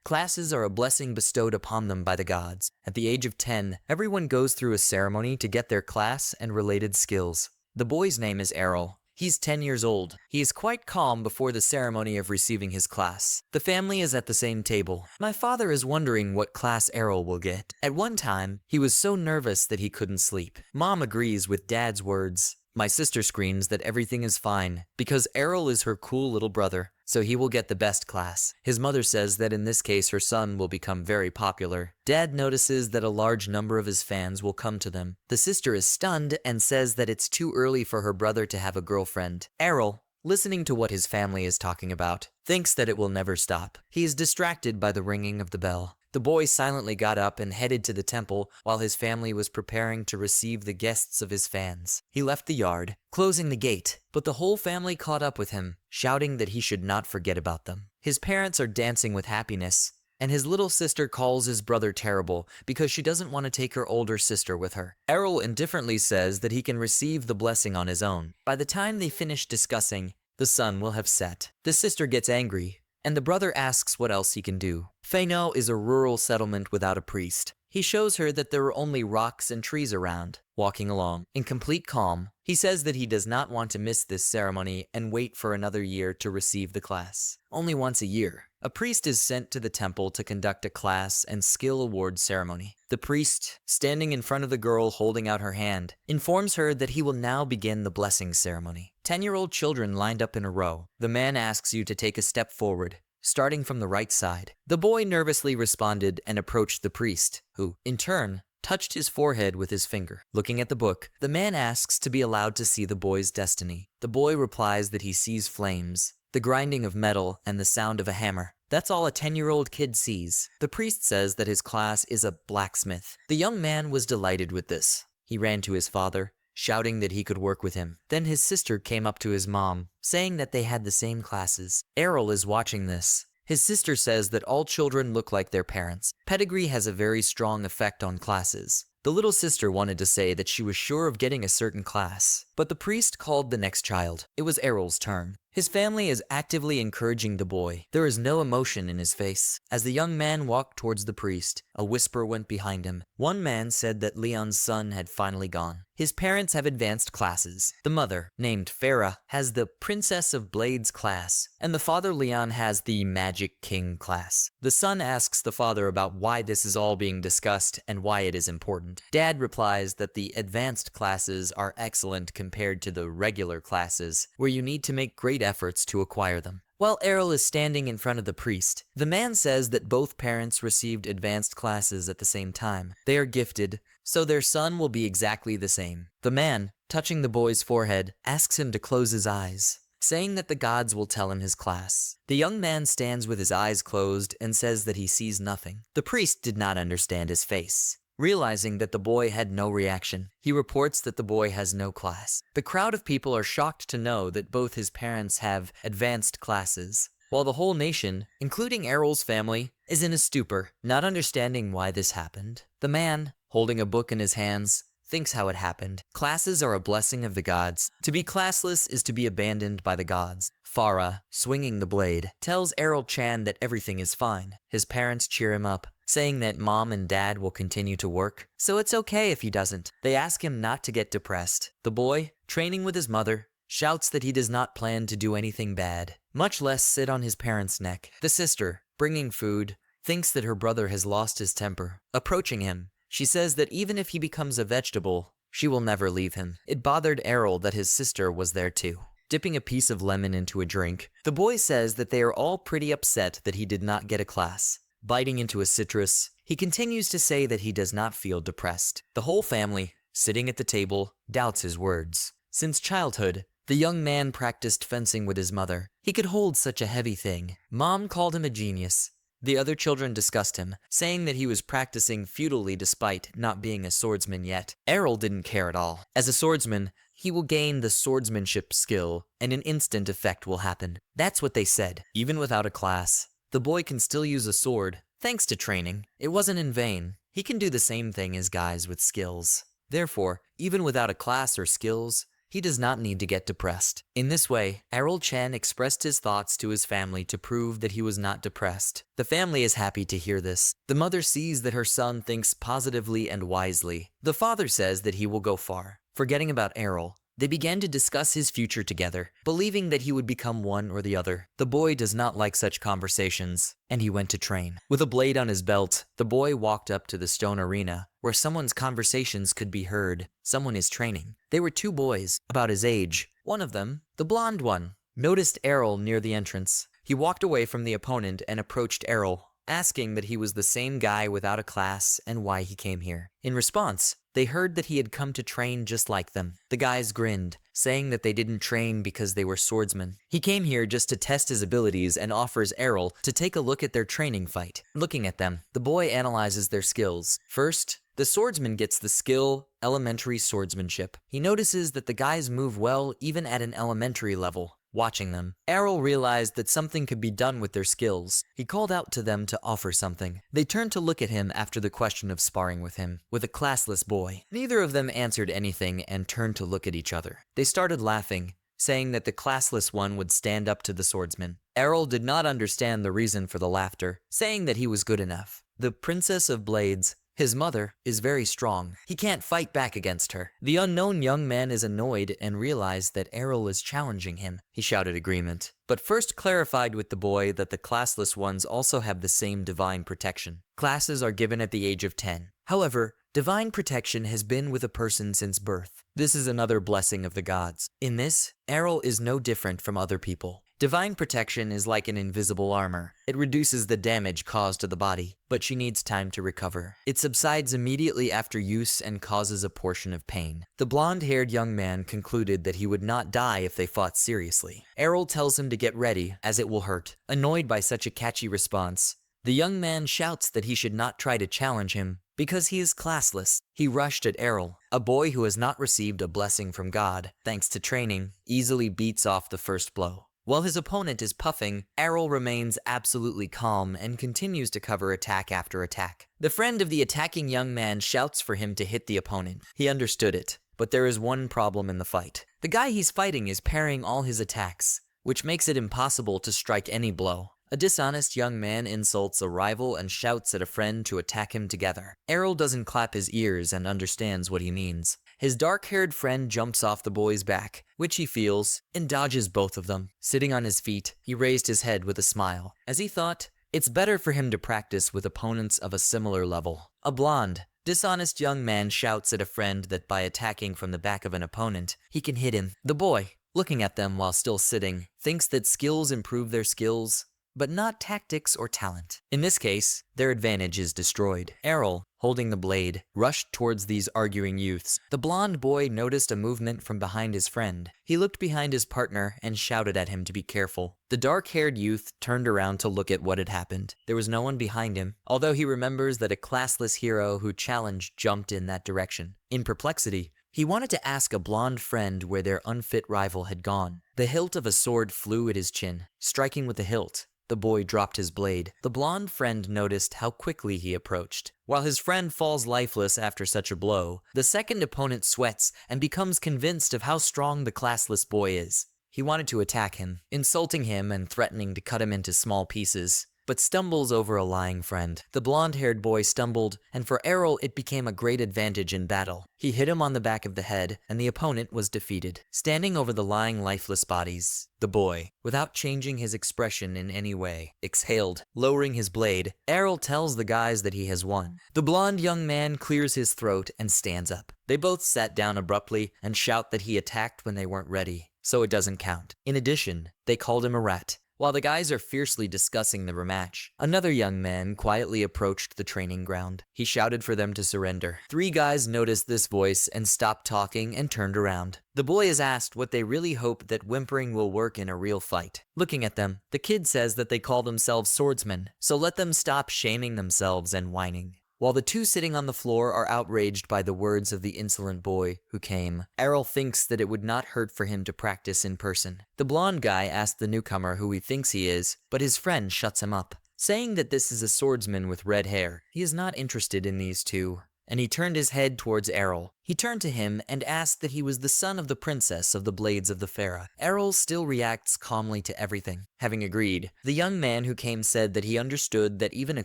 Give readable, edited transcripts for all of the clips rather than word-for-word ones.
Classes are a blessing bestowed upon them by the gods. At the age of 10, everyone goes through a ceremony to get their class and related skills. The boy's name is Errol. He's 10 years old. He is quite calm before the ceremony of receiving his class. The family is at the same table. My father is wondering what class Errol will get. At one time, he was so nervous that he couldn't sleep. Mom agrees with Dad's words. My sister screams that everything is fine because Errol is her cool little brother, so he will get the best class. His mother says that in this case her son will become very popular. Dad notices that a large number of his fans will come to them. The sister is stunned and says that it's too early for her brother to have a girlfriend. Errol, listening to what his family is talking about, thinks that it will never stop. He is distracted by the ringing of the bell. The boy silently got up and headed to the temple while his family was preparing to receive the guests of his fans. He left the yard, closing the gate, but the whole family caught up with him, shouting that he should not forget about them. His parents are dancing with happiness, and his little sister calls his brother terrible because she doesn't want to take her older sister with her. Errol indifferently says that he can receive the blessing on his own. By the time they finish discussing, the sun will have set. The sister gets angry, and the brother asks what else he can do. Fano is a rural settlement without a priest. He shows her that there are only rocks and trees around. Walking along, in complete calm, he says that he does not want to miss this ceremony and wait for another year to receive the class. Only once a year, a priest is sent to the temple to conduct a class and skill award ceremony. The priest, standing in front of the girl holding out her hand, informs her that he will now begin the blessing ceremony. 10-year-old children lined up in a row. The man asks you to take a step forward, starting from the right side. The boy nervously responded and approached the priest, who, in turn, touched his forehead with his finger. Looking at the book, the man asks to be allowed to see the boy's destiny. The boy replies that he sees flames, the grinding of metal, and the sound of a hammer. That's all a 10-year-old kid sees. The priest says that his class is a blacksmith. The young man was delighted with this. He ran to his father, shouting that he could work with him. Then his sister came up to his mom, saying that they had the same classes. Errol is watching this. His sister says that all children look like their parents. Pedigree has a very strong effect on classes. The little sister wanted to say that she was sure of getting a certain class, but the priest called the next child. It was Errol's turn. His family is actively encouraging the boy. There is no emotion in his face. As the young man walked towards the priest, a whisper went behind him. One man said that Leon's son had finally gone. His parents have advanced classes. The mother, named Farah, has the Princess of Blades class, and the father Leon has the Magic King class. The son asks the father about why this is all being discussed and why it is important. Dad replies that the advanced classes are excellent compared to the regular classes, where you need to make great efforts to acquire them. While Errol is standing in front of the priest, the man says that both parents received advanced classes at the same time. They are gifted, so their son will be exactly the same. The man, touching the boy's forehead, asks him to close his eyes, saying that the gods will tell him his class. The young man stands with his eyes closed and says that he sees nothing. The priest did not understand his face. Realizing that the boy had no reaction, he reports that the boy has no class. The crowd of people are shocked to know that both his parents have advanced classes, while the whole nation, including Errol's family, is in a stupor, not understanding why this happened. The man, holding a book in his hands, thinks how it happened. Classes are a blessing of the gods. To be classless is to be abandoned by the gods. Farah, swinging the blade, tells Errol Chan that everything is fine. His parents cheer him up, saying that mom and dad will continue to work, so it's okay if he doesn't. They ask him not to get depressed. The boy, training with his mother, shouts that he does not plan to do anything bad, much less sit on his parents' neck. The sister, bringing food, thinks that her brother has lost his temper. Approaching him, she says that even if he becomes a vegetable, she will never leave him. It bothered Errol that his sister was there too. Dipping a piece of lemon into a drink, the boy says that they are all pretty upset that he did not get a class. Biting into a citrus, he continues to say that he does not feel depressed. The whole family, sitting at the table, doubts his words. Since childhood, the young man practiced fencing with his mother. He could hold such a heavy thing. Mom called him a genius. The other children discussed him, saying that he was practicing futilely despite not being a swordsman yet. Errol didn't care at all. As a swordsman, he will gain the swordsmanship skill, and an instant effect will happen. That's what they said. Even without a class, the boy can still use a sword, thanks to training. It wasn't in vain. He can do the same thing as guys with skills. Therefore, even without a class or skills, He does not need to get depressed. In this way, Errol Chen expressed his thoughts to his family to prove that he was not depressed. The family is happy to hear this. The mother sees that her son thinks positively and wisely. The father says that he will go far. Forgetting about Errol, they began to discuss his future together, believing that he would become one or the other. The boy does not like such conversations, and he went to train. With a blade on his belt, the boy walked up to the stone arena, where someone's conversations could be heard. Someone is training. They were two boys, about his age. One of them, the blonde one, noticed Errol near the entrance. He walked away from the opponent and approached Errol, asking that he was the same guy without a class and why he came here. In response, they heard that he had come to train just like them. The guys grinned, saying that they didn't train because they were swordsmen. He came here just to test his abilities and offers Errol to take a look at their training fight. Looking at them, the boy analyzes their skills. First, the swordsman gets the skill elementary swordsmanship. He notices that the guys move well even at an elementary level. Watching them, Errol realized that something could be done with their skills. He called out to them to offer something. They turned to look at him after the question of sparring with him, with a classless boy. Neither of them answered anything and turned to look at each other. They started laughing, saying that the classless one would stand up to the swordsman. Errol did not understand the reason for the laughter, saying that he was good enough. The Princess of Blades, his mother, is very strong. He can't fight back against her. The unknown young man is annoyed and realized that Errol is challenging him. He shouted agreement, but first clarified with the boy that the classless ones also have the same divine protection. Classes are given at the age of 10. However, divine protection has been with a person since birth. This is another blessing of the gods. In this, Errol is no different from other people. Divine protection is like an invisible armor. It reduces the damage caused to the body, but she needs time to recover. It subsides immediately after use and causes a portion of pain. The blonde-haired young man concluded that he would not die if they fought seriously. Errol tells him to get ready, as it will hurt. Annoyed by such a catchy response, the young man shouts that he should not try to challenge him, because he is classless. He rushed at Errol. A boy who has not received a blessing from God, thanks to training, easily beats off the first blow. While his opponent is puffing, Errol remains absolutely calm and continues to cover attack after attack. The friend of the attacking young man shouts for him to hit the opponent. He understood it, but there is one problem in the fight. The guy he's fighting is parrying all his attacks, which makes it impossible to strike any blow. A dishonest young man insults a rival and shouts at a friend to attack him together. Errol doesn't clap his ears and understands what he means. His dark-haired friend jumps off the boy's back, which he feels, and dodges both of them. Sitting on his feet, he raised his head with a smile, as he thought, it's better for him to practice with opponents of a similar level. A blonde, dishonest young man shouts at a friend that by attacking from the back of an opponent, he can hit him. The boy, looking at them while still sitting, thinks that skills improve their skills, but not tactics or talent. In this case, their advantage is destroyed. Errol, holding the blade, rushed towards these arguing youths. The blonde boy noticed a movement from behind his friend. He looked behind his partner and shouted at him to be careful. The dark-haired youth turned around to look at what had happened. There was no one behind him, although he remembers that a classless hero who challenged jumped in that direction. In perplexity, he wanted to ask a blonde friend where their unfit rival had gone. The hilt of a sword flew at his chin, striking with the hilt. The boy dropped his blade. The blonde friend noticed how quickly he approached. While his friend falls lifeless after such a blow, the second opponent sweats and becomes convinced of how strong the classless boy is. He wanted to attack him, insulting him and threatening to cut him into small pieces, but stumbles over a lying friend. The blonde-haired boy stumbled, and for Errol it became a great advantage in battle. He hit him on the back of the head, and the opponent was defeated. Standing over the lying lifeless bodies, the boy, without changing his expression in any way, exhaled. Lowering his blade, Errol tells the guys that he has won. The blonde young man clears his throat and stands up. They both sat down abruptly and shout that he attacked when they weren't ready, so it doesn't count. In addition, they called him a rat. While the guys are fiercely discussing the rematch, another young man quietly approached the training ground. He shouted for them to surrender. 3 guys noticed this voice and stopped talking and turned around. The boy is asked what they really hope that whimpering will work in a real fight. Looking at them, the kid says that they call themselves swordsmen, so let them stop shaming themselves and whining. While the 2 sitting on the floor are outraged by the words of the insolent boy who came, Errol thinks that it would not hurt for him to practice in person. The blonde guy asks the newcomer who he thinks he is, but his friend shuts him up, saying that this is a swordsman with red hair. He is not interested in these 2, and he turned his head towards Errol. He turned to him and asked that he was the son of the princess of the Blades of the Pharaoh. Errol still reacts calmly to everything. Having agreed, the young man who came said that he understood that even a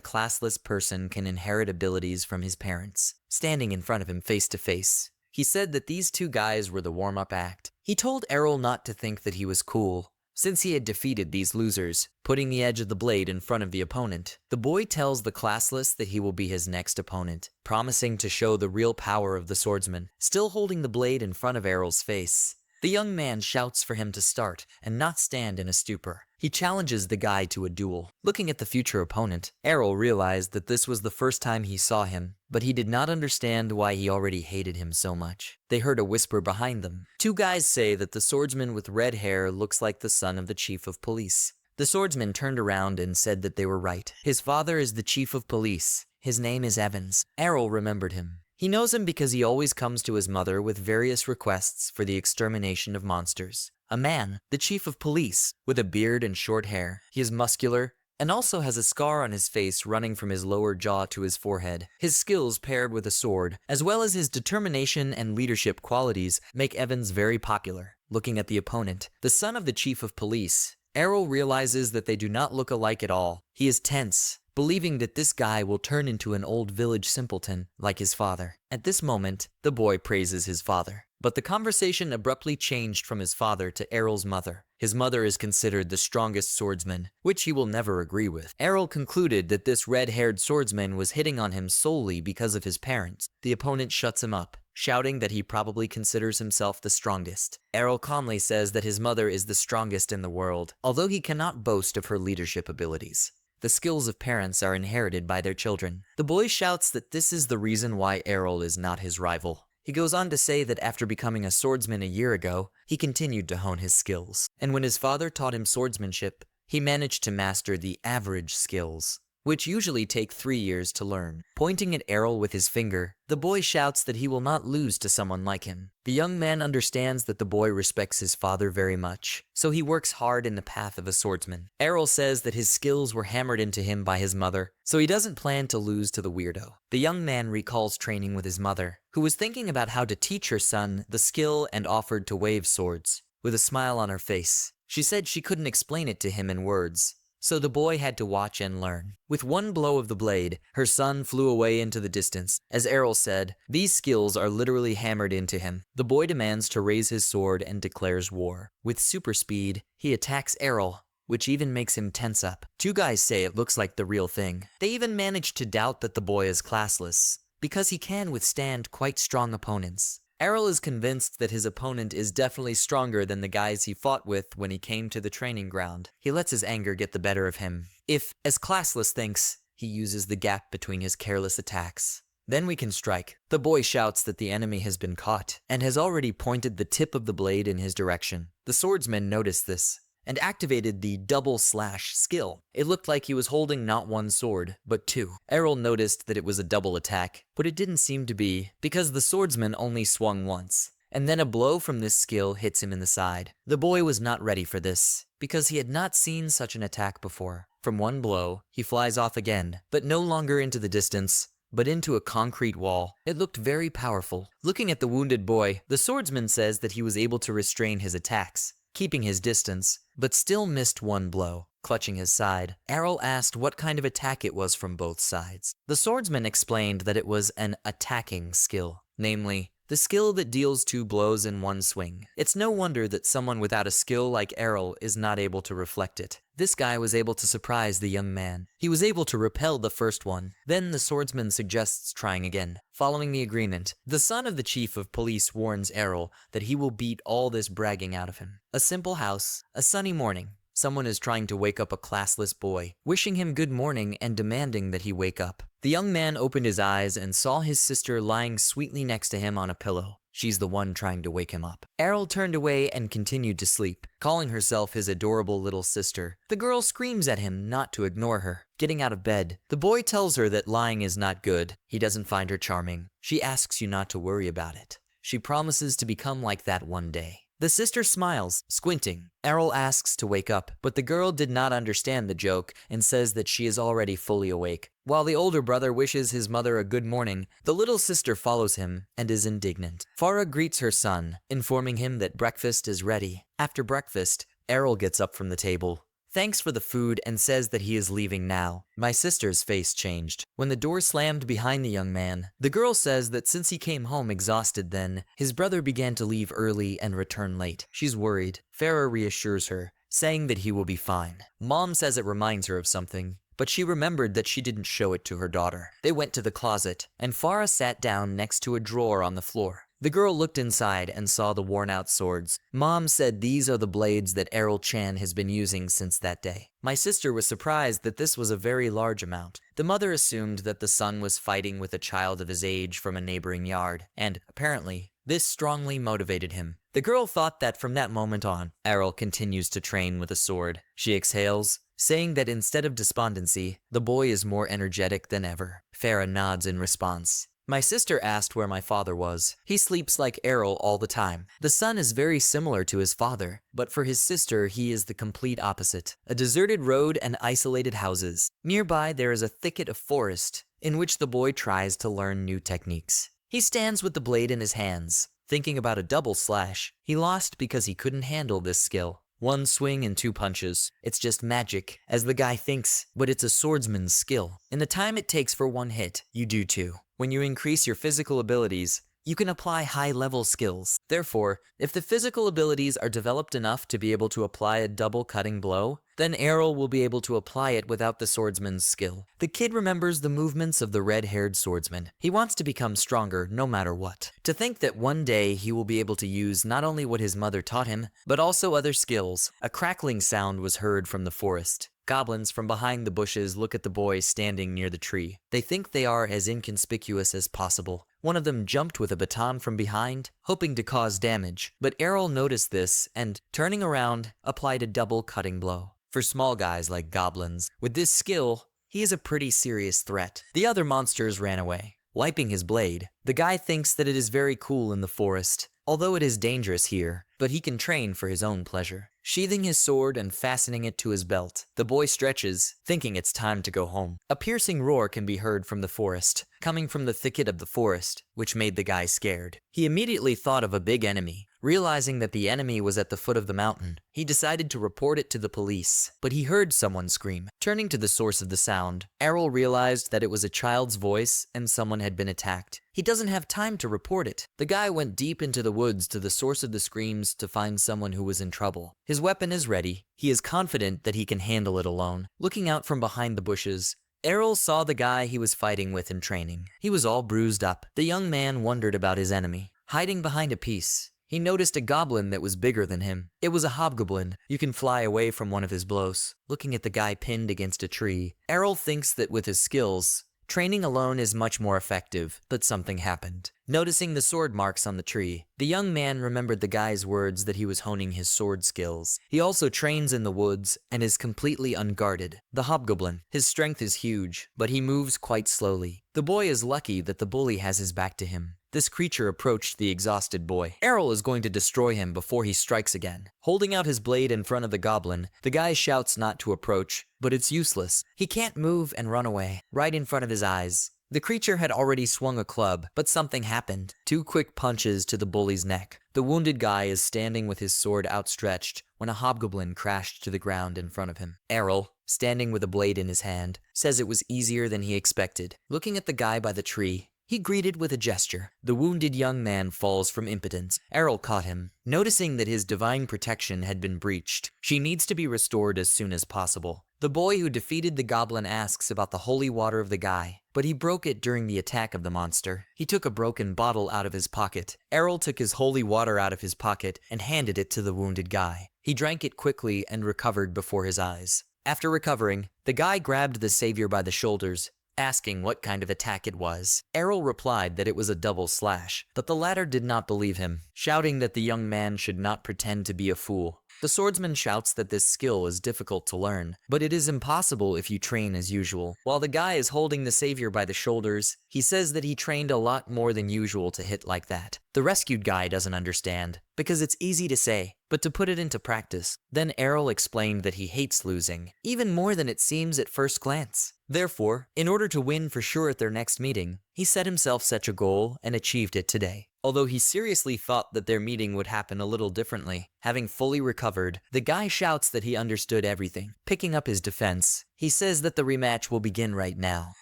classless person can inherit abilities from his parents. Standing in front of him face to face, he said that these two guys were the warm-up act. He told Errol not to think that he was cool, since he had defeated these losers, putting the edge of the blade in front of the opponent. The boy tells the classless that he will be his next opponent, promising to show the real power of the swordsman, still holding the blade in front of Errol's face. The young man shouts for him to start and not stand in a stupor. He challenges the guy to a duel. Looking at the future opponent, Errol realized that this was the first time he saw him, but he did not understand why he already hated him so much. They heard a whisper behind them. Two guys say that the swordsman with red hair looks like the son of the chief of police. The swordsman turned around and said that they were right. His father is the chief of police. His name is Evans. Errol remembered him. He knows him because he always comes to his mother with various requests for the extermination of monsters. A man, the chief of police, with a beard and short hair. He is muscular and also has a scar on his face running from his lower jaw to his forehead. His skills paired with a sword, as well as his determination and leadership qualities, make Evans very popular. Looking at the opponent, the son of the chief of police, Errol realizes that they do not look alike at all. He is tense, believing that this guy will turn into an old village simpleton like his father. At this moment, the boy praises his father. But the conversation abruptly changed from his father to Errol's mother. His mother is considered the strongest swordsman, which he will never agree with. Errol concluded that this red-haired swordsman was hitting on him solely because of his parents. The opponent shuts him up, shouting that he probably considers himself the strongest. Errol calmly says that his mother is the strongest in the world, although he cannot boast of her leadership abilities. The skills of parents are inherited by their children. The boy shouts that this is the reason why Errol is not his rival. He goes on to say that after becoming a swordsman a year ago, he continued to hone his skills. And when his father taught him swordsmanship, he managed to master the average skills, which usually take 3 years to learn. Pointing at Errol with his finger, the boy shouts that he will not lose to someone like him. The young man understands that the boy respects his father very much, so he works hard in the path of a swordsman. Errol says that his skills were hammered into him by his mother, so he doesn't plan to lose to the weirdo. The young man recalls training with his mother, who was thinking about how to teach her son the skill and offered to wave swords. With a smile on her face, she said she couldn't explain it to him in words, so the boy had to watch and learn. With one blow of the blade, her son flew away into the distance. As Errol said, these skills are literally hammered into him. The boy demands to raise his sword and declares war. With super speed, he attacks Errol, which even makes him tense up. Two guys say it looks like the real thing. They even manage to doubt that the boy is classless, because he can withstand quite strong opponents. Errol is convinced that his opponent is definitely stronger than the guys he fought with when he came to the training ground. He lets his anger get the better of him. If, as classless thinks, he uses the gap between his careless attacks, then we can strike. The boy shouts that the enemy has been caught, and has already pointed the tip of the blade in his direction. The swordsman noticed this, and activated the double slash skill. It looked like he was holding not one sword, but two. Errol noticed that it was a double attack, but it didn't seem to be, because the swordsman only swung once, and then a blow from this skill hits him in the side. The boy was not ready for this, because he had not seen such an attack before. From one blow, he flies off again, but no longer into the distance, but into a concrete wall. It looked very powerful. Looking at the wounded boy, the swordsman says that he was able to restrain his attacks, keeping his distance, but still missed one blow. Clutching his side, Errol asked what kind of attack it was from both sides. The swordsman explained that it was an attacking skill, namely, the skill that deals 2 blows in one swing. It's no wonder that someone without a skill like Errol is not able to reflect it. This guy was able to surprise the young man. He was able to repel the first one. Then the swordsman suggests trying again. Following the agreement, the son of the chief of police warns Errol that he will beat all this bragging out of him. A simple house, a sunny morning. Someone is trying to wake up a classless boy, wishing him good morning and demanding that he wake up. The young man opened his eyes and saw his sister lying sweetly next to him on a pillow. She's the one trying to wake him up. Errol turned away and continued to sleep, calling herself his adorable little sister. The girl screams at him not to ignore her. Getting out of bed, the boy tells her that lying is not good. He doesn't find her charming. She asks you not to worry about it. She promises to become like that one day. The sister smiles, squinting. Errol asks to wake up, but the girl did not understand the joke and says that she is already fully awake. While the older brother wishes his mother a good morning, the little sister follows him and is indignant. Farah greets her son, informing him that breakfast is ready. After breakfast, Errol gets up from the table, thanks for the food, and says that he is leaving now. My sister's face changed when the door slammed behind the young man. The girl says that since he came home exhausted then, his brother began to leave early and return late. She's worried. Farah reassures her, saying that he will be fine. Mom says it reminds her of something, but she remembered that she didn't show it to her daughter. They went to the closet, and Farah sat down next to a drawer on the floor. The girl looked inside and saw the worn-out swords. Mom said these are the blades that Errol Chan has been using since that day. My sister was surprised that this was a very large amount. The mother assumed that the son was fighting with a child of his age from a neighboring yard, and, apparently, this strongly motivated him. The girl thought that from that moment on, Errol continues to train with a sword. She exhales, saying that instead of despondency, the boy is more energetic than ever. Farah nods in response. My sister asked where my father was. He sleeps like Errol all the time. The son is very similar to his father, but for his sister, he is the complete opposite. A deserted road and isolated houses. Nearby, there is a thicket of forest, in which the boy tries to learn new techniques. He stands with the blade in his hands, thinking about a double slash. He lost because he couldn't handle this skill. One swing and 2 punches. It's just magic, as the guy thinks, but it's a swordsman's skill. In the time it takes for 1 hit, you do 2. When you increase your physical abilities, you can apply high-level skills. Therefore, if the physical abilities are developed enough to be able to apply a double cutting blow, then Errol will be able to apply it without the swordsman's skill. The kid remembers the movements of the red-haired swordsman. He wants to become stronger no matter what. To think that one day he will be able to use not only what his mother taught him, but also other skills. A crackling sound was heard from the forest. Goblins from behind the bushes look at the boy standing near the tree. They think they are as inconspicuous as possible. One of them jumped with a baton from behind, hoping to cause damage, but Errol noticed this and, turning around, applied a double cutting blow. For small guys like goblins, with this skill, he is a pretty serious threat. The other monsters ran away. Wiping his blade, the guy thinks that it is very cool in the forest, although it is dangerous here, but he can train for his own pleasure. Sheathing his sword and fastening it to his belt, the boy stretches, thinking it's time to go home. A piercing roar can be heard from the forest, coming from the thicket of the forest, which made the guy scared. He immediately thought of a big enemy. Realizing that the enemy was at the foot of the mountain, he decided to report it to the police, but he heard someone scream. Turning to the source of the sound, Errol realized that it was a child's voice and someone had been attacked. He doesn't have time to report it. The guy went deep into the woods to the source of the screams to find someone who was in trouble. His weapon is ready. He is confident that he can handle it alone. Looking out from behind the bushes, Errol saw the guy he was fighting with in training. He was all bruised up. The young man wondered about his enemy. Hiding behind a piece, he noticed a goblin that was bigger than him. It was a hobgoblin. You can fly away from one of his blows. Looking at the guy pinned against a tree, Errol thinks that with his skills, training alone is much more effective, but something happened. Noticing the sword marks on the tree, the young man remembered the guy's words that he was honing his sword skills. He also trains in the woods and is completely unguarded. The hobgoblin, his strength is huge, but he moves quite slowly. The boy is lucky that the bully has his back to him. This creature approached the exhausted boy. Errol is going to destroy him before he strikes again. Holding out his blade in front of the goblin, the guy shouts not to approach, but it's useless. He can't move and run away. Right in front of his eyes, the creature had already swung a club, but something happened. 2 quick punches to the bully's neck. The wounded guy is standing with his sword outstretched when a hobgoblin crashed to the ground in front of him. Errol, standing with a blade in his hand, says it was easier than he expected. Looking at the guy by the tree, he greeted with a gesture. The wounded young man falls from impotence. Errol caught him. Noticing that his divine protection had been breached, she needs to be restored as soon as possible. The boy who defeated the goblin asks about the holy water of the guy, but he broke it during the attack of the monster. He took a broken bottle out of his pocket. Errol took his holy water out of his pocket and handed it to the wounded guy. He drank it quickly and recovered before his eyes. After recovering, the guy grabbed the savior by the shoulders, asking what kind of attack it was. Errol replied that it was a double slash, but the latter did not believe him, shouting that the young man should not pretend to be a fool. The swordsman shouts that this skill is difficult to learn, but it is impossible if you train as usual. While the guy is holding the savior by the shoulders, he says that he trained a lot more than usual to hit like that. The rescued guy doesn't understand, because it's easy to say, but to put it into practice. Then Errol explained that he hates losing, even more than it seems at first glance. Therefore, in order to win for sure at their next meeting, he set himself such a goal and achieved it today. Although he seriously thought that their meeting would happen a little differently, having fully recovered, the guy shouts that he understood everything. Picking up his defense, he says that the rematch will begin right now.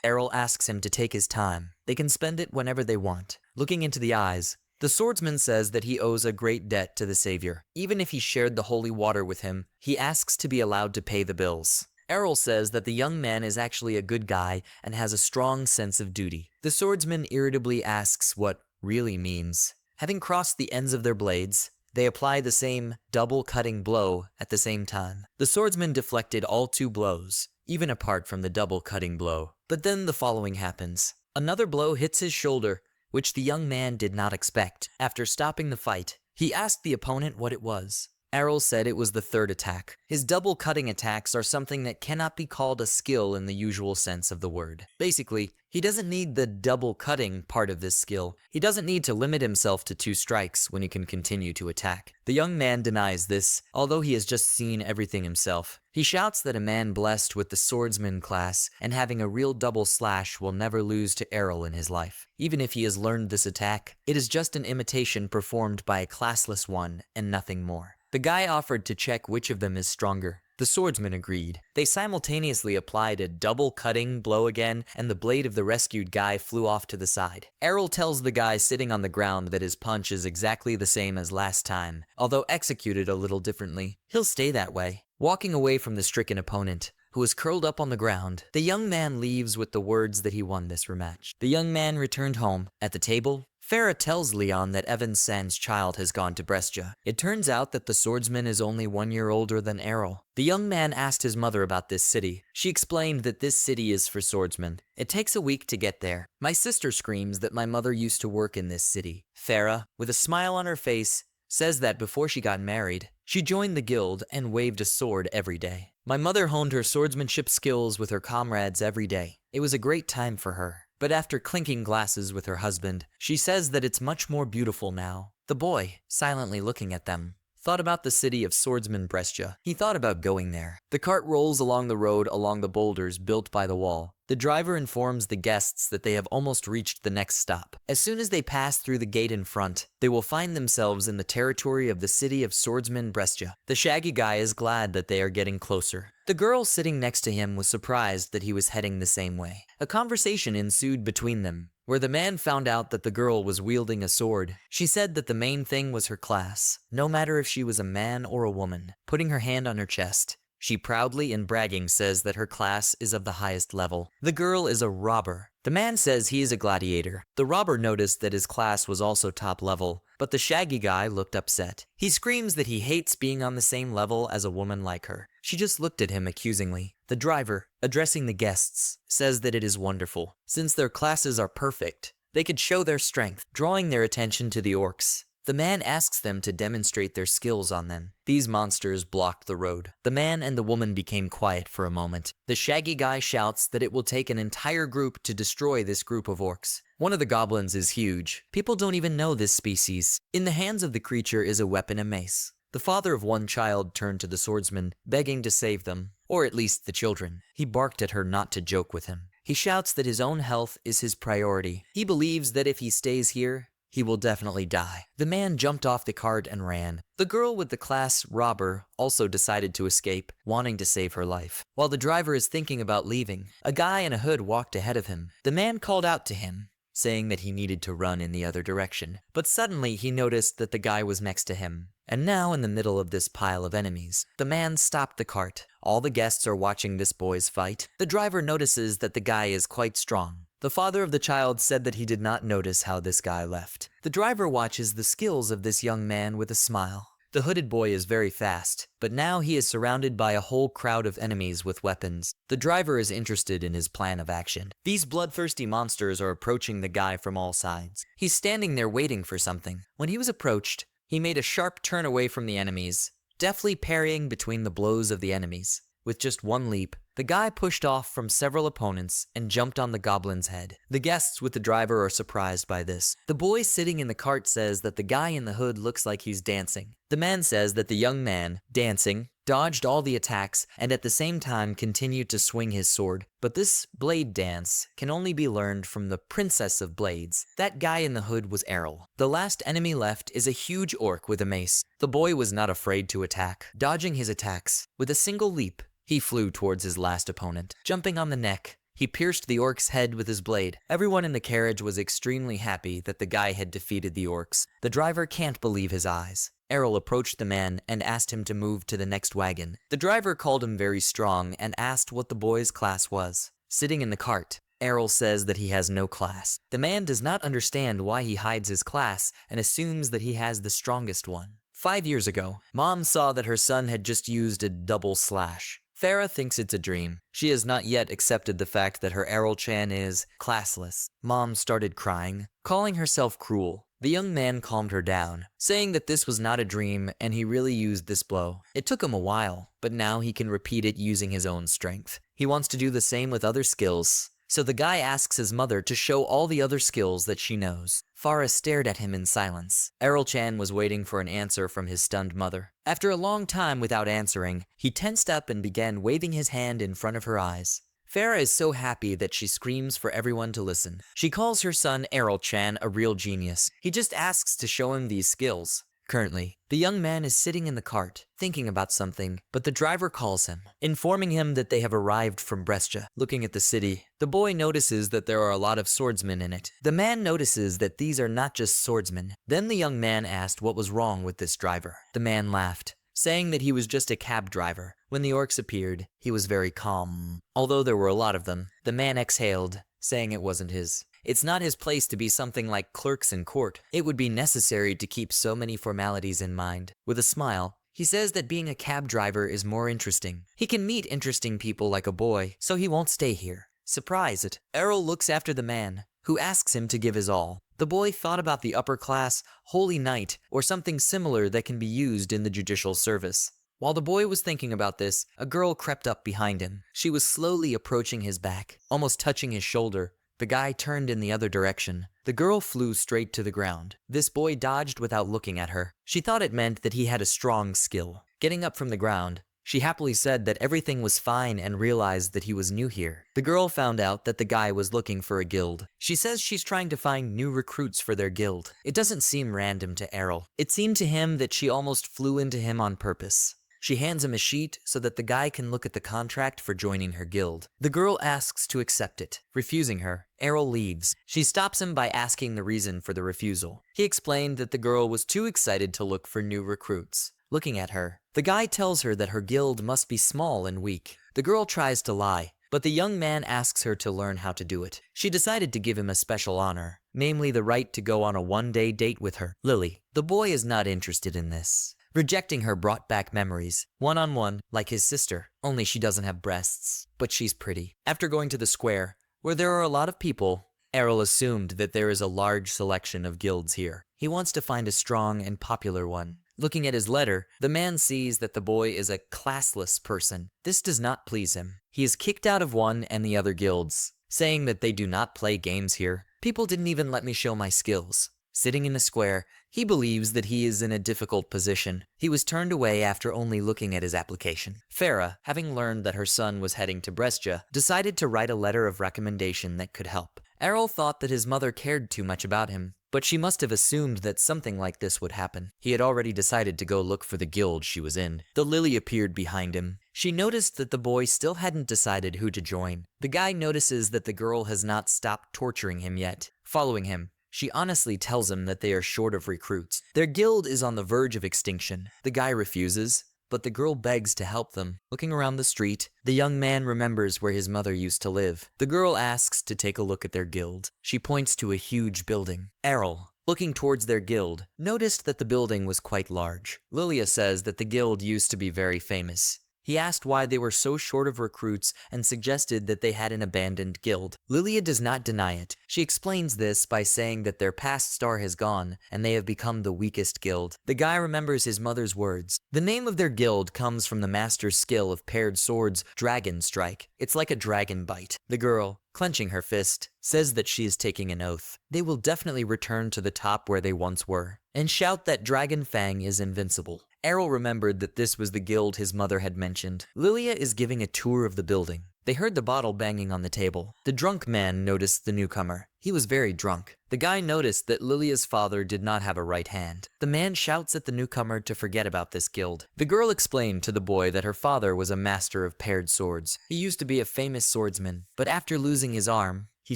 Errol asks him to take his time. They can spend it whenever they want. Looking into the eyes, the swordsman says that he owes a great debt to the savior. Even if he shared the holy water with him, he asks to be allowed to pay the bills. Errol says that the young man is actually a good guy and has a strong sense of duty. The swordsman irritably asks what really means. Having crossed the ends of their blades, they apply the same double-cutting blow at the same time. The swordsman deflected all 2 blows, even apart from the double-cutting blow. But then the following happens. Another blow hits his shoulder, which the young man did not expect. After stopping the fight, he asked the opponent what it was. Errol said it was the 3rd attack. His double-cutting attacks are something that cannot be called a skill in the usual sense of the word. Basically, he doesn't need the double-cutting part of this skill. He doesn't need to limit himself to 2 strikes when he can continue to attack. The young man denies this, although he has just seen everything himself. He shouts that a man blessed with the swordsman class and having a real double slash will never lose to Errol in his life. Even if he has learned this attack, it is just an imitation performed by a classless one and nothing more. The guy offered to check which of them is stronger. The swordsman agreed. They simultaneously applied a double-cutting blow again, and the blade of the rescued guy flew off to the side. Errol tells the guy sitting on the ground that his punch is exactly the same as last time, although executed a little differently. He'll stay that way. Walking away from the stricken opponent, who is curled up on the ground, the young man leaves with the words that he won this rematch. The young man returned home. At the table, Farah tells Leon that Evan-san's child has gone to Brescia. It turns out that the swordsman is only 1 year older than Errol. The young man asked his mother about this city. She explained that this city is for swordsmen. It takes a week to get there. My sister screams that my mother used to work in this city. Farah, with a smile on her face, says that before she got married, she joined the guild and waved a sword every day. My mother honed her swordsmanship skills with her comrades every day. It was a great time for her. But after clinking glasses with her husband, she says that it's much more beautiful now. The boy, silently looking at them, thought about the city of swordsman Brescia. He thought about going there. The cart rolls along the road along the boulders built by the wall. The driver informs the guests that they have almost reached the next stop. As soon as they pass through the gate in front, they will find themselves in the territory of the city of swordsman Brescia. The shaggy guy is glad that they are getting closer. The girl sitting next to him was surprised that he was heading the same way. A conversation ensued between them, where the man found out that the girl was wielding a sword. She said that the main thing was her class, no matter if she was a man or a woman. Putting her hand on her chest, she proudly and bragging says that her class is of the highest level. The girl is a robber. The man says he is a gladiator. The robber noticed that his class was also top level, but the shaggy guy looked upset. He screams that he hates being on the same level as a woman like her. She just looked at him accusingly. The driver, addressing the guests, says that it is wonderful. Since their classes are perfect, they could show their strength, drawing their attention to the orcs. The man asks them to demonstrate their skills on them. These monsters blocked the road. The man and the woman became quiet for a moment. The shaggy guy shouts that it will take an entire group to destroy this group of orcs. One of the goblins is huge. People don't even know this species. In the hands of the creature is a weapon, a mace. The father of one child turned to the swordsman, begging to save them, or at least the children. He barked at her not to joke with him. He shouts that his own health is his priority. He believes that if he stays here, he will definitely die. The man jumped off the cart and ran. The girl with the class robber also decided to escape, wanting to save her life. While the driver is thinking about leaving, a guy in a hood walked ahead of him. The man called out to him, saying that he needed to run in the other direction. But suddenly he noticed that the guy was next to him, and now in the middle of this pile of enemies. The man stopped the cart. All the guests are watching this boy's fight. The driver notices that the guy is quite strong. The father of the child said that he did not notice how this guy left. The driver watches the skills of this young man with a smile. The hooded boy is very fast, but now he is surrounded by a whole crowd of enemies with weapons. The driver is interested in his plan of action. These bloodthirsty monsters are approaching the guy from all sides. He's standing there waiting for something. When he was approached, he made a sharp turn away from the enemies deftly parrying between the blows of the enemies. With just one leap, the guy pushed off from several opponents and jumped on the goblin's head. The guests with the driver are surprised by this. The boy sitting in the cart says that the guy in the hood looks like he's dancing. The man says that the young man, dancing, dodged all the attacks and at the same time continued to swing his sword. But this blade dance can only be learned from the Princess of Blades. That guy in the hood was Errol. The last enemy left is a huge orc with a mace. The boy was not afraid to attack, dodging his attacks. With a single leap, he flew towards his last opponent. Jumping on the neck, he pierced the orc's head with his blade. Everyone in the carriage was extremely happy that the guy had defeated the orcs. The driver can't believe his eyes. Errol approached the man and asked him to move to the next wagon. The driver called him very strong and asked what the boy's class was. Sitting in the cart, Errol says that he has no class. The man does not understand why he hides his class and assumes that he has the strongest one. 5 years ago, Mom saw that her son had just used a double slash. Farah thinks it's a dream. She has not yet accepted the fact that her Errol-chan is classless. Mom started crying, calling herself cruel. The young man calmed her down, saying that this was not a dream and he really used this blow. It took him a while, but now he can repeat it using his own strength. He wants to do the same with other skills. So the guy asks his mother to show all the other skills that she knows. Farah stared at him in silence. Errol-chan was waiting for an answer from his stunned mother. After a long time without answering, he tensed up and began waving his hand in front of her eyes. Farah is so happy that she screams for everyone to listen. She calls her son Errol-chan a real genius. He just asks to show him these skills. Currently, the young man is sitting in the cart, thinking about something, but the driver calls him, informing him that they have arrived from Brescia. Looking at the city, the boy notices that there are a lot of swordsmen in it. The man notices that these are not just swordsmen. Then the young man asked what was wrong with this driver. The man laughed, saying that he was just a cab driver. When the orcs appeared, he was very calm. Although there were a lot of them, the man exhaled, saying it wasn't his. It's not his place to be something like clerks in court. It would be necessary to keep so many formalities in mind. With a smile, he says that being a cab driver is more interesting. He can meet interesting people like a boy, so he won't stay here. Surprised, Errol looks after the man, who asks him to give his all. The boy thought about the upper class, holy knight, or something similar that can be used in the judicial service. While the boy was thinking about this, a girl crept up behind him. She was slowly approaching his back, almost touching his shoulder. The guy turned in the other direction. The girl flew straight to the ground. This boy dodged without looking at her. She thought it meant that he had a strong skill. Getting up from the ground, she happily said that everything was fine and realized that he was new here. The girl found out that the guy was looking for a guild. She says she's trying to find new recruits for their guild. It doesn't seem random to Errol. It seemed to him that she almost flew into him on purpose. She hands him a sheet so that the guy can look at the contract for joining her guild. The girl asks to accept it. Refusing her, Errol leaves. She stops him by asking the reason for the refusal. He explained that the girl was too excited to look for new recruits. Looking at her, the guy tells her that her guild must be small and weak. The girl tries to lie, but the young man asks her to learn how to do it. She decided to give him a special honor, namely the right to go on a one-day date with her, Lily. The boy is not interested in this. Rejecting her brought back memories, one-on-one, like his sister, only she doesn't have breasts, but she's pretty. After going to the square, where there are a lot of people, Errol assumed that there is a large selection of guilds here. He wants to find a strong and popular one. Looking at his letter, the man sees that the boy is a classless person. This does not please him. He is kicked out of one and the other guilds, saying that they do not play games here. People didn't even let me show my skills. Sitting in the square, he believes that he is in a difficult position. He was turned away after only looking at his application. Farah, having learned that her son was heading to Brescia, decided to write a letter of recommendation that could help. Errol thought that his mother cared too much about him, but she must have assumed that something like this would happen. He had already decided to go look for the guild she was in. The Lily appeared behind him. She noticed that the boy still hadn't decided who to join. The guy notices that the girl has not stopped torturing him yet. Following him, she honestly tells him that they are short of recruits. Their guild is on the verge of extinction. The guy refuses, but the girl begs to help them. Looking around the street, the young man remembers where his mother used to live. The girl asks to take a look at their guild. She points to a huge building. Errol, looking towards their guild, noticed that the building was quite large. Lilia says that the guild used to be very famous. He asked why they were so short of recruits and suggested that they had an abandoned guild. Lilia does not deny it. She explains this by saying that their past star has gone and they have become the weakest guild. The guy remembers his mother's words. The name of their guild comes from the master's skill of paired swords, Dragon Strike. It's like a dragon bite. The girl, clenching her fist, says that she is taking an oath. They will definitely return to the top where they once were, and shout that Dragon Fang is invincible. Errol remembered that this was the guild his mother had mentioned. Lilia is giving a tour of the building. They heard the bottle banging on the table. The drunk man noticed the newcomer. He was very drunk. The guy noticed that Lilia's father did not have a right hand. The man shouts at the newcomer to forget about this guild. The girl explained to the boy that her father was a master of paired swords. He used to be a famous swordsman, but after losing his arm, he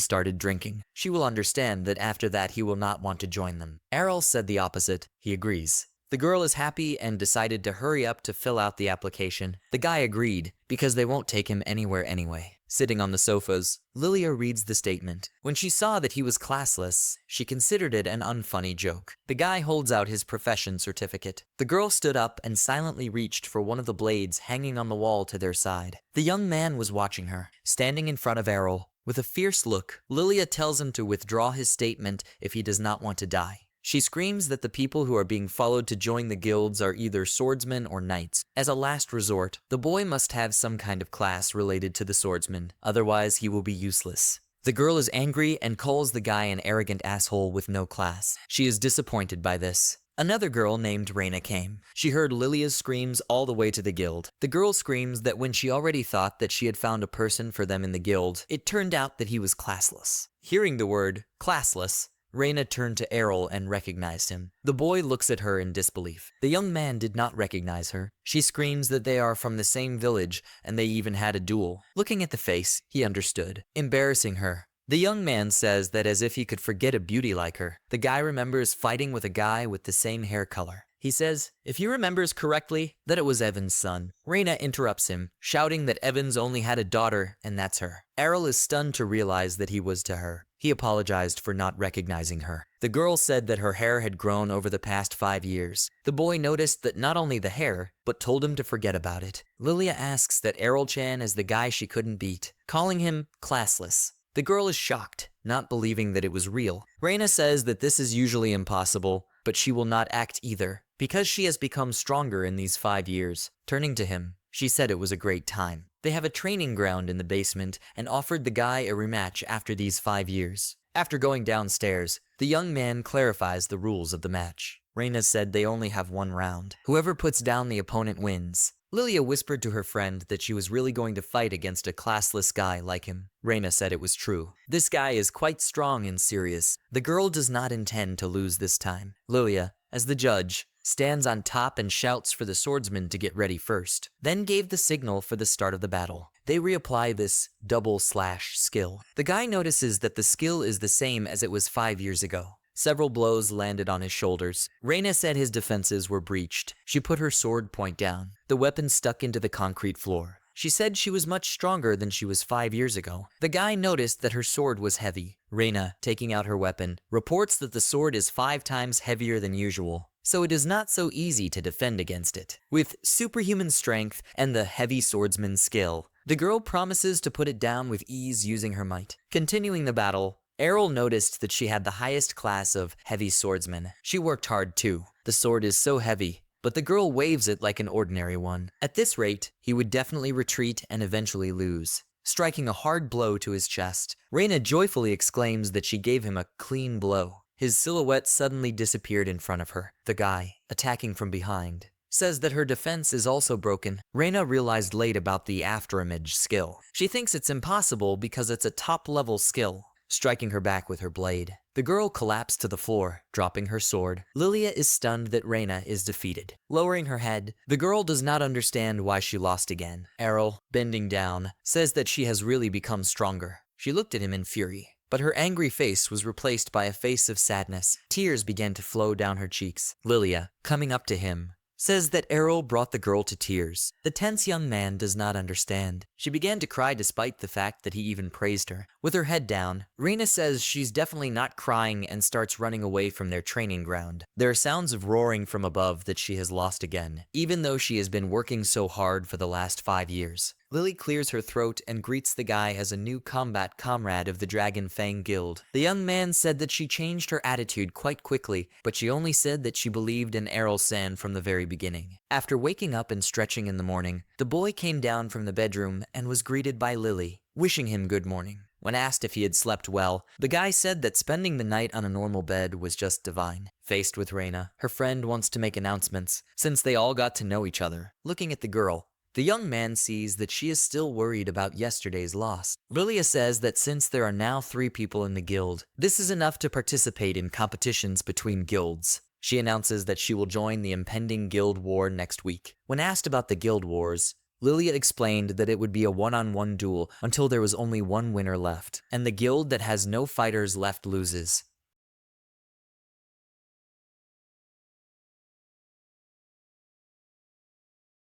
started drinking. She will understand that after that he will not want to join them. Errol said the opposite. He agrees. The girl is happy and decided to hurry up to fill out the application. The guy agreed, because they won't take him anywhere anyway. Sitting on the sofas, Lilia reads the statement. When she saw that he was classless, she considered it an unfunny joke. The guy holds out his profession certificate. The girl stood up and silently reached for one of the blades hanging on the wall to their side. The young man was watching her, standing in front of Errol. With a fierce look, Lilia tells him to withdraw his statement if he does not want to die. She screams that the people who are being followed to join the guilds are either swordsmen or knights. As a last resort, the boy must have some kind of class related to the swordsman, otherwise he will be useless. The girl is angry and calls the guy an arrogant asshole with no class. She is disappointed by this. Another girl named Reina came. She heard Lilia's screams all the way to the guild. The girl screams that when she already thought that she had found a person for them in the guild, it turned out that he was classless. Hearing the word, classless, Reina turned to Errol and recognized him. The boy looks at her in disbelief. The young man did not recognize her. She screams that they are from the same village and they even had a duel. Looking at the face, he understood. Embarrassing her. The young man says that as if he could forget a beauty like her. The guy remembers fighting with a guy with the same hair color. He says, if he remembers correctly, that it was Evan's son. Reina interrupts him, shouting that Evans only had a daughter, and that's her. Errol is stunned to realize that he was to her. He apologized for not recognizing her. The girl said that her hair had grown over the past 5 years. The boy noticed that not only the hair, but told him to forget about it. Lilia asks that Errol-chan is the guy she couldn't beat, calling him classless. The girl is shocked, not believing that it was real. Reina says that this is usually impossible, but she will not act either, because she has become stronger in these 5 years. Turning to him, she said it was a great time. They have a training ground in the basement and offered the guy a rematch after these 5 years. After going downstairs, the young man clarifies the rules of the match. Reina said they only have 1 round. Whoever puts down the opponent wins. Lilia whispered to her friend that she was really going to fight against a classless guy like him. Reina said it was true. This guy is quite strong and serious. The girl does not intend to lose this time. Lilia, as the judge, stands on top and shouts for the swordsman to get ready first, then gave the signal for the start of the battle. They reapply this double slash skill. The guy notices that the skill is the same as it was 5 years ago. Several blows landed on his shoulders. Reina said his defenses were breached. She put her sword point down. The weapon stuck into the concrete floor. She said she was much stronger than she was 5 years ago. The guy noticed that her sword was heavy. Reina, taking out her weapon, reports that the sword is 5 times heavier than usual, so it is not so easy to defend against it. With superhuman strength and the heavy swordsman's skill, the girl promises to put it down with ease using her might. Continuing the battle, Errol noticed that she had the highest class of heavy swordsman. She worked hard too. The sword is so heavy, but the girl waves it like an ordinary one. At this rate, he would definitely retreat and eventually lose. Striking a hard blow to his chest, Reina joyfully exclaims that she gave him a clean blow. His silhouette suddenly disappeared in front of her. The guy, attacking from behind, says that her defense is also broken. Reina realized late about the afterimage skill. She thinks it's impossible because it's a top-level skill, striking her back with her blade. The girl collapsed to the floor, dropping her sword. Lilia is stunned that Reina is defeated. Lowering her head, the girl does not understand why she lost again. Errol, bending down, says that she has really become stronger. She looked at him in fury, but her angry face was replaced by a face of sadness. Tears began to flow down her cheeks. Lilia, coming up to him, says that Errol brought the girl to tears. The tense young man does not understand. She began to cry despite the fact that he even praised her. With her head down, Reina says she's definitely not crying and starts running away from their training ground. There are sounds of roaring from above that she has lost again, even though she has been working so hard for the last 5 years. Lily clears her throat and greets the guy as a new combat comrade of the Dragon Fang Guild. The young man said that she changed her attitude quite quickly, but she only said that she believed in Errol-san from the very beginning. After waking up and stretching in the morning, the boy came down from the bedroom and was greeted by Lily, wishing him good morning. When asked if he had slept well, the guy said that spending the night on a normal bed was just divine. Faced with Reina, her friend wants to make announcements, since they all got to know each other. Looking at the girl, the young man sees that she is still worried about yesterday's loss. Lilia says that since there are now 3 people in the guild, this is enough to participate in competitions between guilds. She announces that she will join the impending guild war next week. When asked about the guild wars, Lilia explained that it would be a one-on-one duel until there was only one winner left, and the guild that has no fighters left loses.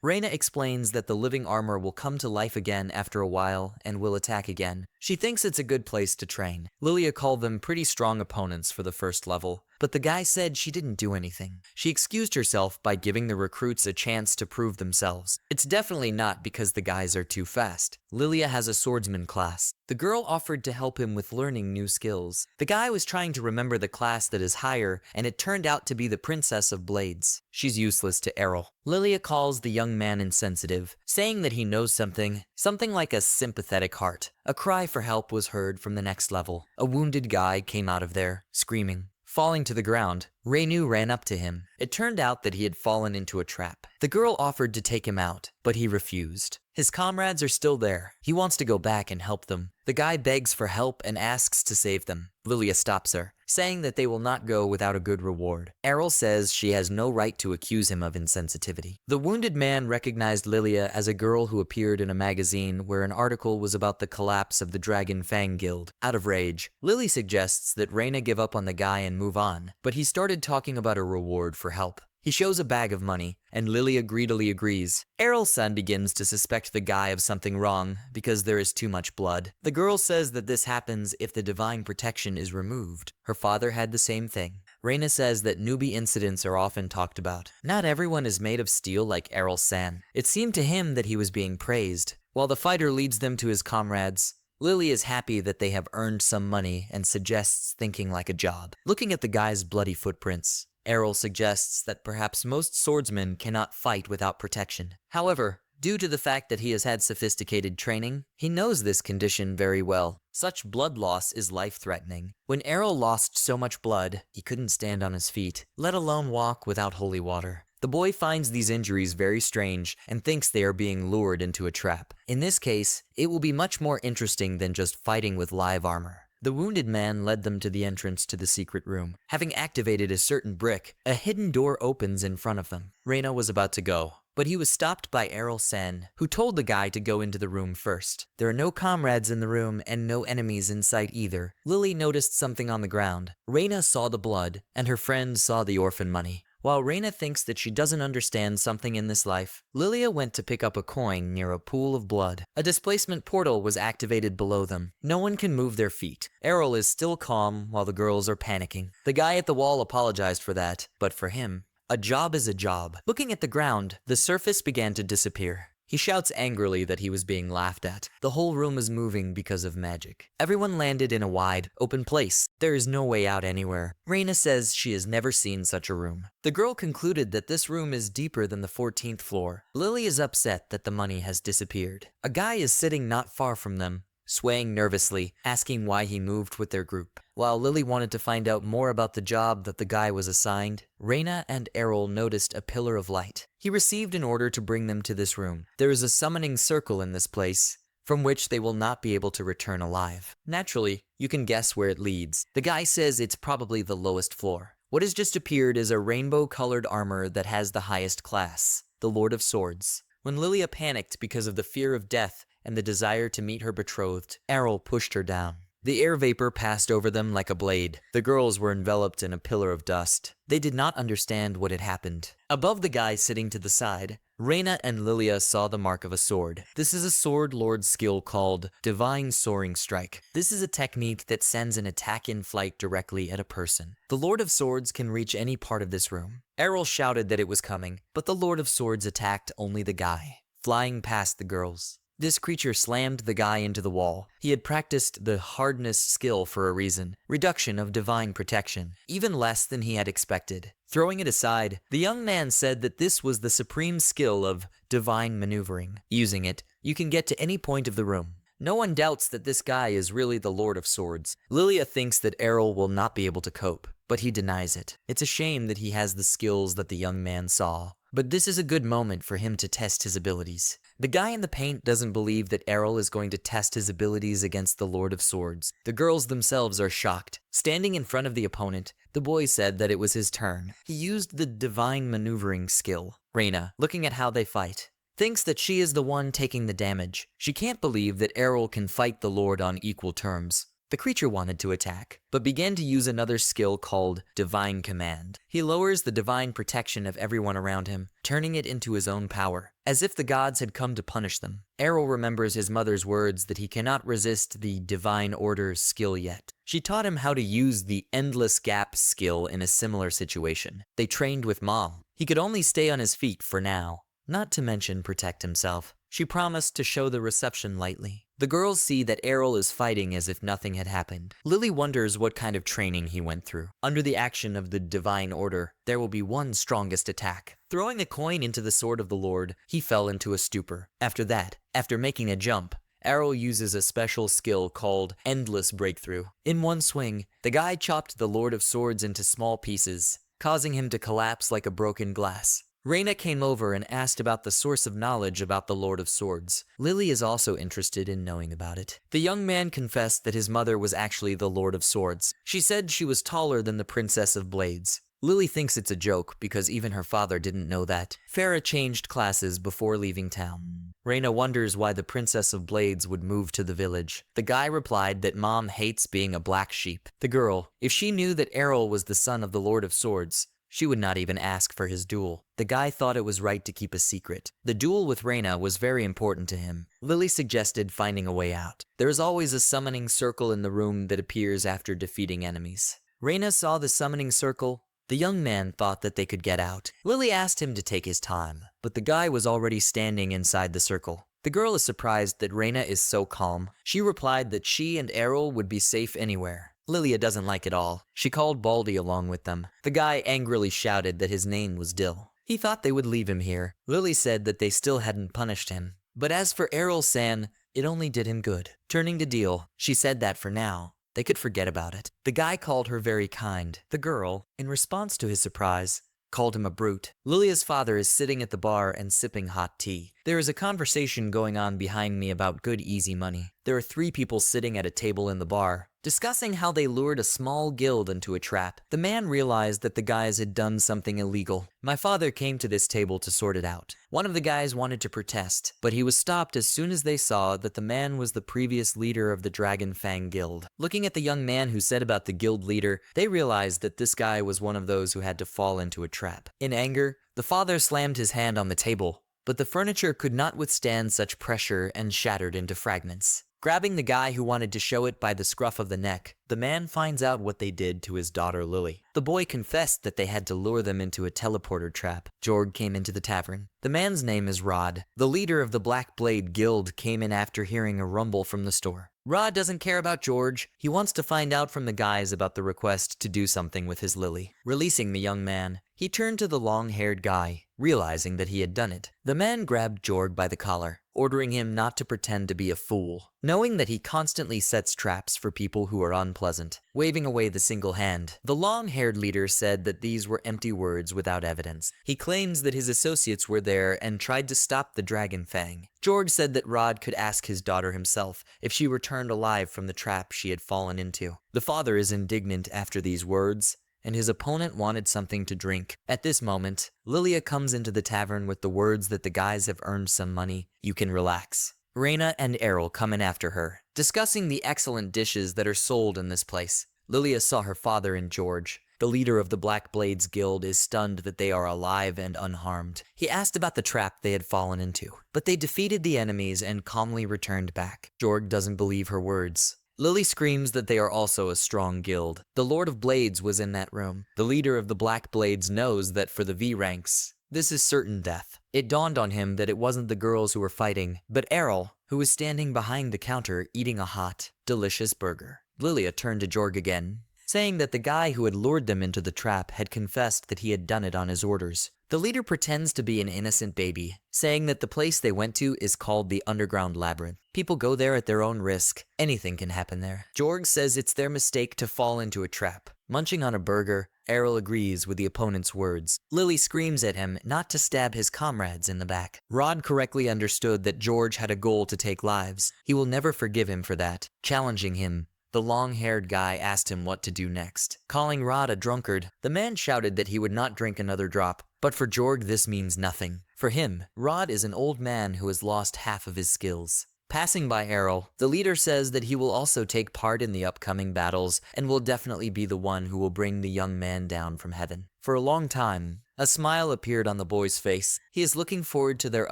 Reina explains that the living armor will come to life again after a while and will attack again. She thinks it's a good place to train. Lilia called them pretty strong opponents for the first level, but the guy said she didn't do anything. She excused herself by giving the recruits a chance to prove themselves. It's definitely not because the guys are too fast. Lilia has a swordsman class. The girl offered to help him with learning new skills. The guy was trying to remember the class that is higher, and it turned out to be the Princess of Blades. She's useless to Errol. Lilia calls the young man insensitive, saying that he knows something like a sympathetic heart. A cry for help was heard from the next level. A wounded guy came out of there, screaming. Falling to the ground, Reinu ran up to him. It turned out that he had fallen into a trap. The girl offered to take him out, but he refused. His comrades are still there. He wants to go back and help them. The guy begs for help and asks to save them. Lilia stops her, saying that they will not go without a good reward. Errol says she has no right to accuse him of insensitivity. The wounded man recognized Lilia as a girl who appeared in a magazine where an article was about the collapse of the Dragon Fang Guild. Out of rage, Lily suggests that Reina give up on the guy and move on, but he started talking about a reward for help. He shows a bag of money, and Lilia greedily agrees. Errol-san begins to suspect the guy of something wrong because there is too much blood. The girl says that this happens if the divine protection is removed. Her father had the same thing. Reina says that newbie incidents are often talked about. Not everyone is made of steel like Errol-san. It seemed to him that he was being praised. While the fighter leads them to his comrades, Lily is happy that they have earned some money and suggests thinking like a job. Looking at the guy's bloody footprints, Errol suggests that perhaps most swordsmen cannot fight without protection. However, due to the fact that he has had sophisticated training, he knows this condition very well. Such blood loss is life-threatening. When Errol lost so much blood, he couldn't stand on his feet, let alone walk without holy water. The boy finds these injuries very strange and thinks they are being lured into a trap. In this case, it will be much more interesting than just fighting with live armor. The wounded man led them to the entrance to the secret room. Having activated a certain brick, a hidden door opens in front of them. Reina was about to go, but he was stopped by Errol-san, who told the guy to go into the room first. There are no comrades in the room and no enemies in sight either. Lily noticed something on the ground. Reina saw the blood, and her friend saw the orphan money. While Reina thinks that she doesn't understand something in this life, Lilia went to pick up a coin near a pool of blood. A displacement portal was activated below them. No one can move their feet. Errol is still calm while the girls are panicking. The guy at the wall apologized for that, but for him, a job is a job. Looking at the ground, the surface began to disappear. He shouts angrily that he was being laughed at. The whole room is moving because of magic. Everyone landed in a wide, open place. There is no way out anywhere. Reina says she has never seen such a room. The girl concluded that this room is deeper than the 14th floor. Lily is upset that the money has disappeared. A guy is sitting not far from them, swaying nervously, asking why he moved with their group. While Lily wanted to find out more about the job that the guy was assigned, Reina and Errol noticed a pillar of light. He received an order to bring them to this room. There is a summoning circle in this place, from which they will not be able to return alive. Naturally, you can guess where it leads. The guy says it's probably the lowest floor. What has just appeared is a rainbow-colored armor that has the highest class, the Lord of Swords. When Lilia panicked because of the fear of death and the desire to meet her betrothed, Errol pushed her down. The air vapor passed over them like a blade. The girls were enveloped in a pillar of dust. They did not understand what had happened. Above the guy sitting to the side, Reina and Lilia saw the mark of a sword. This is a sword lord skill called Divine Soaring Strike. This is a technique that sends an attack in flight directly at a person. The Lord of Swords can reach any part of this room. Errol shouted that it was coming, but the Lord of Swords attacked only the guy, flying past the girls. This creature slammed the guy into the wall. He had practiced the hardness skill for a reason, reduction of divine protection, even less than he had expected. Throwing it aside, the young man said that this was the supreme skill of divine maneuvering. Using it, you can get to any point of the room. No one doubts that this guy is really the Lord of Swords. Lilia thinks that Errol will not be able to cope, but he denies it. It's a shame that he has the skills that the young man saw. But this is a good moment for him to test his abilities. The guy in the paint doesn't believe that Errol is going to test his abilities against the Lord of Swords. The girls themselves are shocked. Standing in front of the opponent, the boy said that it was his turn. He used the divine maneuvering skill. Reina, looking at how they fight, thinks that she is the one taking the damage. She can't believe that Errol can fight the Lord on equal terms. The creature wanted to attack, but began to use another skill called Divine Command. He lowers the divine protection of everyone around him, turning it into his own power, as if the gods had come to punish them. Errol remembers his mother's words that he cannot resist the Divine Order's skill yet. She taught him how to use the Endless Gap skill in a similar situation. They trained with Mom. He could only stay on his feet for now, not to mention protect himself. She promised to show the reception lightly. The girls see that Errol is fighting as if nothing had happened. Lily wonders what kind of training he went through. Under the action of the Divine Order, there will be one strongest attack. Throwing a coin into the sword of the Lord, he fell into a stupor. After that, after making a jump, Errol uses a special skill called Endless Breakthrough. In one swing, the guy chopped the Lord of Swords into small pieces, causing him to collapse like a broken glass. Reina came over and asked about the source of knowledge about the Lord of Swords. Lily is also interested in knowing about it. The young man confessed that his mother was actually the Lord of Swords. She said she was taller than the Princess of Blades. Lily thinks it's a joke because even her father didn't know that. Farah changed classes before leaving town. Reina wonders why the Princess of Blades would move to the village. The guy replied that Mom hates being a black sheep. The girl, if she knew that Errol was the son of the Lord of Swords, she would not even ask for his duel. The guy thought it was right to keep a secret. The duel with Reina was very important to him. Lily suggested finding a way out. There is always a summoning circle in the room that appears after defeating enemies. Reina saw the summoning circle. The young man thought that they could get out. Lily asked him to take his time, but the guy was already standing inside the circle. The girl is surprised that Reina is so calm. She replied that she and Errol would be safe anywhere. Lilia doesn't like it all. She called Baldy along with them. The guy angrily shouted that his name was Dill. He thought they would leave him here. Lily said that they still hadn't punished him. But as for Errol-san, it only did him good. Turning to Deal, she said that for now, they could forget about it. The guy called her very kind. The girl, in response to his surprise, called him a brute. Lilia's father is sitting at the bar and sipping hot tea. There is a conversation going on behind me about good easy money. There are 3 people sitting at a table in the bar, discussing how they lured a small guild into a trap. The man realized that the guys had done something illegal. My father came to this table to sort it out. One of the guys wanted to protest, but he was stopped as soon as they saw that the man was the previous leader of the Dragon Fang Guild. Looking at the young man who said about the guild leader, they realized that this guy was one of those who had to fall into a trap. In anger, the father slammed his hand on the table, but the furniture could not withstand such pressure and shattered into fragments. Grabbing the guy who wanted to show it by the scruff of the neck, the man finds out what they did to his daughter Lily. The boy confessed that they had to lure them into a teleporter trap. Jorg came into the tavern. The man's name is Rod. The leader of the Black Blade Guild came in after hearing a rumble from the store. Rod doesn't care about George. He wants to find out from the guys about the request to do something with his Lily. Releasing the young man, he turned to the long-haired guy, realizing that he had done it. The man grabbed Jorg by the collar, ordering him not to pretend to be a fool, knowing that he constantly sets traps for people who are unpleasant. Waving away the single hand, the long-haired leader said that these were empty words without evidence. He claims that his associates were there and tried to stop the Dragon Fang. Jorg said that Rod could ask his daughter himself if she returned alive from the trap she had fallen into. The father is indignant after these words, and his opponent wanted something to drink. At this moment, Lilia comes into the tavern with the words that the guys have earned some money. You can relax. Reina and Errol come in after her. discussing the excellent dishes that are sold in this place. Lilia saw her father and George. The leader of the Black Blades Guild is stunned that they are alive and unharmed. He asked about the trap they had fallen into, but they defeated the enemies and calmly returned back. Georg doesn't believe her words. Lily screams that they are also a strong guild. The Lord of Blades was in that room. The leader of the Black Blades knows that for the V ranks, this is certain death. It dawned on him that it wasn't the girls who were fighting, but Errol, who was standing behind the counter eating a hot, delicious burger. Lilia turned to Georg again, saying that the guy who had lured them into the trap had confessed that he had done it on his orders. The leader pretends to be an innocent baby, saying that the place they went to is called the Underground Labyrinth. People go there at their own risk. Anything can happen there. Georg says it's their mistake to fall into a trap. Munching on a burger, Errol agrees with the opponent's words. Lily screams at him not to stab his comrades in the back. Rod correctly understood that George had a goal to take lives. He will never forgive him for that. Challenging him, the long-haired guy asked him what to do next. Calling Rod a drunkard, the man shouted that he would not drink another drop. But for Georg, this means nothing. For him, Rod is an old man who has lost half of his skills. Passing by Errol, the leader says that he will also take part in the upcoming battles and will definitely be the one who will bring the young man down from heaven. For a long time, a smile appeared on the boy's face. He is looking forward to their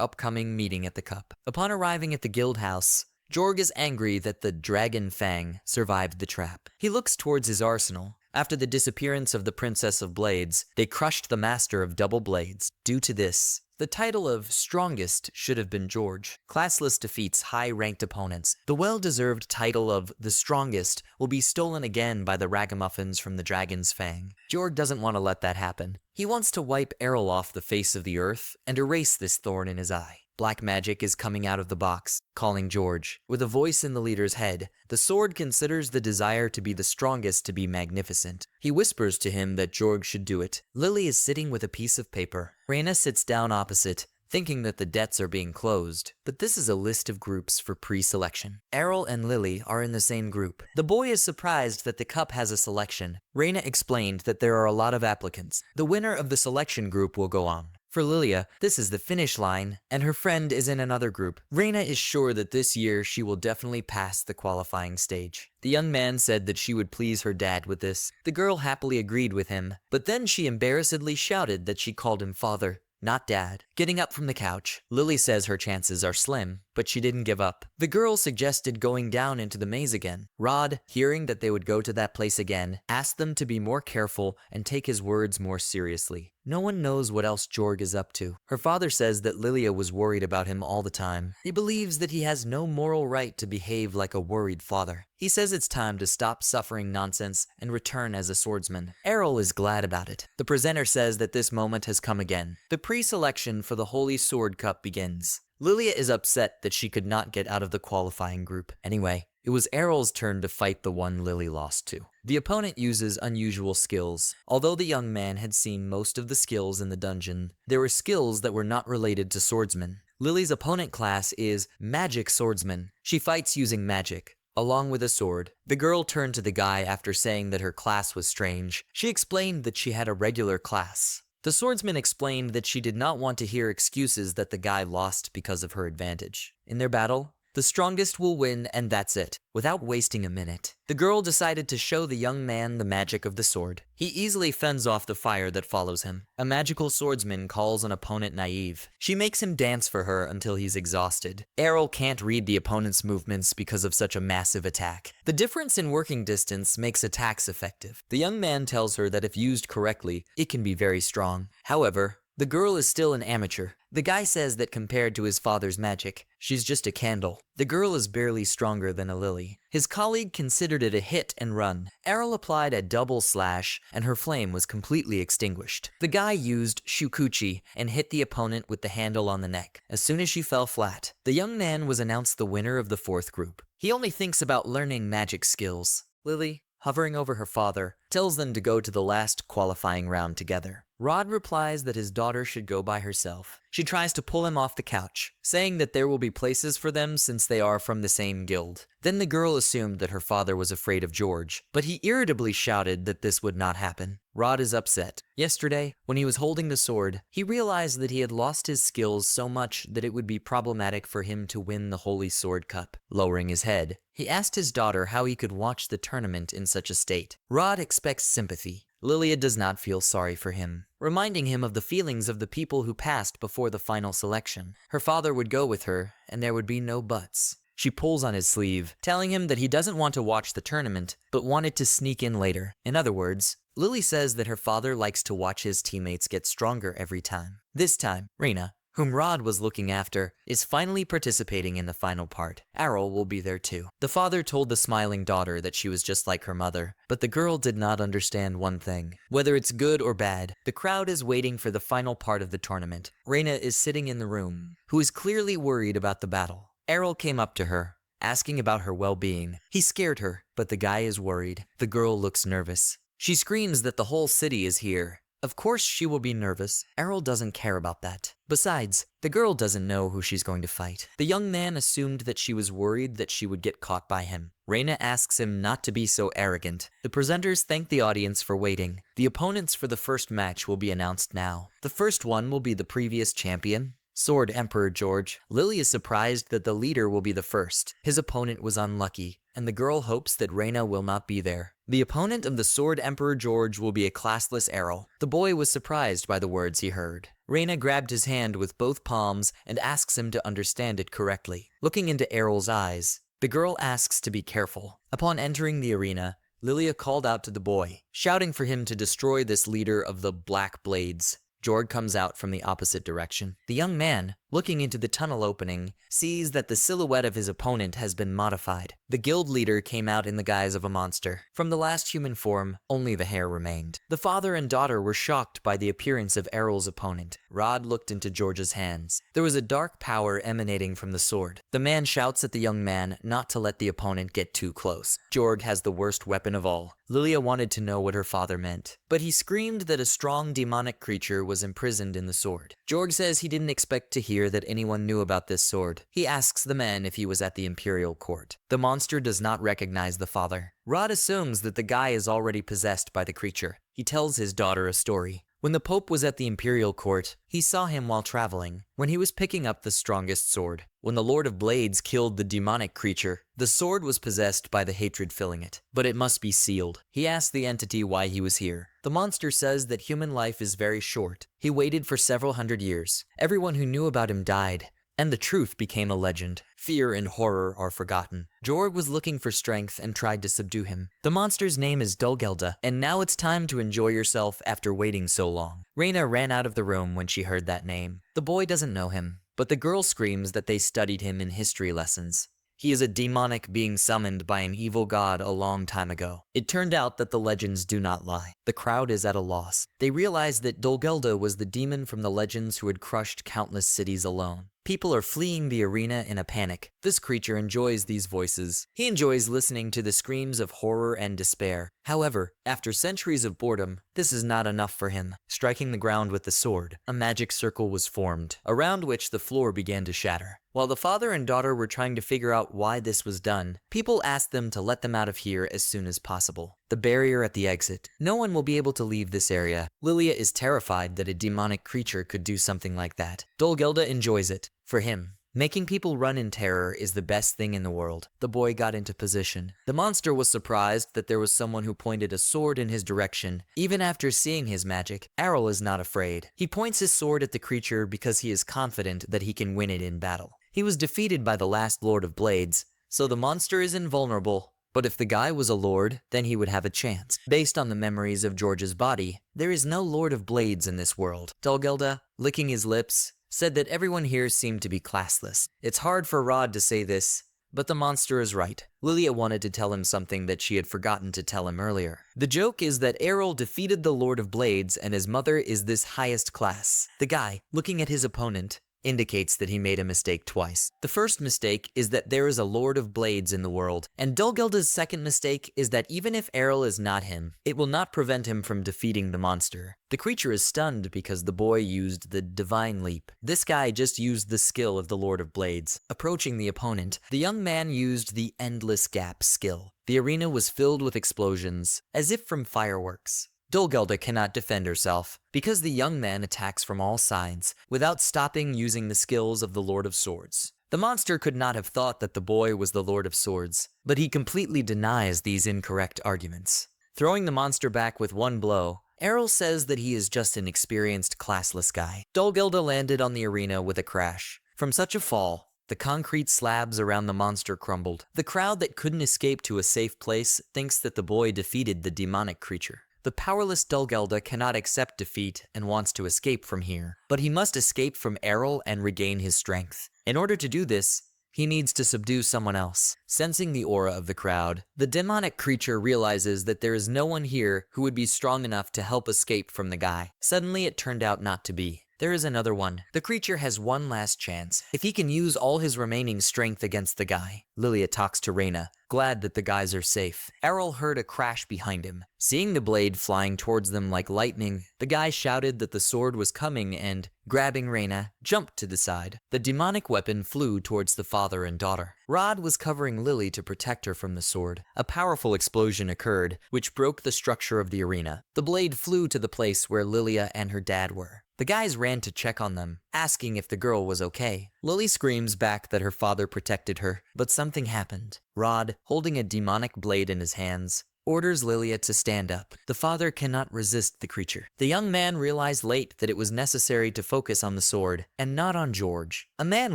upcoming meeting at the cup. Upon arriving at the guild house, Georg is angry that the Dragon Fang survived the trap. He looks towards his arsenal. After the disappearance of the Princess of Blades, they crushed the Master of Double Blades. Due to this, the title of Strongest should have been George. Classless defeats high-ranked opponents. The well-deserved title of the Strongest will be stolen again by the ragamuffins from the Dragon's Fang. Georg doesn't want to let that happen. He wants to wipe Errol off the face of the earth and erase this thorn in his eye. Black magic is coming out of the box, calling George. With a voice in the leader's head, the sword considers the desire to be the strongest to be magnificent. He whispers to him that Georg should do it. Lily is sitting with a piece of paper. Reyna sits down opposite, thinking that the debts are being closed. But this is a list of groups for pre-selection. Errol and Lily are in the same group. The boy is surprised that the cup has a selection. Reyna explained that there are a lot of applicants. The winner of the selection group will go on. For Lilia, this is the finish line, and her friend is in another group. Reyna is sure that this year she will definitely pass the qualifying stage. The young man said that she would please her dad with this. The girl happily agreed with him, but then she embarrassedly shouted that she called him father, not dad. Getting up from the couch, Lily says her chances are slim, but she didn't give up. The girl suggested going down into the maze again. Rod, hearing that they would go to that place again, asked them to be more careful and take his words more seriously. No one knows what else Georg is up to. Her father says that Lilia was worried about him all the time. He believes that he has no moral right to behave like a worried father. He says it's time to stop suffering nonsense and return as a swordsman. Errol is glad about it. The presenter says that this moment has come again. The pre-selection for the Holy Sword Cup begins. Lilia is upset that she could not get out of the qualifying group. Anyway, it was Errol's turn to fight the one Lily lost to. The opponent uses unusual skills. Although the young man had seen most of the skills in the dungeon, there were skills that were not related to swordsmen. Lily's opponent class is Magic Swordsman. She fights using magic, along with a sword. The girl turned to the guy after saying that her class was strange. She explained that she had a regular class. The swordsman explained that she did not want to hear excuses that the guy lost because of her advantage. In their battle, the strongest will win, and that's it. Without wasting a minute, the girl decided to show the young man the magic of the sword. He easily fends off the fire that follows him. A magical swordsman calls an opponent naive. She makes him dance for her until he's exhausted. Errol can't read the opponent's movements because of such a massive attack. The difference in working distance makes attacks effective. The young man tells her that if used correctly, it can be very strong. However, the girl is still an amateur. The guy says that compared to his father's magic, she's just a candle. The girl is barely stronger than a lily. His colleague considered it a hit and run. Errol applied a double slash, and her flame was completely extinguished. The guy used shukuchi and hit the opponent with the handle on the neck. As soon as she fell flat, the young man was announced the winner of the fourth group. He only thinks about learning magic skills. Lily, hovering over her father, tells them to go to the last qualifying round together. Rod replies that his daughter should go by herself. She tries to pull him off the couch, saying that there will be places for them since they are from the same guild. Then the girl assumed that her father was afraid of George, but he irritably shouted that this would not happen. Rod is upset. Yesterday, when he was holding the sword, he realized that he had lost his skills so much that it would be problematic for him to win the Holy Sword Cup. Lowering his head, he asked his daughter how he could watch the tournament in such a state. Rod expects sympathy. Lilia does not feel sorry for him, reminding him of the feelings of the people who passed before the final selection. Her father would go with her, and there would be no buts. She pulls on his sleeve, telling him that he doesn't want to watch the tournament, but wanted to sneak in later. In other words, Lily says that her father likes to watch his teammates get stronger every time. This time, Reina, whom Rod was looking after, is finally participating in the final part. Errol will be there too. The father told the smiling daughter that she was just like her mother, but the girl did not understand one thing. Whether it's good or bad, the crowd is waiting for the final part of the tournament. Reina is sitting in the room, who is clearly worried about the battle. Errol came up to her, asking about her well-being. He scared her, but the guy is worried. The girl looks nervous. She screams that the whole city is here. Of course she will be nervous. Errol doesn't care about that. Besides, the girl doesn't know who she's going to fight. The young man assumed that she was worried that she would get caught by him. Reina asks him not to be so arrogant. The presenters thank the audience for waiting. The opponents for the first match will be announced now. The first one will be the previous champion, Sword Emperor George. Lily is surprised that the leader will be the first. His opponent was unlucky, and the girl hopes that Reina will not be there. The opponent of the Sword Emperor George will be a classless Errol. The boy was surprised by the words he heard. Reina grabbed his hand with both palms and asks him to understand it correctly. Looking into Errol's eyes, the girl asks to be careful. Upon entering the arena, Lilia called out to the boy, shouting for him to destroy this leader of the Black Blades. George comes out from the opposite direction. The young man, looking into the tunnel opening, sees that the silhouette of his opponent has been modified. The guild leader came out in the guise of a monster. From the last human form, only the hair remained. The father and daughter were shocked by the appearance of Errol's opponent. Rod looked into George's hands. There was a dark power emanating from the sword. The man shouts at the young man not to let the opponent get too close. George has the worst weapon of all. Lilia wanted to know what her father meant, but he screamed that a strong demonic creature was imprisoned in the sword. George says he didn't expect to hear that anyone knew about this sword. He asks the man if he was at the imperial court. The monster does not recognize the father. Rod assumes that the guy is already possessed by the creature. He tells his daughter a story. When the Pope was at the imperial court, he saw him while traveling, when he was picking up the strongest sword. When the Lord of Blades killed the demonic creature, the sword was possessed by the hatred filling it, but it must be sealed. He asked the entity why he was here. The monster says that human life is very short. He waited for several hundred years. Everyone who knew about him died, and the truth became a legend. Fear and horror are forgotten. Jorg was looking for strength and tried to subdue him. The monster's name is Dulgelda, and now it's time to enjoy yourself after waiting so long. Reina ran out of the room when she heard that name. The boy doesn't know him, but the girl screams that they studied him in history lessons. He is a demonic being summoned by an evil god a long time ago. It turned out that the legends do not lie. The crowd is at a loss. They realize that Dulgelda was the demon from the legends who had crushed countless cities alone. People are fleeing the arena in a panic. This creature enjoys these voices. He enjoys listening to the screams of horror and despair. However, after centuries of boredom, this is not enough for him. Striking the ground with the sword, a magic circle was formed, around which the floor began to shatter. While the father and daughter were trying to figure out why this was done, people asked them to let them out of here as soon as possible. The barrier at the exit. No one will be able to leave this area. Lilia is terrified that a demonic creature could do something like that. Dulgelda enjoys it. For him, making people run in terror is the best thing in the world. The boy got into position. The monster was surprised that there was someone who pointed a sword in his direction. Even after seeing his magic, Errol is not afraid. He points his sword at the creature because he is confident that he can win it in battle. He was defeated by the last Lord of Blades, so the monster is invulnerable. But if the guy was a lord, then he would have a chance. Based on the memories of George's body, there is no Lord of Blades in this world. Dulgelda, licking his lips, said that everyone here seemed to be classless. It's hard for Rod to say this, but the monster is right. Lilia wanted to tell him something that she had forgotten to tell him earlier. The joke is that Errol defeated the Lord of Blades and his mother is this highest class. The guy, looking at his opponent, indicates that he made a mistake twice. The first mistake is that there is a Lord of Blades in the world, and Dulgelda's second mistake is that even if Errol is not him, it will not prevent him from defeating the monster. The creature is stunned because the boy used the Divine Leap. This guy just used the skill of the Lord of Blades. Approaching the opponent, the young man used the Endless Gap skill. The arena was filled with explosions, as if from fireworks. Dulgelda cannot defend herself, because the young man attacks from all sides, without stopping using the skills of the Lord of Swords. The monster could not have thought that the boy was the Lord of Swords, but he completely denies these incorrect arguments. Throwing the monster back with one blow, Errol says that he is just an experienced classless guy. Dulgelda landed on the arena with a crash. From such a fall, the concrete slabs around the monster crumbled. The crowd that couldn't escape to a safe place thinks that the boy defeated the demonic creature. The powerless Dulgelda cannot accept defeat and wants to escape from here, but he must escape from Errol and regain his strength. In order to do this, he needs to subdue someone else. Sensing the aura of the crowd, the demonic creature realizes that there is no one here who would be strong enough to help escape from the guy. Suddenly, it turned out not to be. There is another one. The creature has one last chance. If he can use all his remaining strength against the guy. Lilia talks to Reyna, glad that the guys are safe. Errol heard a crash behind him. Seeing the blade flying towards them like lightning, the guy shouted that the sword was coming and, grabbing Reyna, jumped to the side. The demonic weapon flew towards the father and daughter. Rod was covering Lily to protect her from the sword. A powerful explosion occurred, which broke the structure of the arena. The blade flew to the place where Lilia and her dad were. The guys ran to check on them, asking if the girl was okay. Lily screams back that her father protected her, but something happened. Rod, holding a demonic blade in his hands, orders Lilia to stand up. The father cannot resist the creature. The young man realized late that it was necessary to focus on the sword, and not on George. A man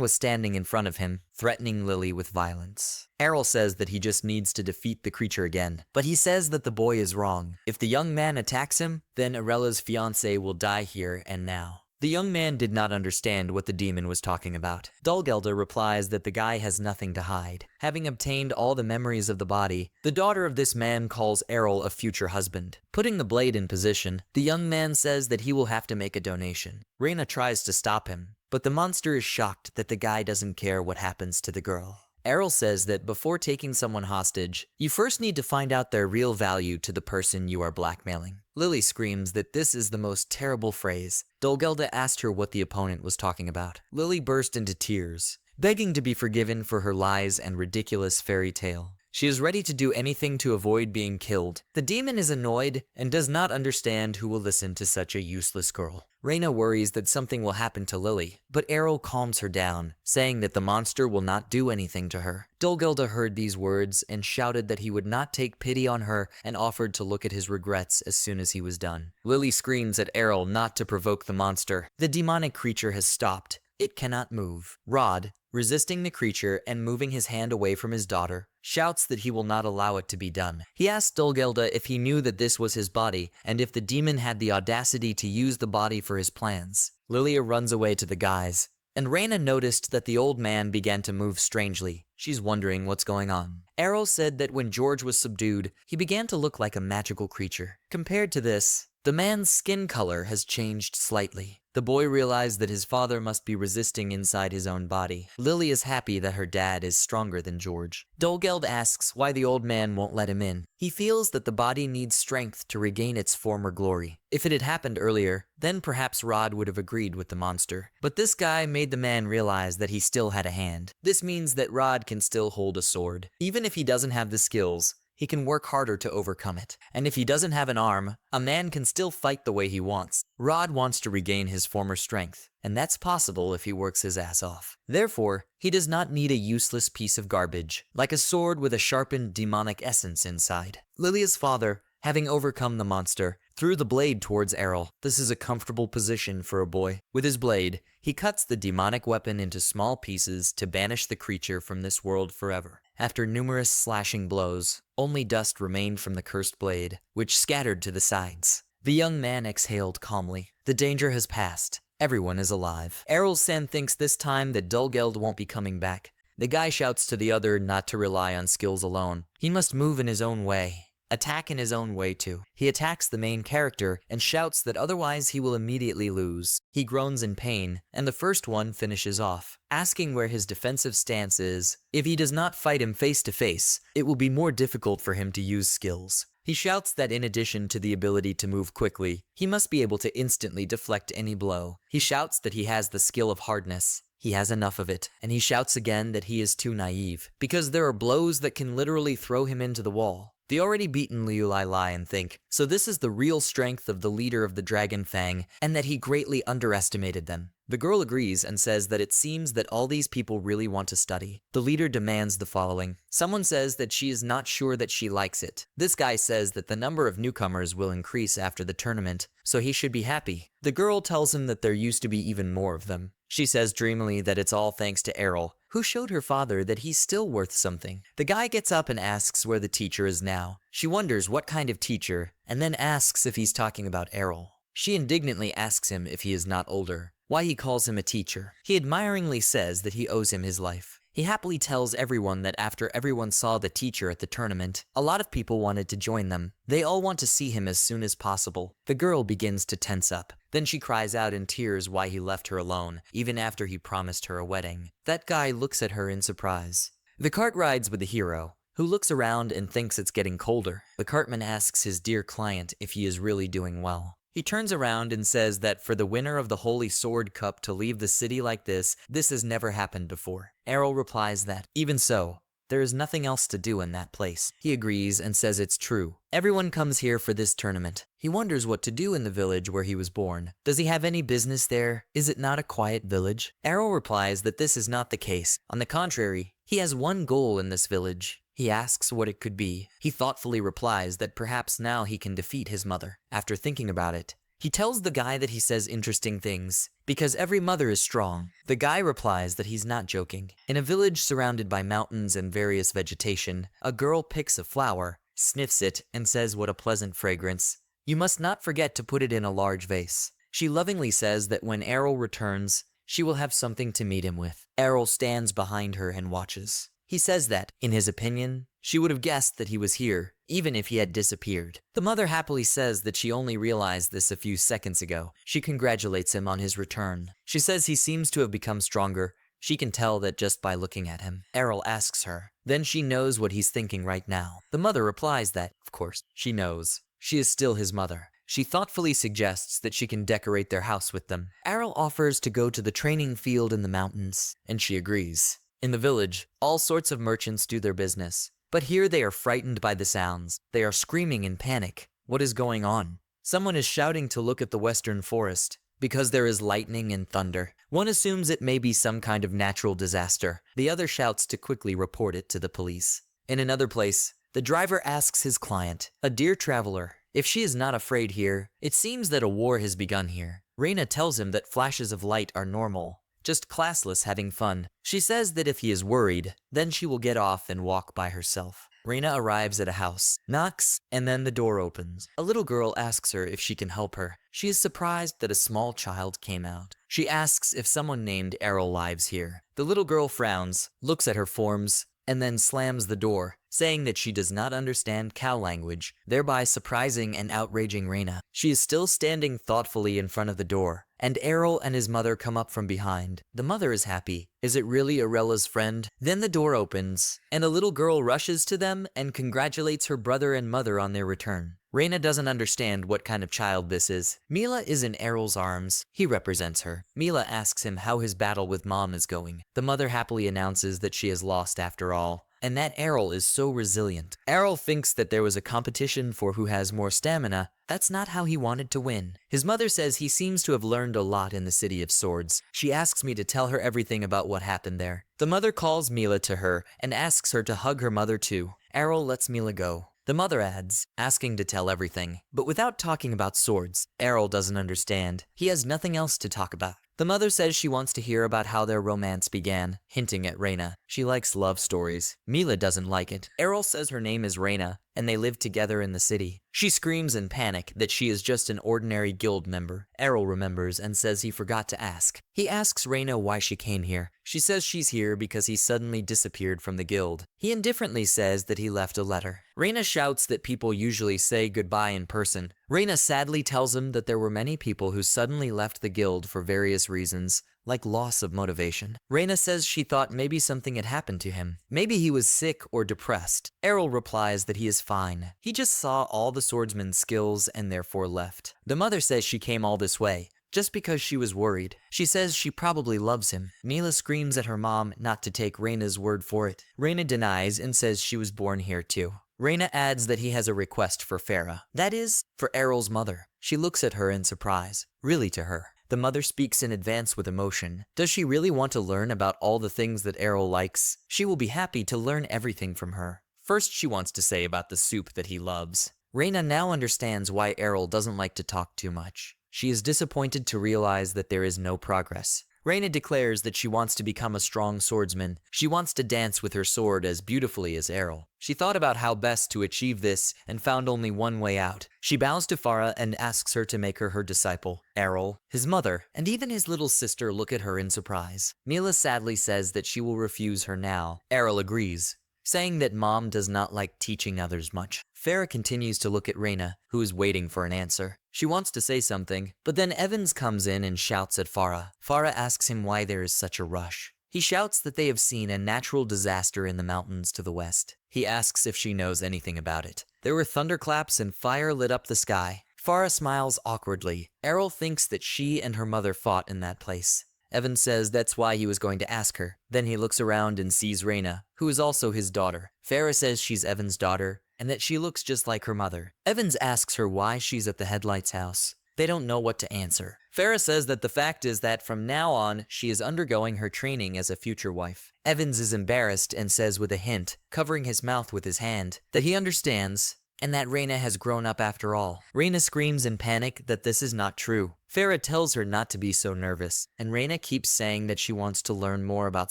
was standing in front of him, threatening Lily with violence. Errol says that he just needs to defeat the creature again, but he says that the boy is wrong. If the young man attacks him, then Arella's fiancé will die here and now. The young man did not understand what the demon was talking about. Dulgelda replies that the guy has nothing to hide. Having obtained all the memories of the body, the daughter of this man calls Errol a future husband. Putting the blade in position, the young man says that he will have to make a donation. Reyna tries to stop him, but the monster is shocked that the guy doesn't care what happens to the girl. Errol says that before taking someone hostage, you first need to find out their real value to the person you are blackmailing. Lily screams that this is the most terrible phrase. Dulgelda asked her what the opponent was talking about. Lily burst into tears, begging to be forgiven for her lies and ridiculous fairy tale. She is ready to do anything to avoid being killed. The demon is annoyed and does not understand who will listen to such a useless girl. Reyna worries that something will happen to Lily, but Errol calms her down, saying that the monster will not do anything to her. Dulgelda heard these words and shouted that he would not take pity on her and offered to look at his regrets as soon as he was done. Lily screams at Errol not to provoke the monster. The demonic creature has stopped. It cannot move. Rod, resisting the creature and moving his hand away from his daughter, shouts that he will not allow it to be done. He asks Dulgelda if he knew that this was his body, and if the demon had the audacity to use the body for his plans. Lilia runs away to the guys, and Reyna noticed that the old man began to move strangely. She's wondering what's going on. Errol said that when George was subdued, he began to look like a magical creature. Compared to this, the man's skin color has changed slightly. The boy realized that his father must be resisting inside his own body. Lily is happy that her dad is stronger than George. Dulgelda asks why the old man won't let him in. He feels that the body needs strength to regain its former glory. If it had happened earlier, then perhaps Rod would have agreed with the monster. But this guy made the man realize that he still had a hand. This means that Rod can still hold a sword. Even if he doesn't have the skills, he can work harder to overcome it. And if he doesn't have an arm, a man can still fight the way he wants. Rod wants to regain his former strength, and that's possible if he works his ass off. Therefore, he does not need a useless piece of garbage, like a sword with a sharpened demonic essence inside. Lilia's father, having overcome the monster, threw the blade towards Errol. This is a comfortable position for a boy. With his blade, he cuts the demonic weapon into small pieces to banish the creature from this world forever. After numerous slashing blows, only dust remained from the cursed blade, which scattered to the sides. The young man exhaled calmly. The danger has passed. Everyone is alive. Errol's Sen thinks this time that Dulgelda won't be coming back. The guy shouts to the other not to rely on skills alone. He must move in his own way. attack in his own way too. He attacks the main character and shouts that otherwise he will immediately lose. He groans in pain, and the first one finishes off, asking where his defensive stance is. If he does not fight him face to face, it will be more difficult for him to use skills. He shouts that in addition to the ability to move quickly, he must be able to instantly deflect any blow. He shouts that he has the skill of hardness. He has enough of it, and he shouts again that he is too naive, because there are blows that can literally throw him into the wall. The already beaten Liu Lai lie and think, so this is the real strength of the leader of the Dragon Fang, and that he greatly underestimated them. The girl agrees and says that it seems that all these people really want to study. The leader demands the following. Someone says that she is not sure that she likes it. This guy says that the number of newcomers will increase after the tournament, so he should be happy. The girl tells him that there used to be even more of them. She says dreamily that it's all thanks to Errol, who showed her father that he's still worth something. The guy gets up and asks where the teacher is now. She wonders what kind of teacher, and then asks if he's talking about Errol. She indignantly asks him if he is not older, why he calls him a teacher. He admiringly says that he owes him his life. He happily tells everyone that after everyone saw the teacher at the tournament, a lot of people wanted to join them. They all want to see him as soon as possible. The girl begins to tense up. Then she cries out in tears why he left her alone, even after he promised her a wedding. That guy looks at her in surprise. The cart rides with the hero, who looks around and thinks it's getting colder. The cartman asks his dear client if he is really doing well. He turns around and says that for the winner of the Holy Sword Cup to leave the city like this has never happened before. Errol replies that, even so, there is nothing else to do in that place. He agrees and says it's true. Everyone comes here for this tournament. He wonders what to do in the village where he was born. Does he have any business there? Is it not a quiet village? Errol replies that this is not the case. On the contrary, he has one goal in this village. He asks what it could be. He thoughtfully replies that perhaps now he can defeat his mother. After thinking about it, he tells the guy that he says interesting things, because every mother is strong. The guy replies that he's not joking. In a village surrounded by mountains and various vegetation, a girl picks a flower, sniffs it, and says what a pleasant fragrance. You must not forget to put it in a large vase. She lovingly says that when Errol returns, she will have something to meet him with. Errol stands behind her and watches. He says that, in his opinion, she would have guessed that he was here, even if he had disappeared. The mother happily says that she only realized this a few seconds ago. She congratulates him on his return. She says he seems to have become stronger. She can tell that just by looking at him. Errol asks her. Then she knows what he's thinking right now. The mother replies that, of course, she knows. She is still his mother. She thoughtfully suggests that she can decorate their house with them. Errol offers to go to the training field in the mountains, and she agrees. In the village, all sorts of merchants do their business. But here they are frightened by the sounds. They are screaming in panic. What is going on? Someone is shouting to look at the western forest, because there is lightning and thunder. One assumes it may be some kind of natural disaster. The other shouts to quickly report it to the police. In another place, the driver asks his client, a dear traveler, if she is not afraid here. It seems that a war has begun here. Reina tells him that flashes of light are normal. Just classless having fun. She says that if he is worried, then she will get off and walk by herself. Reina arrives at a house, knocks, and then the door opens. A little girl asks her if she can help her. She is surprised that a small child came out. She asks if someone named Errol lives here. The little girl frowns, looks at her forms, and then slams the door, saying that she does not understand cow language, thereby surprising and outraging Reina. She is still standing thoughtfully in front of the door, and Errol and his mother come up from behind. The mother is happy. Is it really Arella's friend? Then the door opens, and a little girl rushes to them and congratulates her brother and mother on their return. Reina doesn't understand what kind of child this is. Mila is in Errol's arms. He represents her. Mila asks him how his battle with Mom is going. The mother happily announces that she has lost after all, and that Errol is so resilient. Errol thinks that there was a competition for who has more stamina. That's not how he wanted to win. His mother says he seems to have learned a lot in the City of Swords. She asks me to tell her everything about what happened there. The mother calls Mila to her and asks her to hug her mother too. Errol lets Mila go. The mother adds, asking to tell everything, but without talking about swords. Errol doesn't understand. He has nothing else to talk about. The mother says she wants to hear about how their romance began, hinting at Reina. She likes love stories. Mila doesn't like it. Errol says her name is Reina, and they live together in the city. She screams in panic that she is just an ordinary guild member. Errol remembers and says he forgot to ask. He asks Reina why she came here. She says she's here because he suddenly disappeared from the guild. He indifferently says that he left a letter. Reina shouts that people usually say goodbye in person. Reina sadly tells him that there were many people who suddenly left the guild for various reasons, like loss of motivation. Reina says she thought maybe something had happened to him. Maybe he was sick or depressed. Errol replies that he is fine. He just saw all the swordsman's skills and therefore left. The mother says she came all this way just because she was worried. She says she probably loves him. Mila screams at her mom not to take Reina's word for it. Reina denies and says she was born here too. Reina adds that he has a request for Farah. That is, for Errol's mother. She looks at her in surprise. Really to her. The mother speaks in advance with emotion. Does she really want to learn about all the things that Errol likes? She will be happy to learn everything from her. First, she wants to say about the soup that he loves. Reina now understands why Errol doesn't like to talk too much. She is disappointed to realize that there is no progress. Reina declares that she wants to become a strong swordsman. She wants to dance with her sword as beautifully as Errol. She thought about how best to achieve this and found only one way out. She bows to Farah and asks her to make her disciple. Errol, his mother, and even his little sister look at her in surprise. Mila sadly says that she will refuse her now. Errol agrees, saying that mom does not like teaching others much. Farah continues to look at Reina, who is waiting for an answer. She wants to say something, but then Evans comes in and shouts at Farah. Farah asks him why there is such a rush. He shouts that they have seen a natural disaster in the mountains to the west. He asks if she knows anything about it. There were thunderclaps and fire lit up the sky. Farah smiles awkwardly. Errol thinks that she and her mother fought in that place. Evan says that's why he was going to ask her. Then he looks around and sees Reina, who is also his daughter. Farah says she's Evan's daughter, and that she looks just like her mother. Evans asks her why she's at the Headlights house. They don't know what to answer. Farah says that the fact is that from now on, she is undergoing her training as a future wife. Evans is embarrassed and says with a hint, covering his mouth with his hand, that he understands, and that Reina has grown up after all. Reina screams in panic that this is not true. Farah tells her not to be so nervous, and Reina keeps saying that she wants to learn more about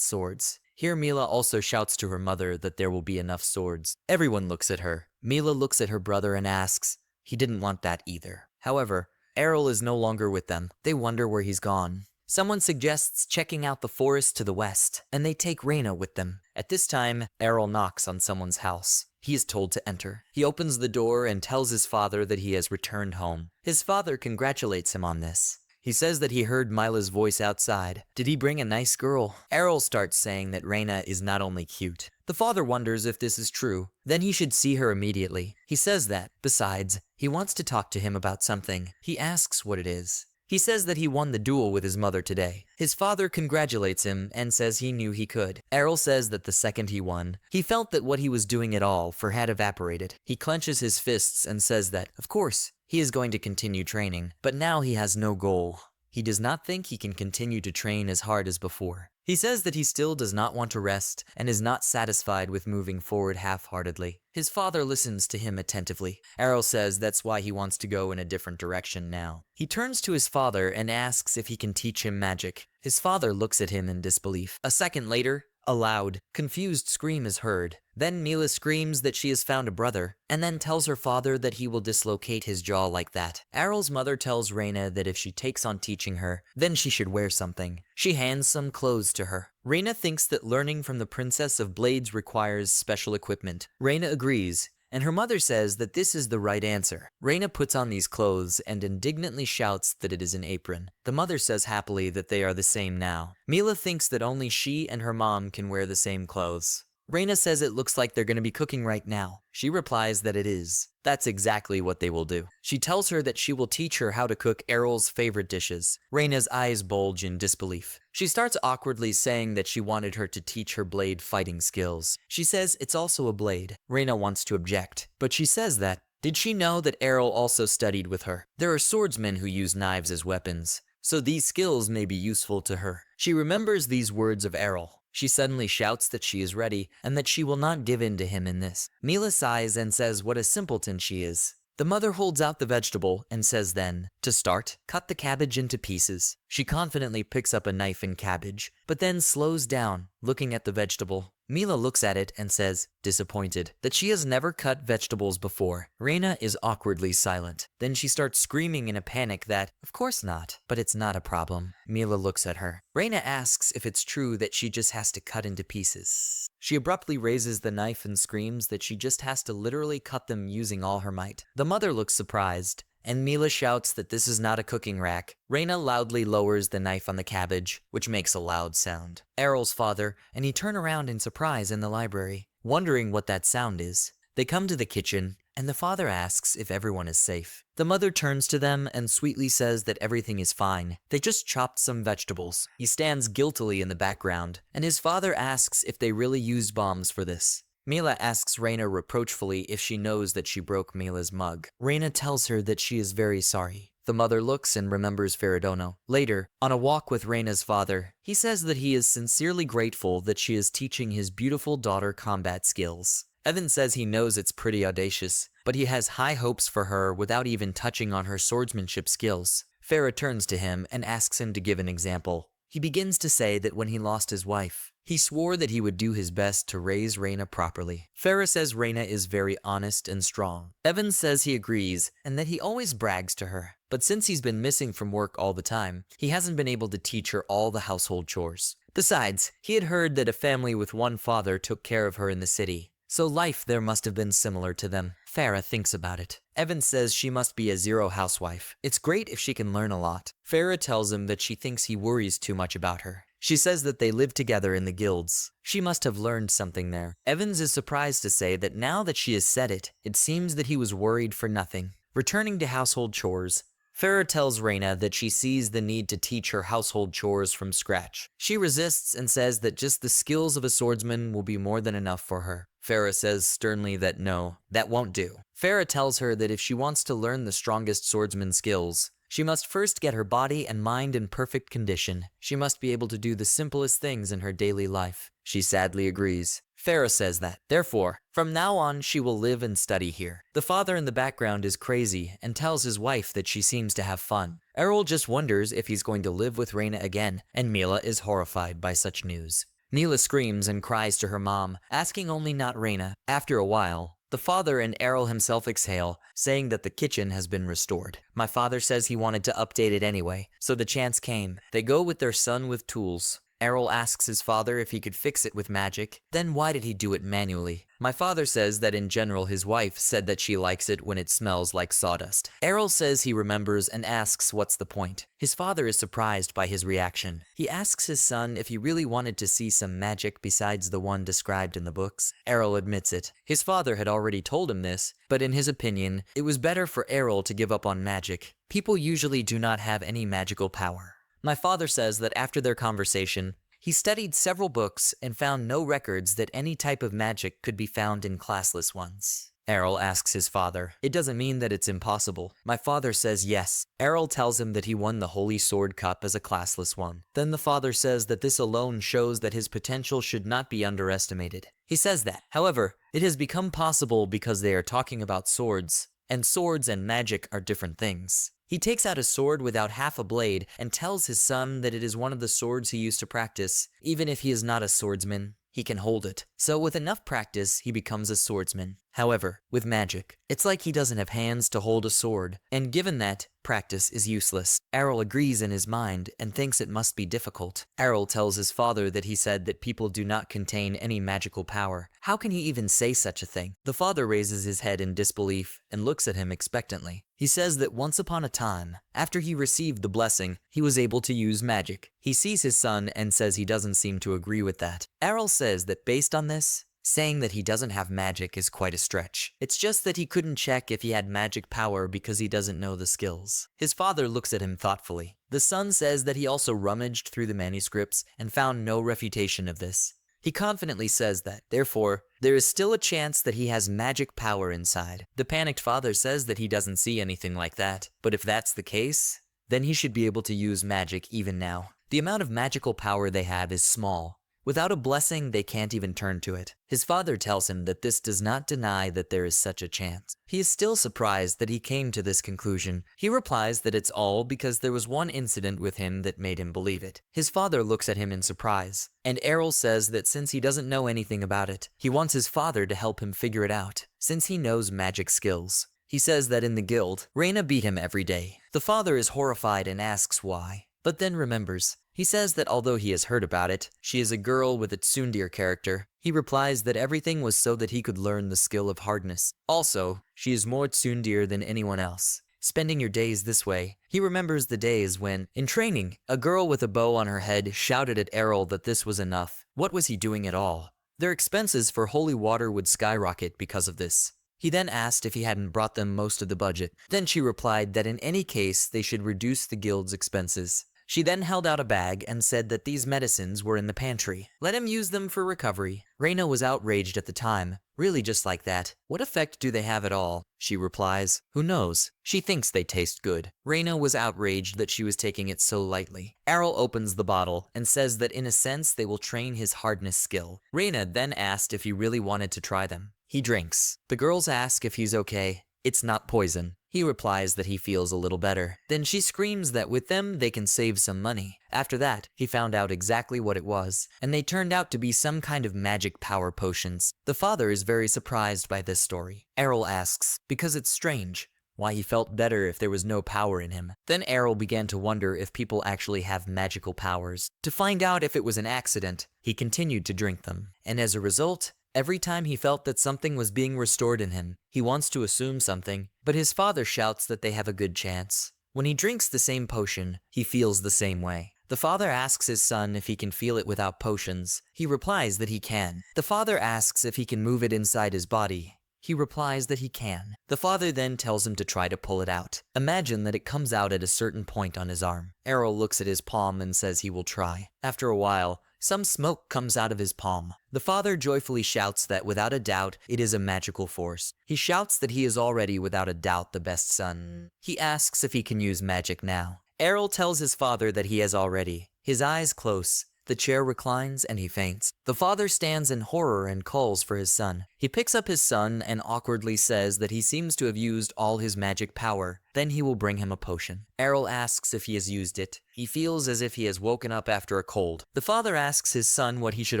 swords. Here Mila also shouts to her mother that there will be enough swords. Everyone looks at her. Mila looks at her brother and asks, he didn't want that either. However, Errol is no longer with them. They wonder where he's gone. Someone suggests checking out the forest to the west, and they take Reina with them. At this time, Errol knocks on someone's house. He is told to enter. He opens the door and tells his father that he has returned home. His father congratulates him on this. He says that he heard Mila's voice outside. Did he bring a nice girl? Errol starts saying that Reina is not only cute. The father wonders if this is true. Then he should see her immediately. He says that. Besides, he wants to talk to him about something. He asks what it is. He says that he won the duel with his mother today. His father congratulates him and says he knew he could. Errol says that the second he won, he felt that what he was doing at all for had evaporated. He clenches his fists and says that, of course, he is going to continue training, but now he has no goal. He does not think he can continue to train as hard as before. He says that he still does not want to rest and is not satisfied with moving forward half-heartedly. His father listens to him attentively. Errol says that's why he wants to go in a different direction now. He turns to his father and asks if he can teach him magic. His father looks at him in disbelief. A second later, a loud, confused scream is heard. Then Mila screams that she has found a brother, and then tells her father that he will dislocate his jaw like that. Errol's mother tells Reina that if she takes on teaching her, then she should wear something. She hands some clothes to her. Reina thinks that learning from the Princess of Blades requires special equipment. Reina agrees, and her mother says that this is the right answer. Reina puts on these clothes and indignantly shouts that it is an apron. The mother says happily that they are the same now. Mila thinks that only she and her mom can wear the same clothes. Reina says it looks like they're going to be cooking right now. She replies that it is. That's exactly what they will do. She tells her that she will teach her how to cook Errol's favorite dishes. Reina's eyes bulge in disbelief. She starts awkwardly saying that she wanted her to teach her blade fighting skills. She says it's also a blade. Reina wants to object, but she says that. Did she know that Errol also studied with her? There are swordsmen who use knives as weapons, so these skills may be useful to her. She remembers these words of Errol. She suddenly shouts that she is ready and that she will not give in to him in this. Mila sighs and says what a simpleton she is. The mother holds out the vegetable and says then, to start, cut the cabbage into pieces. She confidently picks up a knife and cabbage, but then slows down, looking at the vegetable. Mila looks at it and says, disappointed, that she has never cut vegetables before. Reina is awkwardly silent. Then she starts screaming in a panic that, of course not, but it's not a problem. Mila looks at her. Reina asks if it's true that she just has to cut into pieces. She abruptly raises the knife and screams that she just has to literally cut them using all her might. The mother looks surprised, and Mila shouts that this is not a cooking rack. Reina loudly lowers the knife on the cabbage, which makes a loud sound. Errol's father and he turn around in surprise in the library, wondering what that sound is. They come to the kitchen, and the father asks if everyone is safe. The mother turns to them and sweetly says that everything is fine. They just chopped some vegetables. He stands guiltily in the background, and his father asks if they really used bombs for this. Mila asks Reina reproachfully if she knows that she broke Mila's mug. Reina tells her that she is very sorry. The mother looks and remembers Ferradono. Later, on a walk with Reina's father, he says that he is sincerely grateful that she is teaching his beautiful daughter combat skills. Evan says he knows it's pretty audacious, but he has high hopes for her without even touching on her swordsmanship skills. Farah turns to him and asks him to give an example. He begins to say that when he lost his wife, he swore that he would do his best to raise Reina properly. Farah says Reina is very honest and strong. Evan says he agrees and that he always brags to her. But since he's been missing from work all the time, he hasn't been able to teach her all the household chores. Besides, he had heard that a family with one father took care of her in the city, so life there must have been similar to them. Farah thinks about it. Evan says she must be a zero housewife. It's great if she can learn a lot. Farah tells him that she thinks he worries too much about her. She says that they live together in the guilds. She must have learned something there. Evans is surprised to say that now that she has said it, it seems that he was worried for nothing. Returning to household chores, Farah tells Reina that she sees the need to teach her household chores from scratch. She resists and says that just the skills of a swordsman will be more than enough for her. Farah says sternly that no, that won't do. Farah tells her that if she wants to learn the strongest swordsman skills, she must first get her body and mind in perfect condition. She must be able to do the simplest things in her daily life. She sadly agrees. Farah says that, therefore, from now on she will live and study here. The father in the background is crazy and tells his wife that she seems to have fun. Errol just wonders if he's going to live with Reina again, and Mila is horrified by such news. Mila screams and cries to her mom, asking only not Reina. After a while, the father and Errol himself exhale, saying that the kitchen has been restored. My father says he wanted to update it anyway, so the chance came. They go with their son with tools. Errol asks his father if he could fix it with magic. Then why did he do it manually? My father says that in general his wife said that she likes it when it smells like sawdust. Errol says he remembers and asks what's the point. His father is surprised by his reaction. He asks his son if he really wanted to see some magic besides the one described in the books. Errol admits it. His father had already told him this, but in his opinion, it was better for Errol to give up on magic. People usually do not have any magical power. My father says that after their conversation, he studied several books and found no records that any type of magic could be found in classless ones. Errol asks his father, it doesn't mean that it's impossible. My father says yes. Errol tells him that he won the Holy Sword Cup as a classless one. Then the father says that this alone shows that his potential should not be underestimated. He says that, however, it has become possible because they are talking about swords, and swords and magic are different things. He takes out a sword without half a blade and tells his son that it is one of the swords he used to practice. Even if he is not a swordsman, he can hold it. So with enough practice, he becomes a swordsman. However, with magic, it's like he doesn't have hands to hold a sword, and given that, practice is useless. Errol agrees in his mind and thinks it must be difficult. Errol tells his father that he said that people do not contain any magical power. How can he even say such a thing? The father raises his head in disbelief and looks at him expectantly. He says that once upon a time, after he received the blessing, he was able to use magic. He sees his son and says he doesn't seem to agree with that. Errol says that based on this, saying that he doesn't have magic is quite a stretch. It's just that he couldn't check if he had magic power because he doesn't know the skills. His father looks at him thoughtfully. The son says that he also rummaged through the manuscripts and found no refutation of this. He confidently says that, therefore, there is still a chance that he has magic power inside. The panicked father says that he doesn't see anything like that, but if that's the case, then he should be able to use magic even now. The amount of magical power they have is small, Without a blessing, they can't even turn to it. His father tells him that this does not deny that there is such a chance. He is still surprised that he came to this conclusion. He replies that it's all because there was one incident with him that made him believe it. His father looks at him in surprise, and Errol says that since he doesn't know anything about it, he wants his father to help him figure it out, since he knows magic skills. He says that in the guild, Reina beat him every day. The father is horrified and asks why, but then remembers. He says that although he has heard about it, she is a girl with a tsundere character. He replies that everything was so that he could learn the skill of hardness. Also, she is more tsundere than anyone else. Spending your days this way, he remembers the days when, in training, a girl with a bow on her head shouted at Errol that this was enough. What was he doing at all? Their expenses for holy water would skyrocket because of this. He then asked if he hadn't brought them most of the budget. Then she replied that in any case, they should reduce the guild's expenses. She then held out a bag and said that these medicines were in the pantry. Let him use them for recovery. Reina was outraged at the time. Really just like that. What effect do they have at all? She replies. Who knows? She thinks they taste good. Reina was outraged that she was taking it so lightly. Errol opens the bottle and says that in a sense they will train his hardness skill. Reina then asked if he really wanted to try them. He drinks. The girls ask if he's okay. It's not poison. He replies that he feels a little better. Then she screams that with them they can save some money. After that, he found out exactly what it was, and they turned out to be some kind of magic power potions. The father is very surprised by this story. Errol asks, because it's strange, why he felt better if there was no power in him. Then Errol began to wonder if people actually have magical powers. To find out if it was an accident, he continued to drink them, and as a result, every time he felt that something was being restored in him, he wants to assume something, but his father shouts that they have a good chance. When he drinks the same potion, he feels the same way. The father asks his son if he can feel it without potions. He replies that he can. The father asks if he can move it inside his body. He replies that he can. The father then tells him to try to pull it out. Imagine that it comes out at a certain point on his arm. Errol looks at his palm and says he will try. After a while, some smoke comes out of his palm. The father joyfully shouts that without a doubt, it is a magical force. He shouts that he is already without a doubt the best son. He asks if he can use magic now. Errol tells his father that he has already. His eyes close. The chair reclines and he faints. The father stands in horror and calls for his son. He picks up his son and awkwardly says that he seems to have used all his magic power. Then he will bring him a potion. Errol asks if he has used it. He feels as if he has woken up after a cold. The father asks his son what he should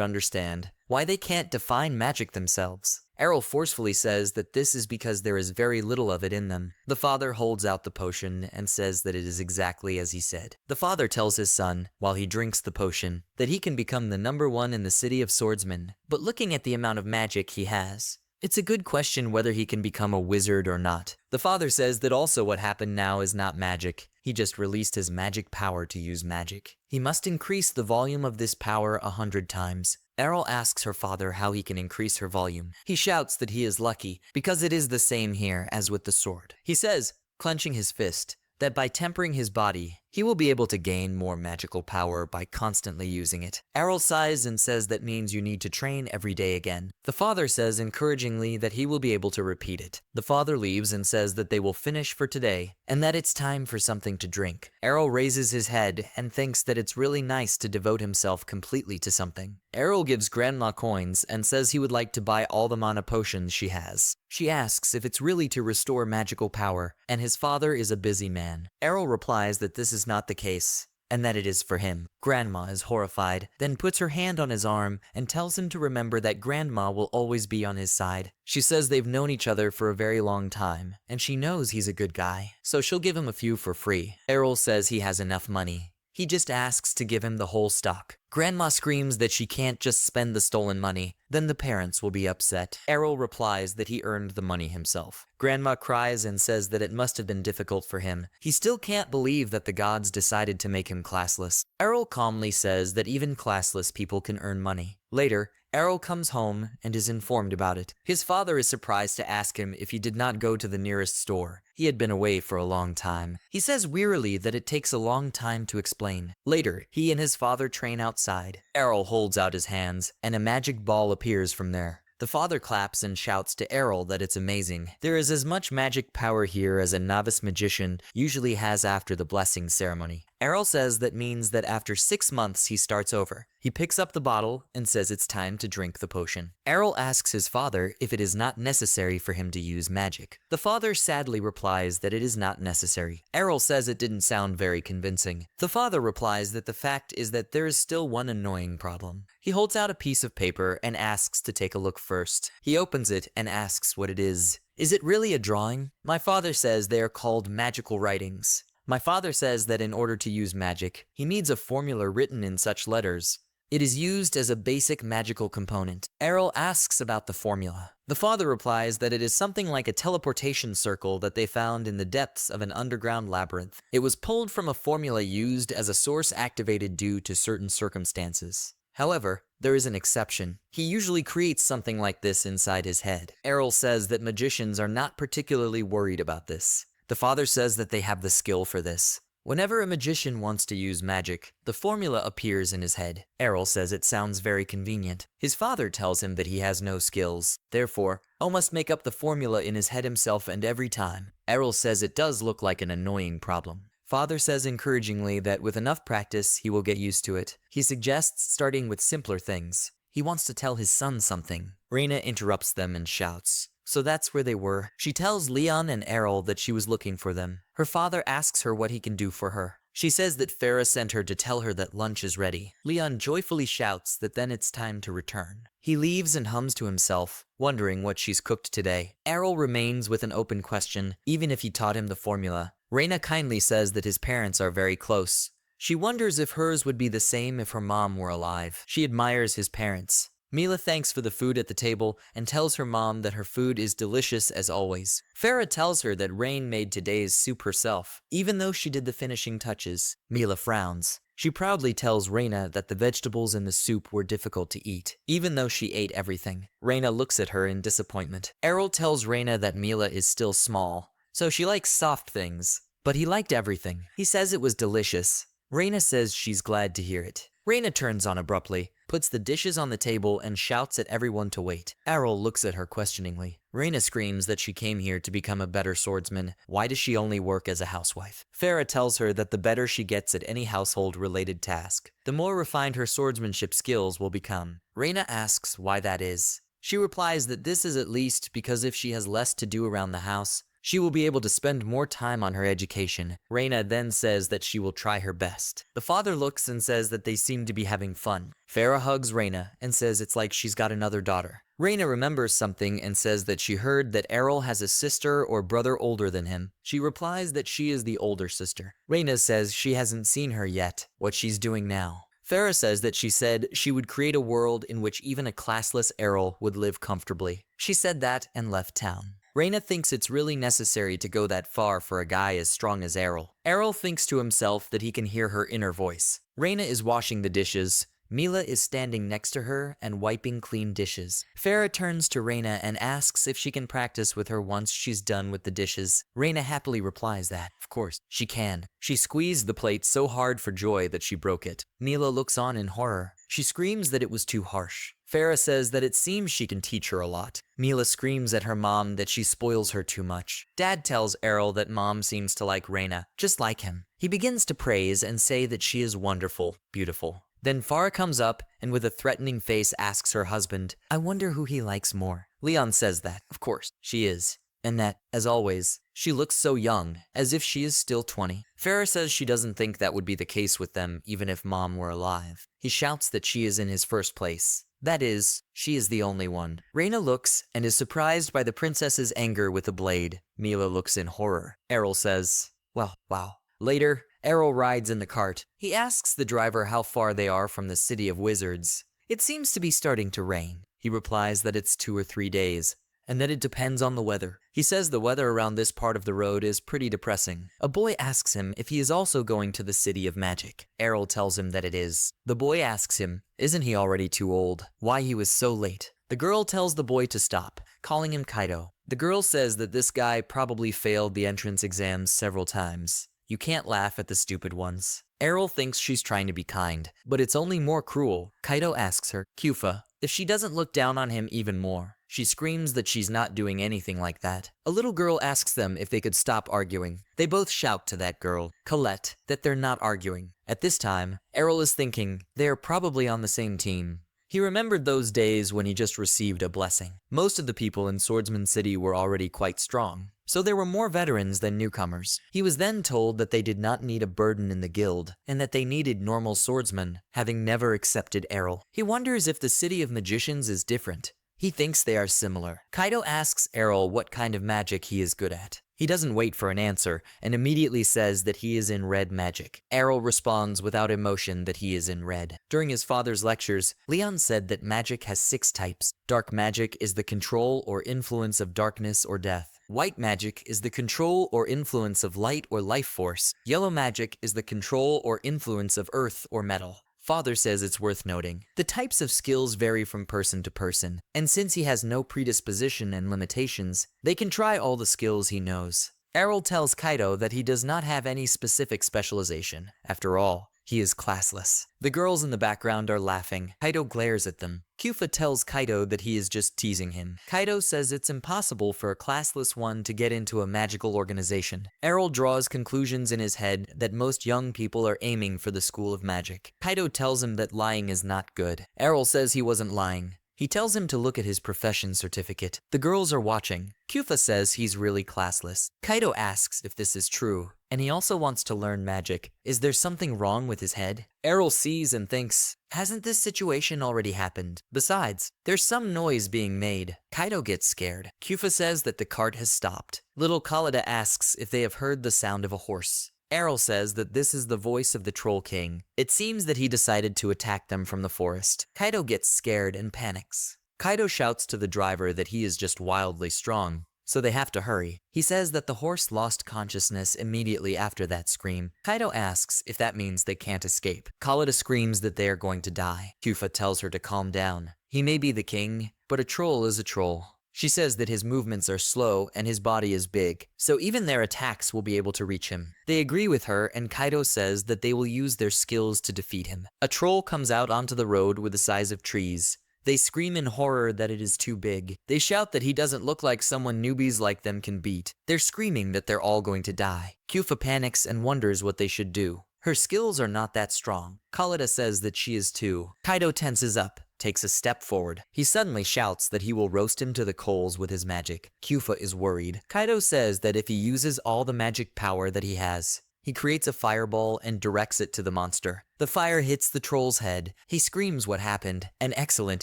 understand, why they can't define magic themselves. Errol forcefully says that this is because there is very little of it in them. The father holds out the potion and says that it is exactly as he said. The father tells his son, while he drinks the potion, that he can become the #1 in the city of swordsmen. But looking at the amount of magic he has, it's a good question whether he can become a wizard or not. The father says that also what happened now is not magic. He just released his magic power to use magic. He must increase the volume of this power 100 times. Errol asks her father how he can increase her volume. He shouts that he is lucky, because it is the same here as with the sword. He says, clenching his fist, that by tempering his body, he will be able to gain more magical power by constantly using it. Errol sighs and says that means you need to train every day again. The father says encouragingly that he will be able to repeat it. The father leaves and says that they will finish for today, and that it's time for something to drink. Errol raises his head and thinks that it's really nice to devote himself completely to something. Errol gives Grandma coins and says he would like to buy all the mana potions she has. She asks if it's really to restore magical power, and his father is a busy man. Errol replies that this is not the case, and that it is for him. Grandma is horrified, then puts her hand on his arm and tells him to remember that Grandma will always be on his side. She says they've known each other for a very long time, and she knows he's a good guy, so she'll give him a few for free. Errol says he has enough money. He just asks to give him the whole stock. Grandma screams that she can't just spend the stolen money, then the parents will be upset. Errol replies that he earned the money himself. Grandma cries and says that it must have been difficult for him. He still can't believe that the gods decided to make him classless. Errol calmly says that even classless people can earn money. Later, Errol comes home and is informed about it. His father is surprised to ask him if he did not go to the nearest store. He had been away for a long time. He says wearily that it takes a long time to explain. Later, he and his father train outside. Errol holds out his hands, and a magic ball appears from there. The father claps and shouts to Errol that it's amazing. There is as much magic power here as a novice magician usually has after the blessing ceremony. Errol says that means that after 6 months he starts over. He picks up the bottle and says it's time to drink the potion. Errol asks his father if it is not necessary for him to use magic. The father sadly replies that it is not necessary. Errol says it didn't sound very convincing. The father replies that the fact is that there is still one annoying problem. He holds out a piece of paper and asks to take a look first. He opens it and asks what it is. Is it really a drawing? My father says they are called magical writings. My father says that in order to use magic, he needs a formula written in such letters. It is used as a basic magical component. Errol asks about the formula. The father replies that it is something like a teleportation circle that they found in the depths of an underground labyrinth. It was pulled from a formula used as a source activated due to certain circumstances. However, there is an exception. He usually creates something like this inside his head. Errol says that magicians are not particularly worried about this. The father says that they have the skill for this. Whenever a magician wants to use magic, the formula appears in his head. Errol says it sounds very convenient. His father tells him that he has no skills. Therefore, O must make up the formula in his head himself and every time. Errol says it does look like an annoying problem. Father says encouragingly that with enough practice, he will get used to it. He suggests starting with simpler things. He wants to tell his son something. Reina interrupts them and shouts. So that's where they were. She tells Leon and Errol that she was looking for them. Her father asks her what he can do for her. She says that Farah sent her to tell her that lunch is ready. Leon joyfully shouts that then it's time to return. He leaves and hums to himself, wondering what she's cooked today. Errol remains with an open question, even if he taught him the formula. Reina kindly says that his parents are very close. She wonders if hers would be the same if her mom were alive. She admires his parents. Mila thanks for the food at the table and tells her mom that her food is delicious as always. Farah tells her that Rain made today's soup herself, even though she did the finishing touches. Mila frowns. She proudly tells Reina that the vegetables in the soup were difficult to eat, even though she ate everything. Reina looks at her in disappointment. Errol tells Reina that Mila is still small, so she likes soft things, but he liked everything. He says it was delicious. Reina says she's glad to hear it. Reina turns on abruptly, puts the dishes on the table, and shouts at everyone to wait. Errol looks at her questioningly. Reina screams that she came here to become a better swordsman. Why does she only work as a housewife? Farah tells her that the better she gets at any household-related task, the more refined her swordsmanship skills will become. Reina asks why that is. She replies that this is at least because if she has less to do around the house, she will be able to spend more time on her education. Reina then says that she will try her best. The father looks and says that they seem to be having fun. Farah hugs Reina and says it's like she's got another daughter. Reina remembers something and says that she heard that Errol has a sister or brother older than him. She replies that she is the older sister. Reina says she hasn't seen her yet, what she's doing now. Farah says that she said she would create a world in which even a classless Errol would live comfortably. She said that and left town. Reina thinks it's really necessary to go that far for a guy as strong as Errol. Errol thinks to himself that he can hear her inner voice. Reina is washing the dishes. Mila is standing next to her and wiping clean dishes. Farah turns to Reina and asks if she can practice with her once she's done with the dishes. Reina happily replies that, of course, she can. She squeezed the plate so hard for joy that she broke it. Mila looks on in horror. She screams that it was too harsh. Farah says that it seems she can teach her a lot. Mila screams at her mom that she spoils her too much. Dad tells Errol that mom seems to like Reina, just like him. He begins to praise and say that she is wonderful, beautiful. Then Farah comes up and with a threatening face asks her husband, I wonder who he likes more. Leon says that, of course, she is. And that, as always, she looks so young, as if she is still 20. Farah says she doesn't think that would be the case with them even if mom were alive. He shouts that she is in his first place. That is, she is the only one. Reina looks and is surprised by the princess's anger with a blade. Mila looks in horror. Errol says, well, wow. Later, Errol rides in the cart. He asks the driver how far they are from the city of wizards. It seems to be starting to rain. He replies that it's 2 or 3 days, and that it depends on the weather. He says the weather around this part of the road is pretty depressing. A boy asks him if he is also going to the city of magic. Errol tells him that it is. The boy asks him, isn't he already too old? Why he was so late? The girl tells the boy to stop, calling him Kaido. The girl says that this guy probably failed the entrance exams several times. You can't laugh at the stupid ones. Errol thinks she's trying to be kind, but it's only more cruel. Kaido asks her, Kufa, if she doesn't look down on him even more. She screams that she's not doing anything like that. A little girl asks them if they could stop arguing. They both shout to that girl, Colette, that they're not arguing. At this time, Errol is thinking they are probably on the same team. He remembered those days when he just received a blessing. Most of the people in Swordsman City were already quite strong, so there were more veterans than newcomers. He was then told that they did not need a burden in the guild, and that they needed normal swordsmen, having never accepted Errol. He wonders if the City of Magicians is different. He thinks they are similar. Kaido asks Errol what kind of magic he is good at. He doesn't wait for an answer, and immediately says that he is in red magic. Errol responds without emotion that he is in red. During his father's lectures, Leon said that magic has 6 types. Dark magic is the control or influence of darkness or death. White magic is the control or influence of light or life force. Yellow magic is the control or influence of earth or metal. Father says it's worth noting. The types of skills vary from person to person, and since he has no predisposition and limitations, they can try all the skills he knows. Errol tells Kaido that he does not have any specific specialization. After all, he is classless. The girls in the background are laughing. Kaido glares at them. Kyufa tells Kaido that he is just teasing him. Kaido says it's impossible for a classless one to get into a magical organization. Errol draws conclusions in his head that most young people are aiming for the School of Magic. Kaido tells him that lying is not good. Errol says he wasn't lying. He tells him to look at his profession certificate. The girls are watching. Kyufa says he's really classless. Kaido asks if this is true, and he also wants to learn magic. Is there something wrong with his head? Errol sees and thinks, hasn't this situation already happened? Besides, there's some noise being made. Kaido gets scared. Kyufa says that the cart has stopped. Little Khalida asks if they have heard the sound of a horse. Errol says that this is the voice of the Troll King. It seems that he decided to attack them from the forest. Kaido gets scared and panics. Kaido shouts to the driver that he is just wildly strong, so they have to hurry. He says that the horse lost consciousness immediately after that scream. Kaido asks if that means they can't escape. Khalida screams that they are going to die. Kyufa tells her to calm down. He may be the king, but a troll is a troll. She says that his movements are slow and his body is big, so even their attacks will be able to reach him. They agree with her, and Kaido says that they will use their skills to defeat him. A troll comes out onto the road with the size of trees. They scream in horror that it is too big. They shout that he doesn't look like someone newbies like them can beat. They're screaming that they're all going to die. Kyufa panics and wonders what they should do. Her skills are not that strong. Khalida says that she is too. Kaido tenses up, takes a step forward. He suddenly shouts that he will roast him to the coals with his magic. Kyufa is worried. Kaido says that if he uses all the magic power that he has, he creates a fireball and directs it to the monster. The fire hits the troll's head. He screams what happened. An excellent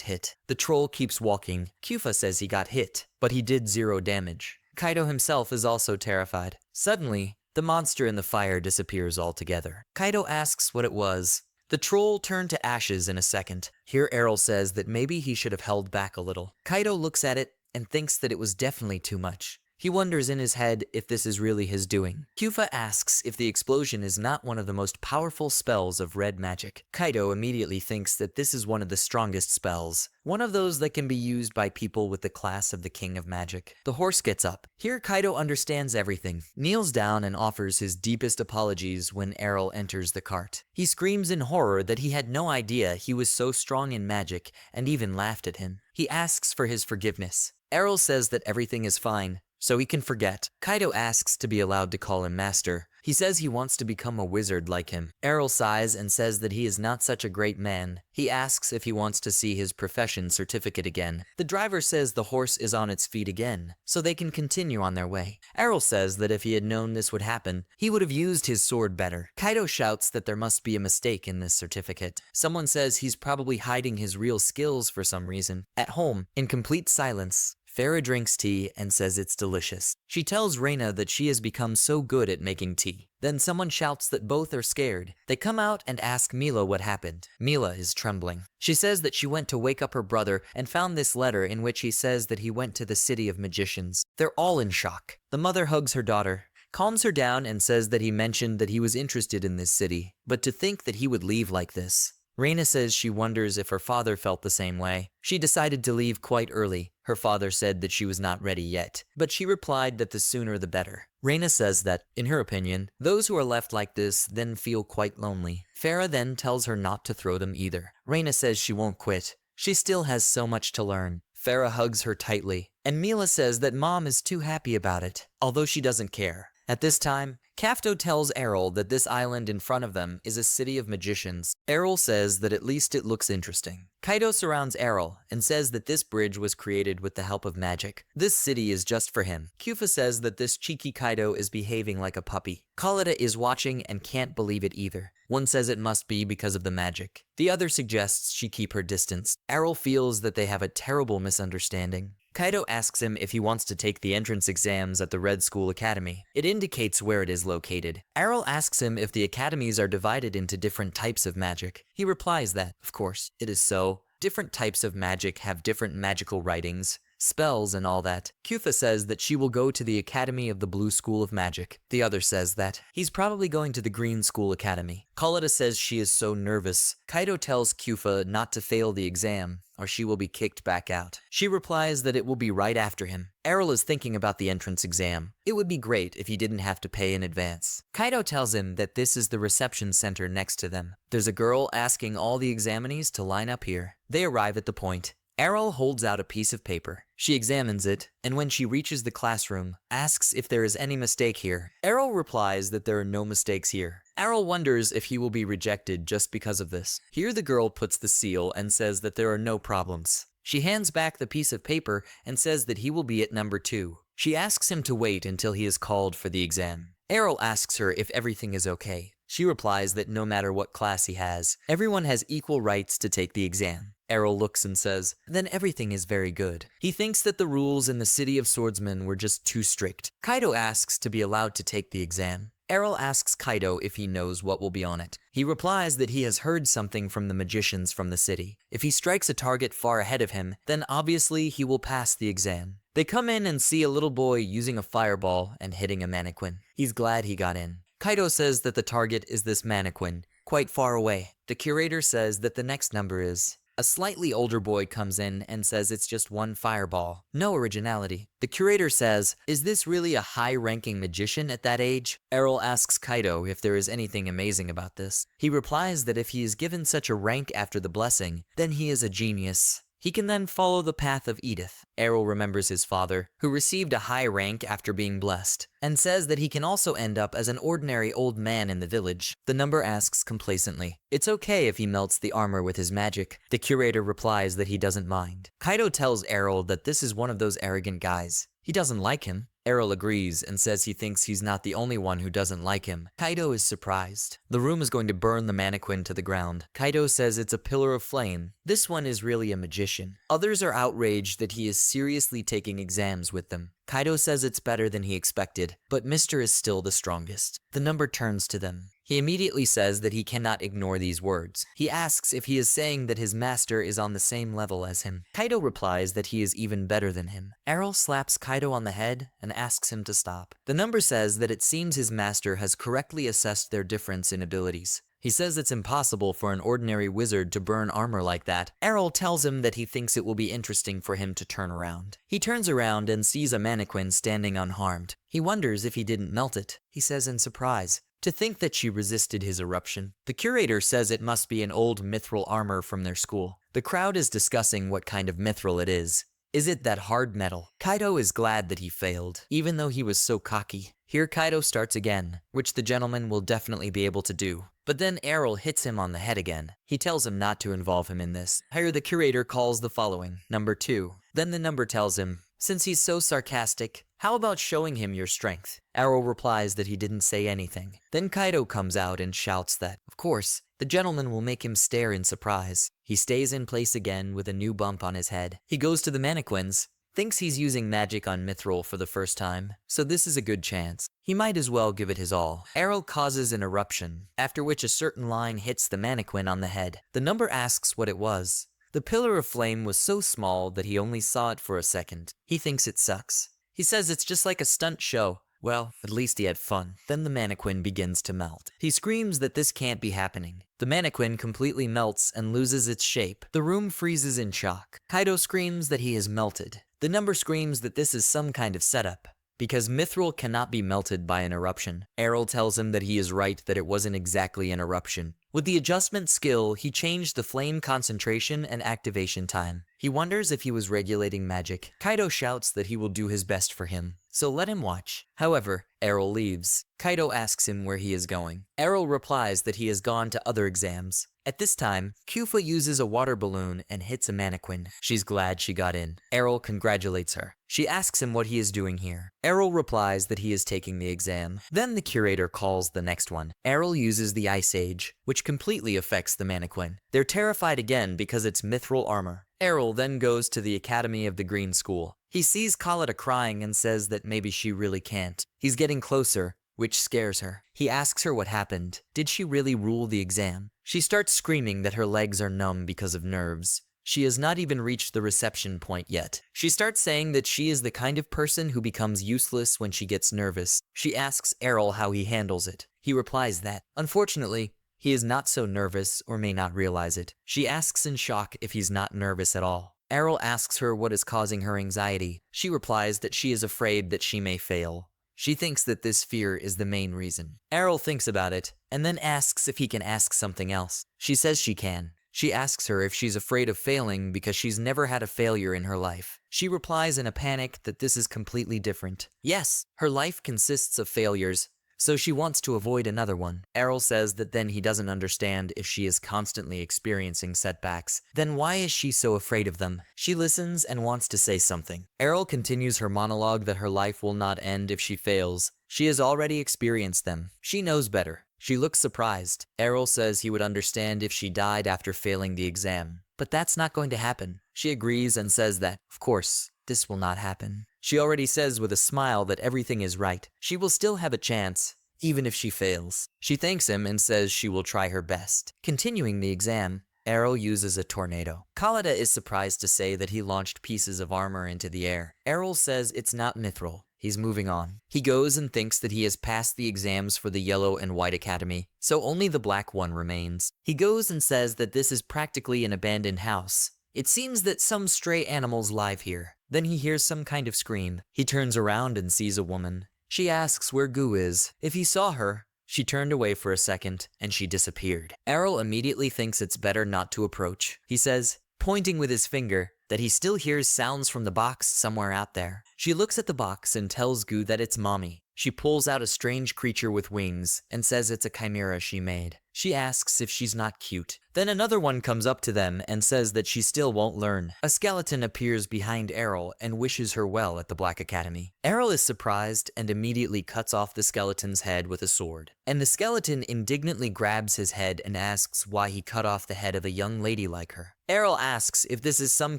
hit. The troll keeps walking. Kyufa says he got hit, but he did 0 damage. Kaido himself is also terrified. Suddenly, the monster in the fire disappears altogether. Kaido asks what it was. The troll turned to ashes in a second. Here Errol says that maybe he should have held back a little. Kaido looks at it and thinks that it was definitely too much. He wonders in his head if this is really his doing. Kyufa asks if the explosion is not one of the most powerful spells of red magic. Kaido immediately thinks that this is one of the strongest spells, one of those that can be used by people with the class of the King of Magic. The horse gets up. Here Kaido understands everything, kneels down and offers his deepest apologies when Errol enters the cart. He screams in horror that he had no idea he was so strong in magic and even laughed at him. He asks for his forgiveness. Errol says that everything is fine, so he can forget. Kaido asks to be allowed to call him master. He says he wants to become a wizard like him. Errol sighs and says that he is not such a great man. He asks if he wants to see his profession certificate again. The driver says the horse is on its feet again, so they can continue on their way. Errol says that if he had known this would happen, he would have used his sword better. Kaido shouts that there must be a mistake in this certificate. Someone says he's probably hiding his real skills for some reason. At home, in complete silence, Farah drinks tea and says it's delicious. She tells Reina that she has become so good at making tea. Then someone shouts that both are scared. They come out and ask Mila what happened. Mila is trembling. She says that she went to wake up her brother and found this letter in which he says that he went to the City of Magicians. They're all in shock. The mother hugs her daughter, calms her down and says that he mentioned that he was interested in this city, but to think that he would leave like this. Reina says she wonders if her father felt the same way. She decided to leave quite early. Her father said that she was not ready yet, but she replied that the sooner the better. Reina says that, in her opinion, those who are left like this then feel quite lonely. Farah then tells her not to throw them either. Reina says she won't quit. She still has so much to learn. Farah hugs her tightly, and Mila says that Mom is too happy about it, although she doesn't care. At this time, Kafto tells Errol that this island in front of them is a city of magicians. Errol says that at least it looks interesting. Kaido surrounds Errol and says that this bridge was created with the help of magic. This city is just for him. Kufa says that this cheeky Kaido is behaving like a puppy. Kalida is watching and can't believe it either. One says it must be because of the magic. The other suggests she keep her distance. Errol feels that they have a terrible misunderstanding. Kaido asks him if he wants to take the entrance exams at the Red School Academy. It indicates where it is located. Errol asks him if the academies are divided into different types of magic. He replies that, of course, it is so. Different types of magic have different magical writings, spells, and all that. Kufa says that she will go to the Academy of the Blue School of Magic. The other says that he's probably going to the Green School Academy. Kalida says she is so nervous. Kaido tells Kufa not to fail the exam, or she will be kicked back out. She replies that it will be right after him. Errol is thinking about the entrance exam. It would be great if he didn't have to pay in advance. Kaido tells him that this is the reception center next to them. There's a girl asking all the examinees to line up here. They arrive at the point. Errol holds out a piece of paper. She examines it, and when she reaches the classroom, asks if there is any mistake here. Errol replies that there are no mistakes here. Errol wonders if he will be rejected just because of this. Here the girl puts the seal and says that there are no problems. She hands back the piece of paper and says that he will be at number 2. She asks him to wait until he is called for the exam. Errol asks her if everything is okay. She replies that no matter what class he has, everyone has equal rights to take the exam. Errol looks and says, then everything is very good. He thinks that the rules in the City of Swordsmen were just too strict. Kaido asks to be allowed to take the exam. Errol asks Kaido if he knows what will be on it. He replies that he has heard something from the magicians from the city. If he strikes a target far ahead of him, then obviously he will pass the exam. They come in and see a little boy using a fireball and hitting a mannequin. He's glad he got in. Kaido says that the target is this mannequin, quite far away. The curator says that the next number is... A slightly older boy comes in and says it's just one fireball. No originality. The curator says, is this really a high-ranking magician at that age? Errol asks Kaido if there is anything amazing about this. He replies that if he is given such a rank after the blessing, then he is a genius. He can then follow the path of Edith. Errol remembers his father, who received a high rank after being blessed, and says that he can also end up as an ordinary old man in the village. The number asks complacently, it's okay if he melts the armor with his magic. The curator replies that he doesn't mind. Kaido tells Errol that this is one of those arrogant guys. He doesn't like him. Errol agrees and says he thinks he's not the only one who doesn't like him. Kaido is surprised. The room is going to burn the mannequin to the ground. Kaido says it's a pillar of flame. This one is really a magician. Others are outraged that he is seriously taking exams with them. Kaido says it's better than he expected, but Mr. is still the strongest. The number turns to them. He immediately says that he cannot ignore these words. He asks if he is saying that his master is on the same level as him. Kaido replies that he is even better than him. Errol slaps Kaido on the head and asks him to stop. The number says that it seems his master has correctly assessed their difference in abilities. He says it's impossible for an ordinary wizard to burn armor like that. Errol tells him that he thinks it will be interesting for him to turn around. He turns around and sees a mannequin standing unharmed. He wonders if he didn't melt it. He says in surprise, to think that she resisted his eruption. The curator says it must be an old mithril armor from their school. The crowd is discussing what kind of mithril it is. Is it that hard metal? Kaido is glad that he failed, even though he was so cocky. Here Kaido starts again, which the gentleman will definitely be able to do. But then Errol hits him on the head again. He tells him not to involve him in this. Here the curator calls the following, number 2. Then the number tells him, since he's so sarcastic, how about showing him your strength? Errol replies that he didn't say anything. Then Kaido comes out and shouts that, of course, the gentleman will make him stare in surprise. He stays in place again with a new bump on his head. He goes to the mannequins, thinks he's using magic on mithril for the first time, so this is a good chance. He might as well give it his all. Errol causes an eruption, after which a certain line hits the mannequin on the head. The number asks what it was. The pillar of flame was so small that he only saw it for a second. He thinks it sucks. He says it's just like a stunt show. Well, at least he had fun. Then the mannequin begins to melt. He screams that this can't be happening. The mannequin completely melts and loses its shape. The room freezes in shock. Kaido screams that he is melted. The number screams that this is some kind of setup, because mithril cannot be melted by an eruption. Errol tells him that he is right, that it wasn't exactly an eruption. With the adjustment skill, he changed the flame concentration and activation time. He wonders if he was regulating magic. Kaido shouts that he will do his best for him, so let him watch. However, Errol leaves. Kaido asks him where he is going. Errol replies that he has gone to other exams. At this time, Kyufa uses a water balloon and hits a mannequin. She's glad she got in. Errol congratulates her. She asks him what he is doing here. Errol replies that he is taking the exam. Then the curator calls the next one. Errol uses the Ice Age, which completely affects the mannequin. They're terrified again because it's mithril armor. Errol then goes to the Academy of the Green School. He sees Khalida crying and says that maybe she really can't. He's getting closer, which scares her. He asks her what happened. Did she really rule the exam? She starts screaming that her legs are numb because of nerves. She has not even reached the reception point yet. She starts saying that she is the kind of person who becomes useless when she gets nervous. She asks Errol how he handles it. He replies that, unfortunately, he is not so nervous or may not realize it. She asks in shock if he's not nervous at all. Errol asks her what is causing her anxiety. She replies that she is afraid that she may fail. She thinks that this fear is the main reason. Errol thinks about it, and then asks if he can ask something else. She says she can. She asks her if she's afraid of failing because she's never had a failure in her life. She replies in a panic that this is completely different. Yes, her life consists of failures, so she wants to avoid another one. Errol says that then he doesn't understand if she is constantly experiencing setbacks. Then why is she so afraid of them? She listens and wants to say something. Errol continues her monologue that her life will not end if she fails. She has already experienced them. She knows better. She looks surprised. Errol says he would understand if she died after failing the exam. But that's not going to happen. She agrees and says that, of course, this will not happen. She already says with a smile that everything is right. She will still have a chance, even if she fails. She thanks him and says she will try her best. Continuing the exam, Errol uses a tornado. Khalida is surprised to say that he launched pieces of armor into the air. Errol says it's not mithril. He's moving on. He goes and thinks that he has passed the exams for the Yellow and White Academy, so only the black one remains. He goes and says that this is practically an abandoned house. It seems that some stray animals live here. Then he hears some kind of scream. He turns around and sees a woman. She asks where Gu is. If he saw her, she turned away for a second and she disappeared. Errol immediately thinks it's better not to approach. He says, pointing with his finger, that he still hears sounds from the box somewhere out there. She looks at the box and tells Gu that it's Mommy. She pulls out a strange creature with wings and says it's a chimera she made. She asks if she's not cute. Then another one comes up to them and says that she still won't learn. A skeleton appears behind Errol and wishes her well at the Black Academy. Errol is surprised and immediately cuts off the skeleton's head with a sword. And the skeleton indignantly grabs his head and asks why he cut off the head of a young lady like her. Errol asks if this is some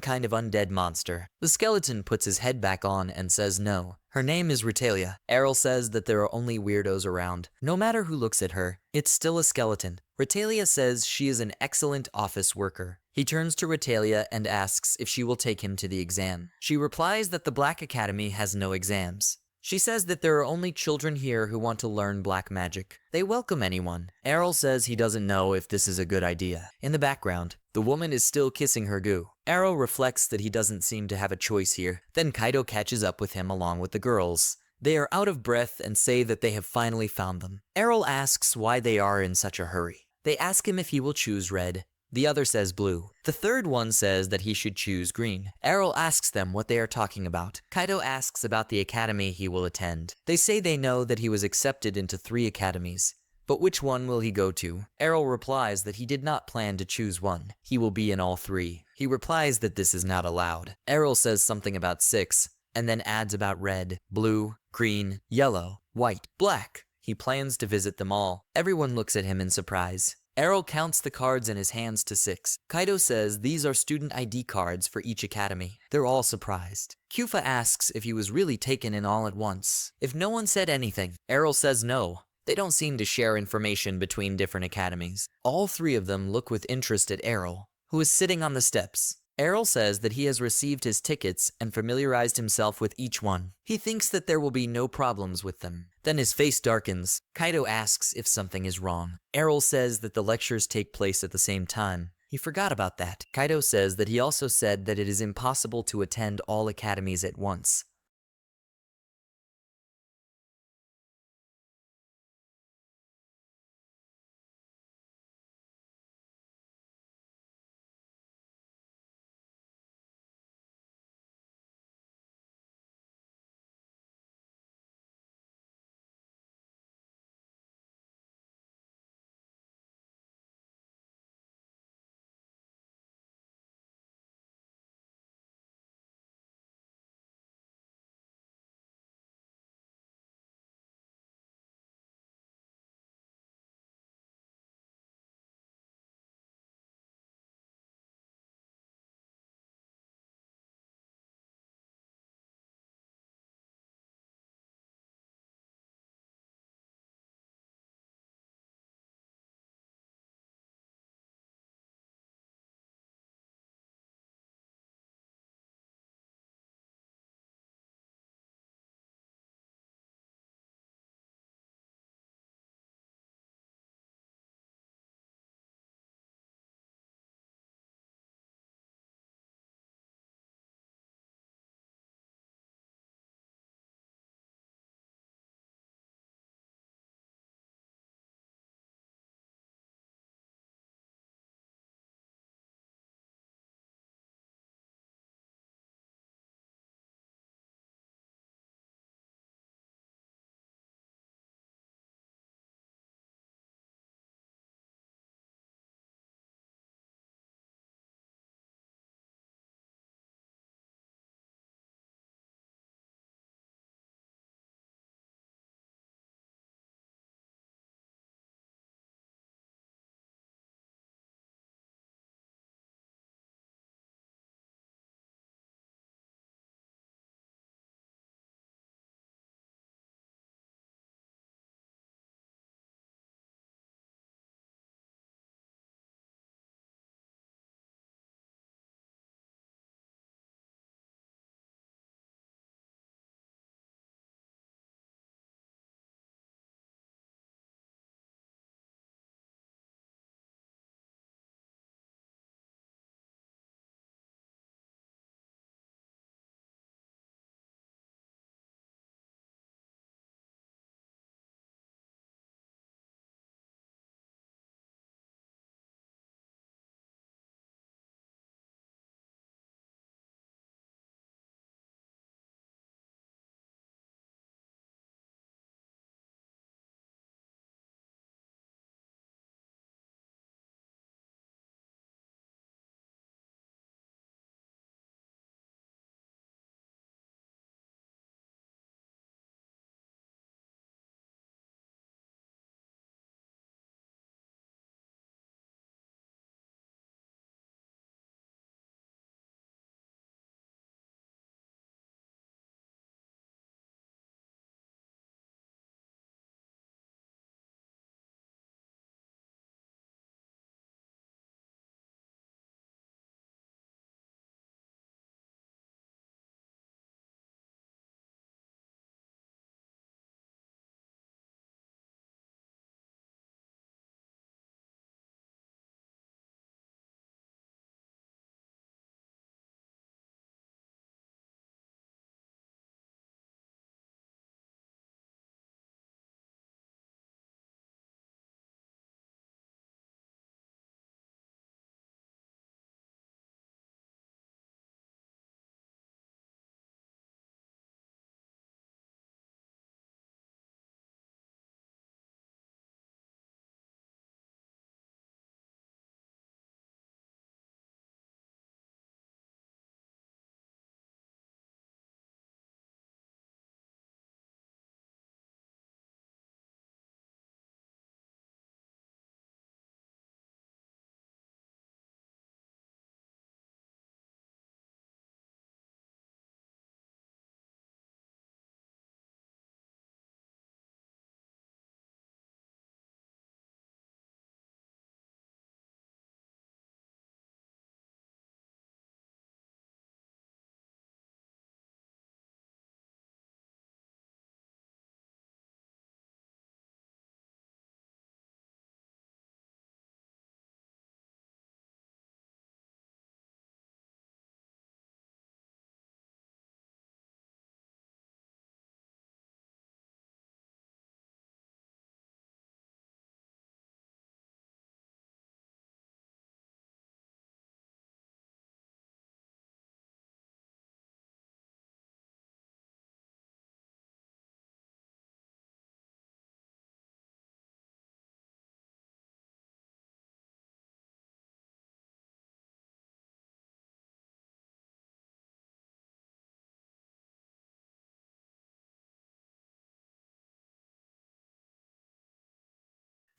kind of undead monster. The skeleton puts his head back on and says no. Her name is Retalia. Errol says that there are only weirdos around. No matter who looks at her, it's still a skeleton. Retalia says she is an excellent office worker. He turns to Retalia and asks if she will take him to the exam. She replies that the Black Academy has no exams. She says that there are only children here who want to learn black magic. They welcome anyone. Errol says he doesn't know if this is a good idea. In the background, the woman is still kissing her Gu. Errol reflects that he doesn't seem to have a choice here. Then Kaido catches up with him along with the girls. They are out of breath and say that they have finally found them. Errol asks why they are in such a hurry. They ask him if he will choose red. The other says blue. The third one says that he should choose green. Errol asks them what they are talking about. Kaido asks about the academy he will attend. They say they know that he was accepted into 3 academies. But which one will he go to? Errol replies that he did not plan to choose one. He will be in all 3. He replies that this is not allowed. Errol says something about 6, and then adds about red, blue, green, yellow, white, black. He plans to visit them all. Everyone looks at him in surprise. Errol counts the cards in his hands to 6. Kaido says these are student ID cards for each academy. They're all surprised. Kyufa asks if he was really taken in all at once. If no one said anything, Errol says no. They don't seem to share information between different academies. All 3 of them look with interest at Errol, who is sitting on the steps. Errol says that he has received his tickets and familiarized himself with each one. He thinks that there will be no problems with them. Then his face darkens. Kaido asks if something is wrong. Errol says that the lectures take place at the same time. He forgot about that. Kaido says that he also said that it is impossible to attend all academies at once.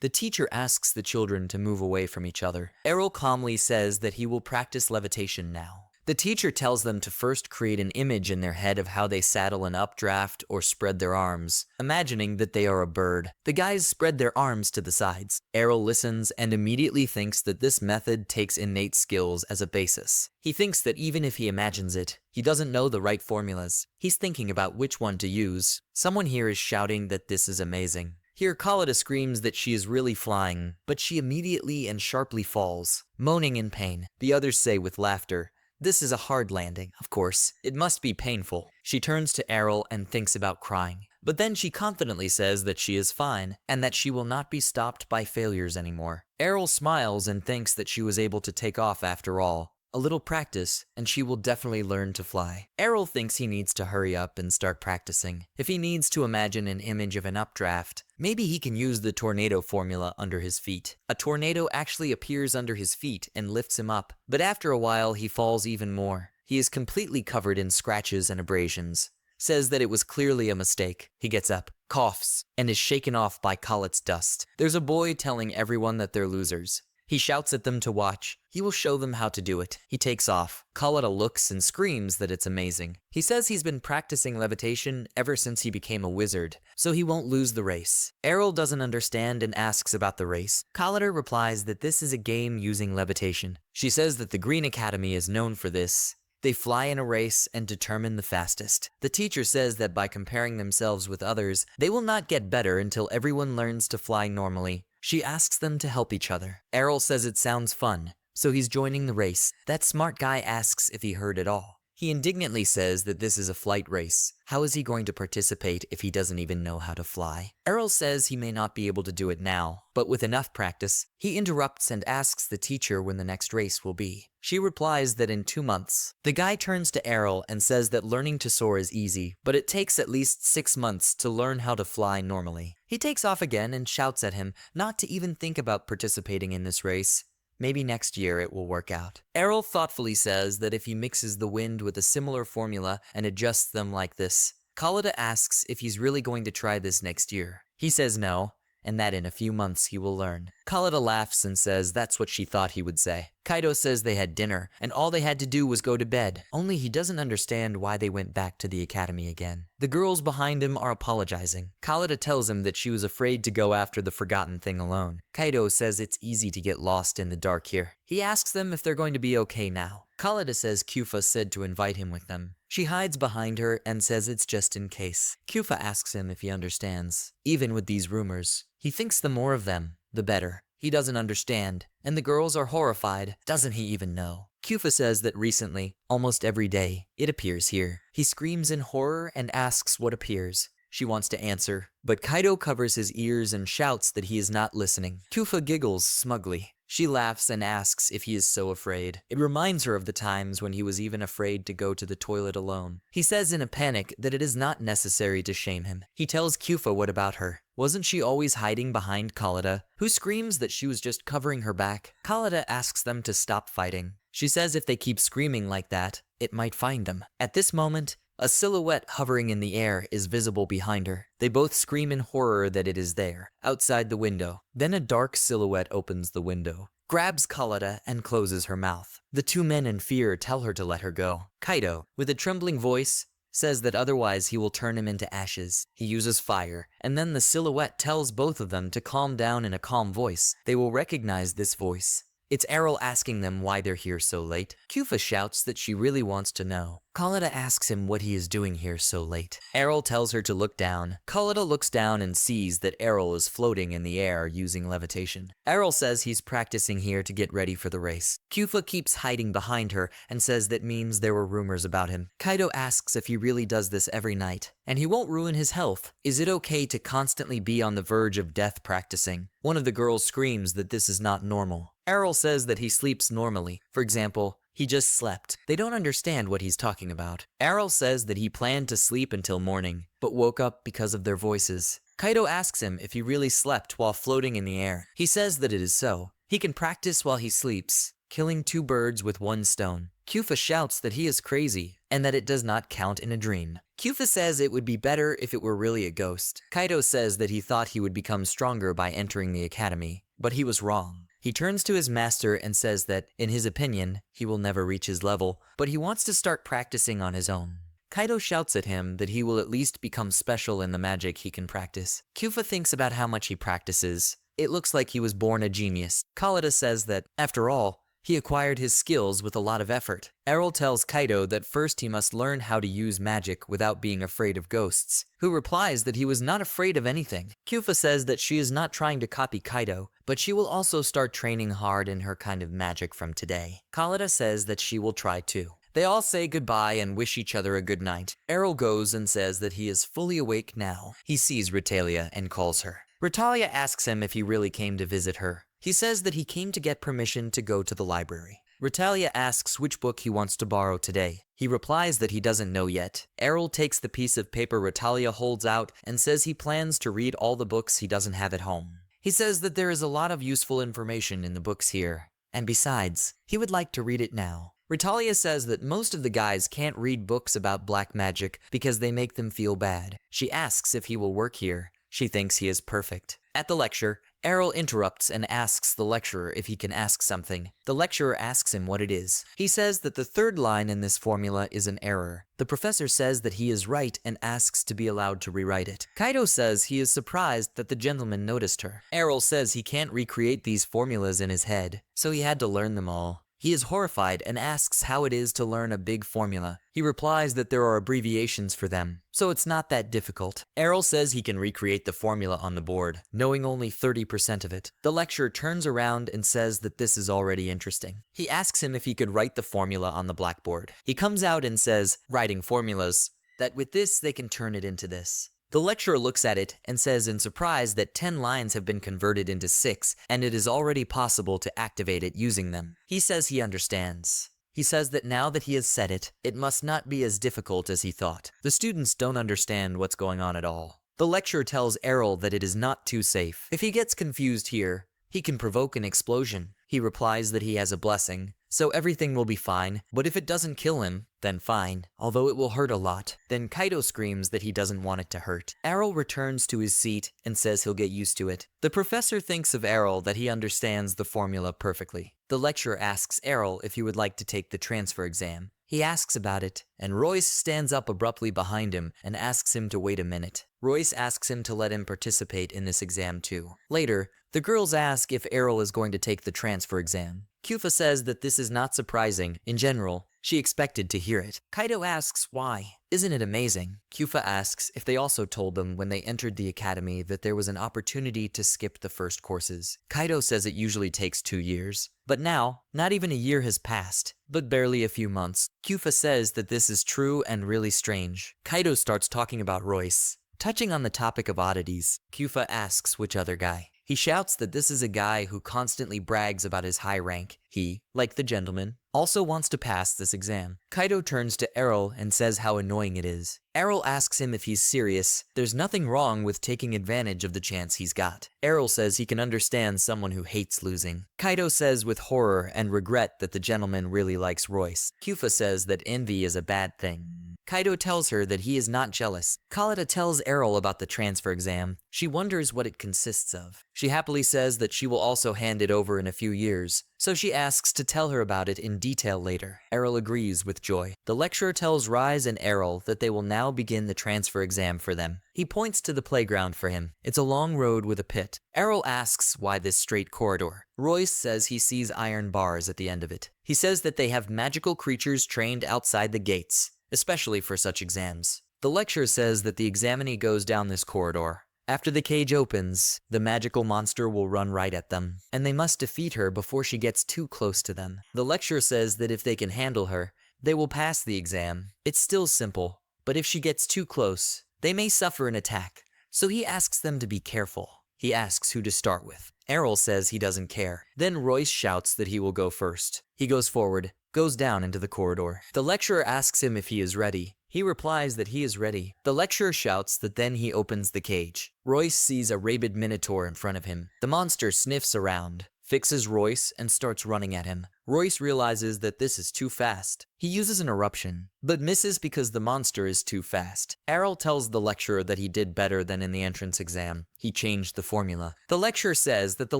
The teacher asks the children to move away from each other. Errol calmly says that he will practice levitation now. The teacher tells them to first create an image in their head of how they saddle an updraft or spread their arms, imagining that they are a bird. The guys spread their arms to the sides. Errol listens and immediately thinks that this method takes innate skills as a basis. He thinks that even if he imagines it, he doesn't know the right formulas. He's thinking about which one to use. Someone here is shouting that this is amazing. Here, Khalida screams that she is really flying, but she immediately and sharply falls, moaning in pain. The others say with laughter, "This is a hard landing, of course. It must be painful." She turns to Errol and thinks about crying. But then she confidently says that she is fine, and that she will not be stopped by failures anymore. Errol smiles and thinks that she was able to take off after all. A little practice, and she will definitely learn to fly. Errol thinks he needs to hurry up and start practicing. If he needs to imagine an image of an updraft, maybe he can use the tornado formula under his feet. A tornado actually appears under his feet and lifts him up, but after a while he falls even more. He is completely covered in scratches and abrasions. Says that it was clearly a mistake. He gets up, coughs, and is shaken off by Khalid's dust. There's a boy telling everyone that they're losers. He shouts at them to watch. He will show them how to do it. He takes off. Khalida looks and screams that it's amazing. He says he's been practicing levitation ever since he became a wizard, so he won't lose the race. Errol doesn't understand and asks about the race. Khalida replies that this is a game using levitation. She says that the Green Academy is known for this. They fly in a race and determine the fastest. The teacher says that by comparing themselves with others, they will not get better until everyone learns to fly normally. She asks them to help each other. Errol says it sounds fun, so he's joining the race. That smart guy asks if he heard it all. He indignantly says that this is a flight race. How is he going to participate if he doesn't even know how to fly? Errol says he may not be able to do it now, but with enough practice, he interrupts and asks the teacher when the next race will be. She replies that in 2 months. The guy turns to Errol and says that learning to soar is easy, but it takes at least 6 months to learn how to fly normally. He takes off again and shouts at him not to even think about participating in this race. Maybe next year it will work out. Errol thoughtfully says that if he mixes the wind with a similar formula and adjusts them like this. Khalida asks if he's really going to try this next year. He says no, and that in a few months he will learn. Khalida laughs and says that's what she thought he would say. Kaido says they had dinner, and all they had to do was go to bed. Only he doesn't understand why they went back to the academy again. The girls behind him are apologizing. Khalida tells him that she was afraid to go after the forgotten thing alone. Kaido says it's easy to get lost in the dark here. He asks them if they're going to be okay now. Khalida says Kufa said to invite him with them. She hides behind her and says it's just in case. Kufa asks him if he understands. Even with these rumors, he thinks the more of them, the better. He doesn't understand, and the girls are horrified. Doesn't he even know? Kufa says that recently, almost every day, it appears here. He screams in horror and asks what appears. She wants to answer, but Kaido covers his ears and shouts that he is not listening. Kufa giggles smugly. She laughs and asks if he is so afraid. It reminds her of the times when he was even afraid to go to the toilet alone. He says in a panic that it is not necessary to shame him. He tells Kufa what about her. Wasn't she always hiding behind Khalida, who screams that she was just covering her back? Khalida asks them to stop fighting. She says if they keep screaming like that, it might find them. At this moment, a silhouette hovering in the air is visible behind her. They both scream in horror that it is there, outside the window. Then a dark silhouette opens the window, grabs Khalida, and closes her mouth. The two men in fear tell her to let her go. Kaido, with a trembling voice, says that otherwise he will turn him into ashes. He uses fire, and then the silhouette tells both of them to calm down in a calm voice. They will recognize this voice. It's Errol asking them why they're here so late. Kufa shouts that she really wants to know. Khalida asks him what he is doing here so late. Errol tells her to look down. Khalida looks down and sees that Errol is floating in the air using levitation. Errol says he's practicing here to get ready for the race. Kufa keeps hiding behind her and says that means there were rumors about him. Kaido asks if he really does this every night, and he won't ruin his health. Is it okay to constantly be on the verge of death practicing? One of the girls screams that this is not normal. Errol says that he sleeps normally. For example, he just slept. They don't understand what he's talking about. Errol says that he planned to sleep until morning, but woke up because of their voices. Kaido asks him if he really slept while floating in the air. He says that it is so. He can practice while he sleeps, killing 2 birds with 1 stone. Kufa shouts that he is crazy, and that it does not count in a dream. Kyufa says it would be better if it were really a ghost. Kaido says that he thought he would become stronger by entering the academy, but he was wrong. He turns to his master and says that, in his opinion, he will never reach his level, but he wants to start practicing on his own. Kaido shouts at him that he will at least become special in the magic he can practice. Kyufa thinks about how much he practices. It looks like he was born a genius. Khalida says that, after all, he acquired his skills with a lot of effort. Errol tells Kaido that first he must learn how to use magic without being afraid of ghosts, who replies that he was not afraid of anything. Kyufa says that she is not trying to copy Kaido, but she will also start training hard in her kind of magic from today. Khalida says that she will try too. They all say goodbye and wish each other a good night. Errol goes and says that he is fully awake now. He sees Retalia and calls her. Retalia asks him if he really came to visit her. He says that he came to get permission to go to the library. Retalia asks which book he wants to borrow today. He replies that he doesn't know yet. Errol takes the piece of paper Retalia holds out and says he plans to read all the books he doesn't have at home. He says that there is a lot of useful information in the books here, and besides, he would like to read it now. Retalia says that most of the guys can't read books about black magic because they make them feel bad. She asks if he will work here. She thinks he is perfect. At the lecture, Errol interrupts and asks the lecturer if he can ask something. The lecturer asks him what it is. He says that the third line in this formula is an error. The professor says that he is right and asks to be allowed to rewrite it. Kaido says he is surprised that the gentleman noticed her. Errol says he can't recreate these formulas in his head, so he had to learn them all. He is horrified and asks how it is to learn a big formula. He replies that there are abbreviations for them, so it's not that difficult. Errol says he can recreate the formula on the board, knowing only 30% of it. The lecturer turns around and says that this is already interesting. He asks him if he could write the formula on the blackboard. He comes out and says, writing formulas, that with this they can turn it into this. The lecturer looks at it and says in surprise that 10 lines have been converted into 6, and it is already possible to activate it using them. He says he understands. He says that now that he has said it, it must not be as difficult as he thought. The students don't understand what's going on at all. The lecturer tells Errol that it is not too safe. If he gets confused here, he can provoke an explosion. He replies that he has a blessing, so everything will be fine, but if it doesn't kill him, then fine, although it will hurt a lot. Then Kaido screams that he doesn't want it to hurt. Errol returns to his seat and says he'll get used to it. The professor thinks of Errol that he understands the formula perfectly. The lecturer asks Errol if he would like to take the transfer exam. He asks about it, and Royce stands up abruptly behind him and asks him to wait a minute. Royce asks him to let him participate in this exam too. Later, the girls ask if Errol is going to take the transfer exam. Kyufa says that this is not surprising. In general, she expected to hear it. Kaido asks why. Isn't it amazing? Kyufa asks if they also told them when they entered the academy that there was an opportunity to skip the first courses. Kaido says it usually takes 2 years. But now, not even a year has passed, but barely a few months. Kyufa says that this is true and really strange. Kaido starts talking about Royce. Touching on the topic of oddities, Kyufa asks which other guy. He shouts that this is a guy who constantly brags about his high rank. He, like the gentleman, also wants to pass this exam. Kaido turns to Errol and says how annoying it is. Errol asks him if he's serious. There's nothing wrong with taking advantage of the chance he's got. Errol says he can understand someone who hates losing. Kaido says with horror and regret that the gentleman really likes Royce. Kyufa says that envy is a bad thing. Kaido tells her that he is not jealous. Khalida tells Errol about the transfer exam. She wonders what it consists of. She happily says that she will also hand it over in a few years, so she asks to tell her about it in detail later. Errol agrees with joy. The lecturer tells Rise and Errol that they will now begin the transfer exam for them. He points to the playground for him. It's a long road with a pit. Errol asks why this straight corridor. Royce says he sees iron bars at the end of it. He says that they have magical creatures trained outside the gates, especially for such exams. The lecturer says that the examinee goes down this corridor. After the cage opens, the magical monster will run right at them, and they must defeat her before she gets too close to them. The lecturer says that if they can handle her, they will pass the exam. It's still simple, but if she gets too close, they may suffer an attack, so he asks them to be careful. He asks who to start with. Errol says he doesn't care. Then Royce shouts that he will go first. He goes forward, goes down into the corridor. The lecturer asks him if he is ready. He replies that he is ready. The lecturer shouts that then he opens the cage. Royce sees a rabid minotaur in front of him. The monster sniffs around, fixes Royce, and starts running at him. Royce realizes that this is too fast. He uses an eruption, but misses because the monster is too fast. Errol tells the lecturer that he did better than in the entrance exam. He changed the formula. The lecturer says that the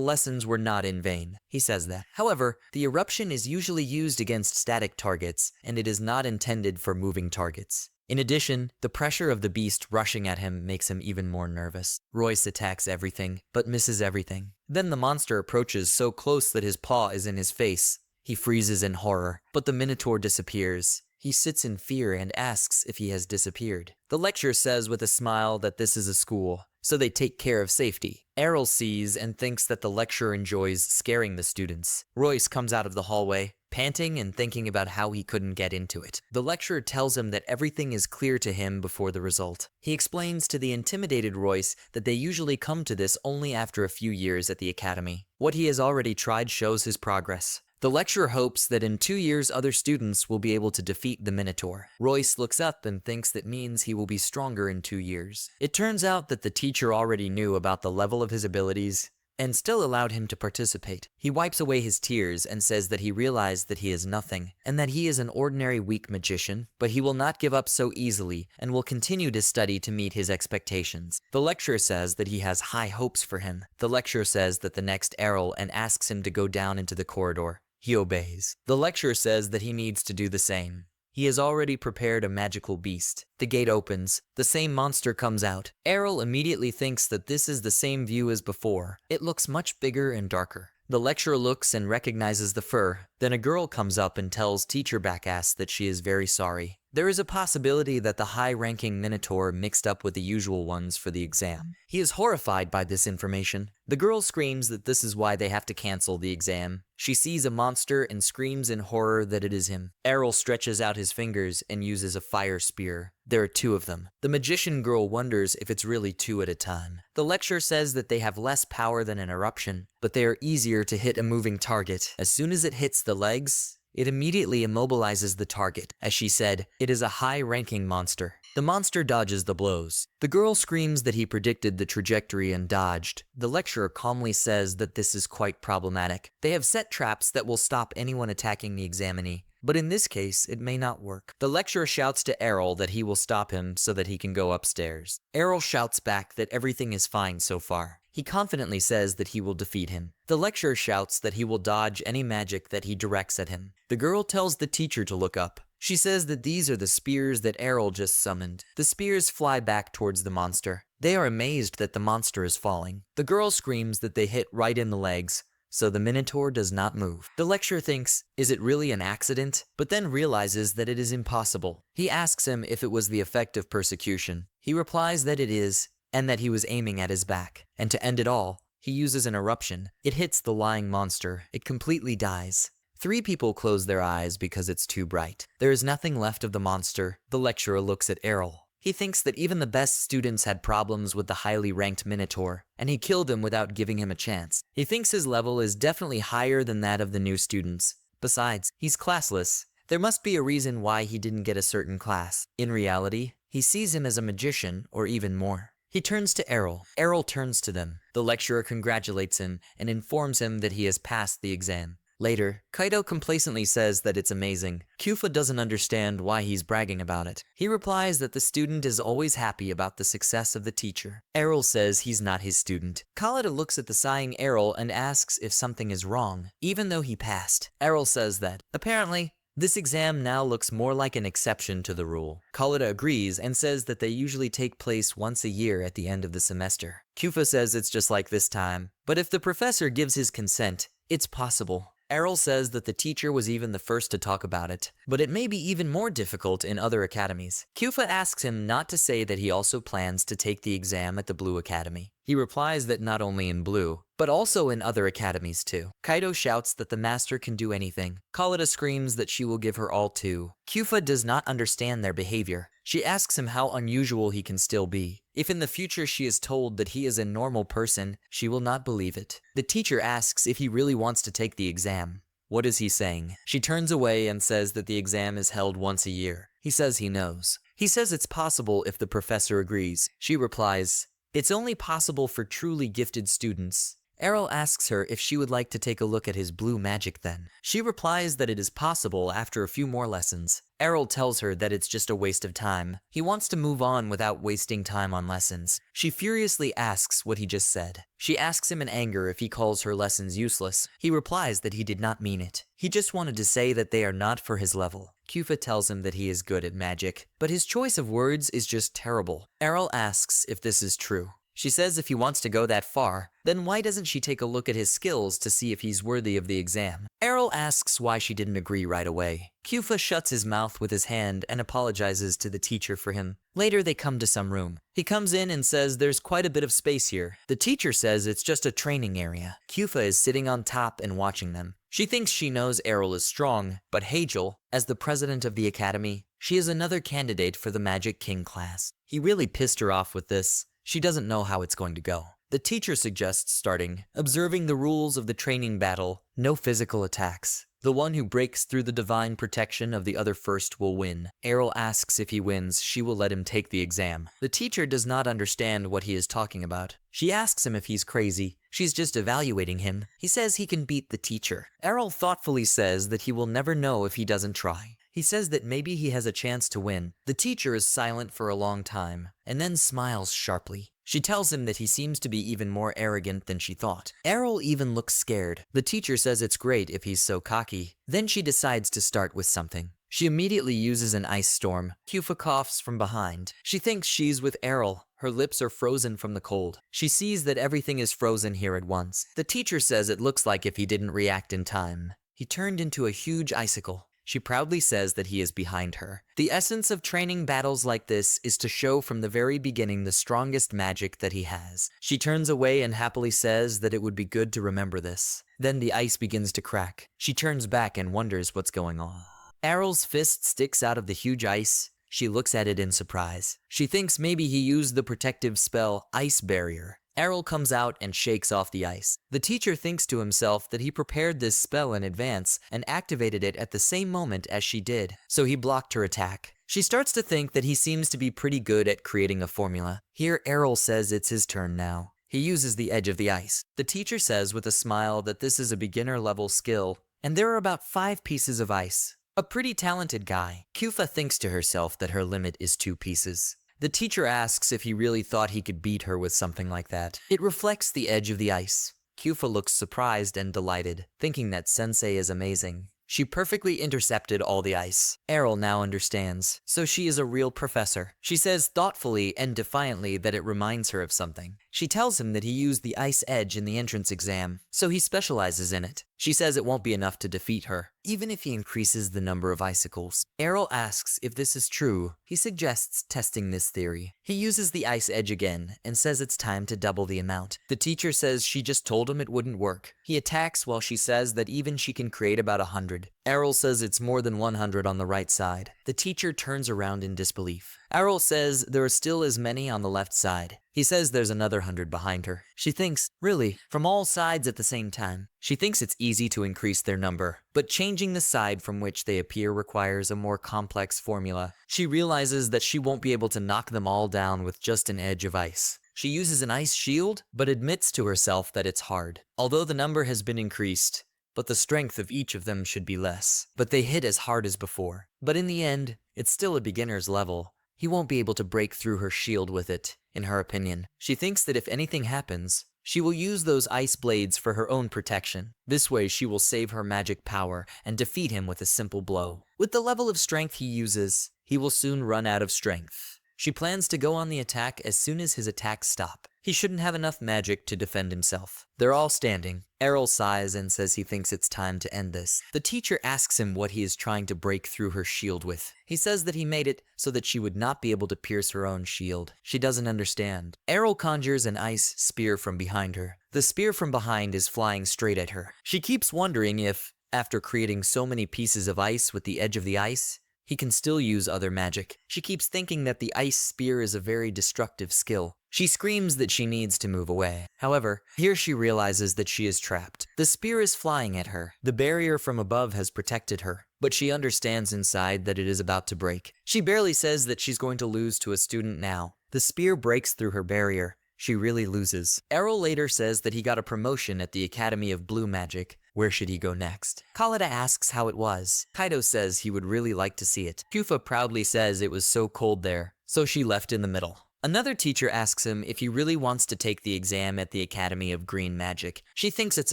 lessons were not in vain. He says that. However, the eruption is usually used against static targets, and it is not intended for moving targets. In addition, the pressure of the beast rushing at him makes him even more nervous. Royce attacks everything, but misses everything. Then the monster approaches so close that his paw is in his face. He freezes in horror, but the Minotaur disappears. He sits in fear and asks if he has disappeared. The lecturer says with a smile that this is a school, so they take care of safety. Errol sees and thinks that the lecturer enjoys scaring the students. Royce comes out of the hallway, panting and thinking about how he couldn't get into it. The lecturer tells him that everything is clear to him before the result. He explains to the intimidated Royce that they usually come to this only after a few years at the academy. What he has already tried shows his progress. The lecturer hopes that in 2 years other students will be able to defeat the Minotaur. Royce looks up and thinks that means he will be stronger in 2 years. It turns out that the teacher already knew about the level of his abilities and still allowed him to participate. He wipes away his tears and says that he realized that he is nothing, and that he is an ordinary weak magician, but he will not give up so easily and will continue to study to meet his expectations. The lecturer says that he has high hopes for him. The lecturer says that the next Errol and asks him to go down into the corridor. He obeys. The lecturer says that he needs to do the same. He has already prepared a magical beast. The gate opens. The same monster comes out. Errol immediately thinks that this is the same view as before. It looks much bigger and darker. The lecturer looks and recognizes the fur. Then a girl comes up and tells Teacher Backass that she is very sorry. There is a possibility that the high-ranking Minotaur mixed up with the usual ones for the exam. He is horrified by this information. The girl screams that this is why they have to cancel the exam. She sees a monster and screams in horror that it is him. Errol stretches out his fingers and uses a fire spear. There are 2 of them. The magician girl wonders if it's really 2 at a time. The lecturer says that they have less power than an eruption, but they are easier to hit a moving target. As soon as it hits the legs, it immediately immobilizes the target. As she said, it is a high-ranking monster. The monster dodges the blows. The girl screams that he predicted the trajectory and dodged. The lecturer calmly says that this is quite problematic. They have set traps that will stop anyone attacking the examinee, but in this case, it may not work. The lecturer shouts to Errol that he will stop him so that he can go upstairs. Errol shouts back that everything is fine so far. He confidently says that he will defeat him. The lecturer shouts that he will dodge any magic that he directs at him. The girl tells the teacher to look up. She says that these are the spears that Errol just summoned. The spears fly back towards the monster. They are amazed that the monster is falling. The girl screams that they hit right in the legs, so the Minotaur does not move. The lecturer thinks, is it really an accident? But then realizes that it is impossible. He asks him if it was the effect of persecution. He replies that it is, and that he was aiming at his back. And to end it all, he uses an eruption. It hits the lying monster. It completely dies. 3 people close their eyes because it's too bright. There is nothing left of the monster. The lecturer looks at Errol. He thinks that even the best students had problems with the highly ranked Minotaur, and he killed him without giving him a chance. He thinks his level is definitely higher than that of the new students. Besides, he's classless. There must be a reason why he didn't get a certain class. In reality, he sees him as a magician, or even more. He turns to Errol. Errol turns to them. The lecturer congratulates him and informs him that he has passed the exam. Later, Kaido complacently says that it's amazing. Kyufa doesn't understand why he's bragging about it. He replies that the student is always happy about the success of the teacher. Errol says he's not his student. Khalida looks at the sighing Errol and asks if something is wrong, even though he passed. Errol says that, apparently, this exam now looks more like an exception to the rule. Khalida agrees and says that they usually take place once a year at the end of the semester. Kyufa says it's just like this time, but if the professor gives his consent, it's possible. Errol says that the teacher was even the first to talk about it, but it may be even more difficult in other academies. Kyufa asks him not to say that he also plans to take the exam at the Blue Academy. He replies that not only in Blue, but also in other academies too. Kaido shouts that the master can do anything. Khalida screams that she will give her all too. Kyufa does not understand their behavior. She asks him how unusual he can still be. If in the future she is told that he is a normal person, she will not believe it. The teacher asks if he really wants to take the exam. What is he saying? She turns away and says that the exam is held once a year. He says he knows. He says it's possible if the professor agrees. She replies, it's only possible for truly gifted students. Errol asks her if she would like to take a look at his blue magic then. She replies that it is possible after a few more lessons. Errol tells her that it's just a waste of time. He wants to move on without wasting time on lessons. She furiously asks what he just said. She asks him in anger if he calls her lessons useless. He replies that he did not mean it. He just wanted to say that they are not for his level. Kufa tells him that he is good at magic, but his choice of words is just terrible. Errol asks if this is true. She says if he wants to go that far, then why doesn't she take a look at his skills to see if he's worthy of the exam? Errol asks why she didn't agree right away. Kufa shuts his mouth with his hand and apologizes to the teacher for him. Later they come to some room. He comes in and says there's quite a bit of space here. The teacher says it's just a training area. Kufa is sitting on top and watching them. She thinks she knows Errol is strong, but Hagel, as the president of the academy, she is another candidate for the Magic King class. He really pissed her off with this. She doesn't know how it's going to go. The teacher suggests starting, observing the rules of the training battle, no physical attacks. The one who breaks through the divine protection of the other first will win. Errol asks if he wins, she will let him take the exam. The teacher does not understand what he is talking about. She asks him if he's crazy. She's just evaluating him. He says he can beat the teacher. Errol thoughtfully says that he will never know if he doesn't try. He says that maybe he has a chance to win. The teacher is silent for a long time, and then smiles sharply. She tells him that he seems to be even more arrogant than she thought. Errol even looks scared. The teacher says it's great if he's so cocky. Then she decides to start with something. She immediately uses an ice storm. Kufa coughs from behind. She thinks she's with Errol. Her lips are frozen from the cold. She sees that everything is frozen here at once. The teacher says it looks like if he didn't react in time, he turned into a huge icicle. She proudly says that he is behind her. The essence of training battles like this is to show from the very beginning the strongest magic that he has. She turns away and happily says that it would be good to remember this. Then the ice begins to crack. She turns back and wonders what's going on. Errol's fist sticks out of the huge ice. She looks at it in surprise. She thinks maybe he used the protective spell Ice Barrier. Errol comes out and shakes off the ice. The teacher thinks to himself that he prepared this spell in advance and activated it at the same moment as she did, so he blocked her attack. She starts to think that he seems to be pretty good at creating a formula. Here Errol says it's his turn now. He uses the edge of the ice. The teacher says with a smile that this is a beginner level skill, and there are about 5 pieces of ice. A pretty talented guy. Kufa thinks to herself that her limit is 2 pieces. The teacher asks if he really thought he could beat her with something like that. It reflects the edge of the ice. Kufa looks surprised and delighted, thinking that Sensei is amazing. She perfectly intercepted all the ice. Errol now understands, so she is a real professor. She says thoughtfully and defiantly that it reminds her of something. She tells him that he used the ice edge in the entrance exam, so he specializes in it. She says it won't be enough to defeat her, even if he increases the number of icicles. Errol asks if this is true. He suggests testing this theory. He uses the ice edge again and says it's time to double the amount. The teacher says she just told him it wouldn't work. He attacks while she says that even she can create about 100. Errol says it's more than 100 on the right side. The teacher turns around in disbelief. Errol says there are still as many on the left side. He says there's another 100 behind her. She thinks, really, from all sides at the same time. She thinks it's easy to increase their number, but changing the side from which they appear requires a more complex formula. She realizes that she won't be able to knock them all down with just an edge of ice. She uses an ice shield, but admits to herself that it's hard. Although the number has been increased, but the strength of each of them should be less. But they hit as hard as before. But in the end, it's still a beginner's level. He won't be able to break through her shield with it, in her opinion. She thinks that if anything happens, she will use those ice blades for her own protection. This way she will save her magic power and defeat him with a simple blow. With the level of strength he uses, he will soon run out of strength. She plans to go on the attack as soon as his attacks stop. He shouldn't have enough magic to defend himself. They're all standing. Errol sighs and says he thinks it's time to end this. The teacher asks him what he is trying to break through her shield with. He says that he made it so that she would not be able to pierce her own shield. She doesn't understand. Errol conjures an ice spear from behind her. The spear from behind is flying straight at her. She keeps wondering if, after creating so many pieces of ice with the edge of the ice, he can still use other magic. She keeps thinking that the ice spear is a very destructive skill. She screams that she needs to move away. However, here she realizes that she is trapped. The spear is flying at her. The barrier from above has protected her, but she understands inside that it is about to break. She barely says that she's going to lose to a student now. The spear breaks through her barrier, she really loses. Errol later says that he got a promotion at the Academy of Blue Magic. Where should he go next? Khalida asks how it was. Kaido says he would really like to see it. Kufa proudly says it was so cold there, so she left in the middle. Another teacher asks him if he really wants to take the exam at the Academy of Green Magic. She thinks it's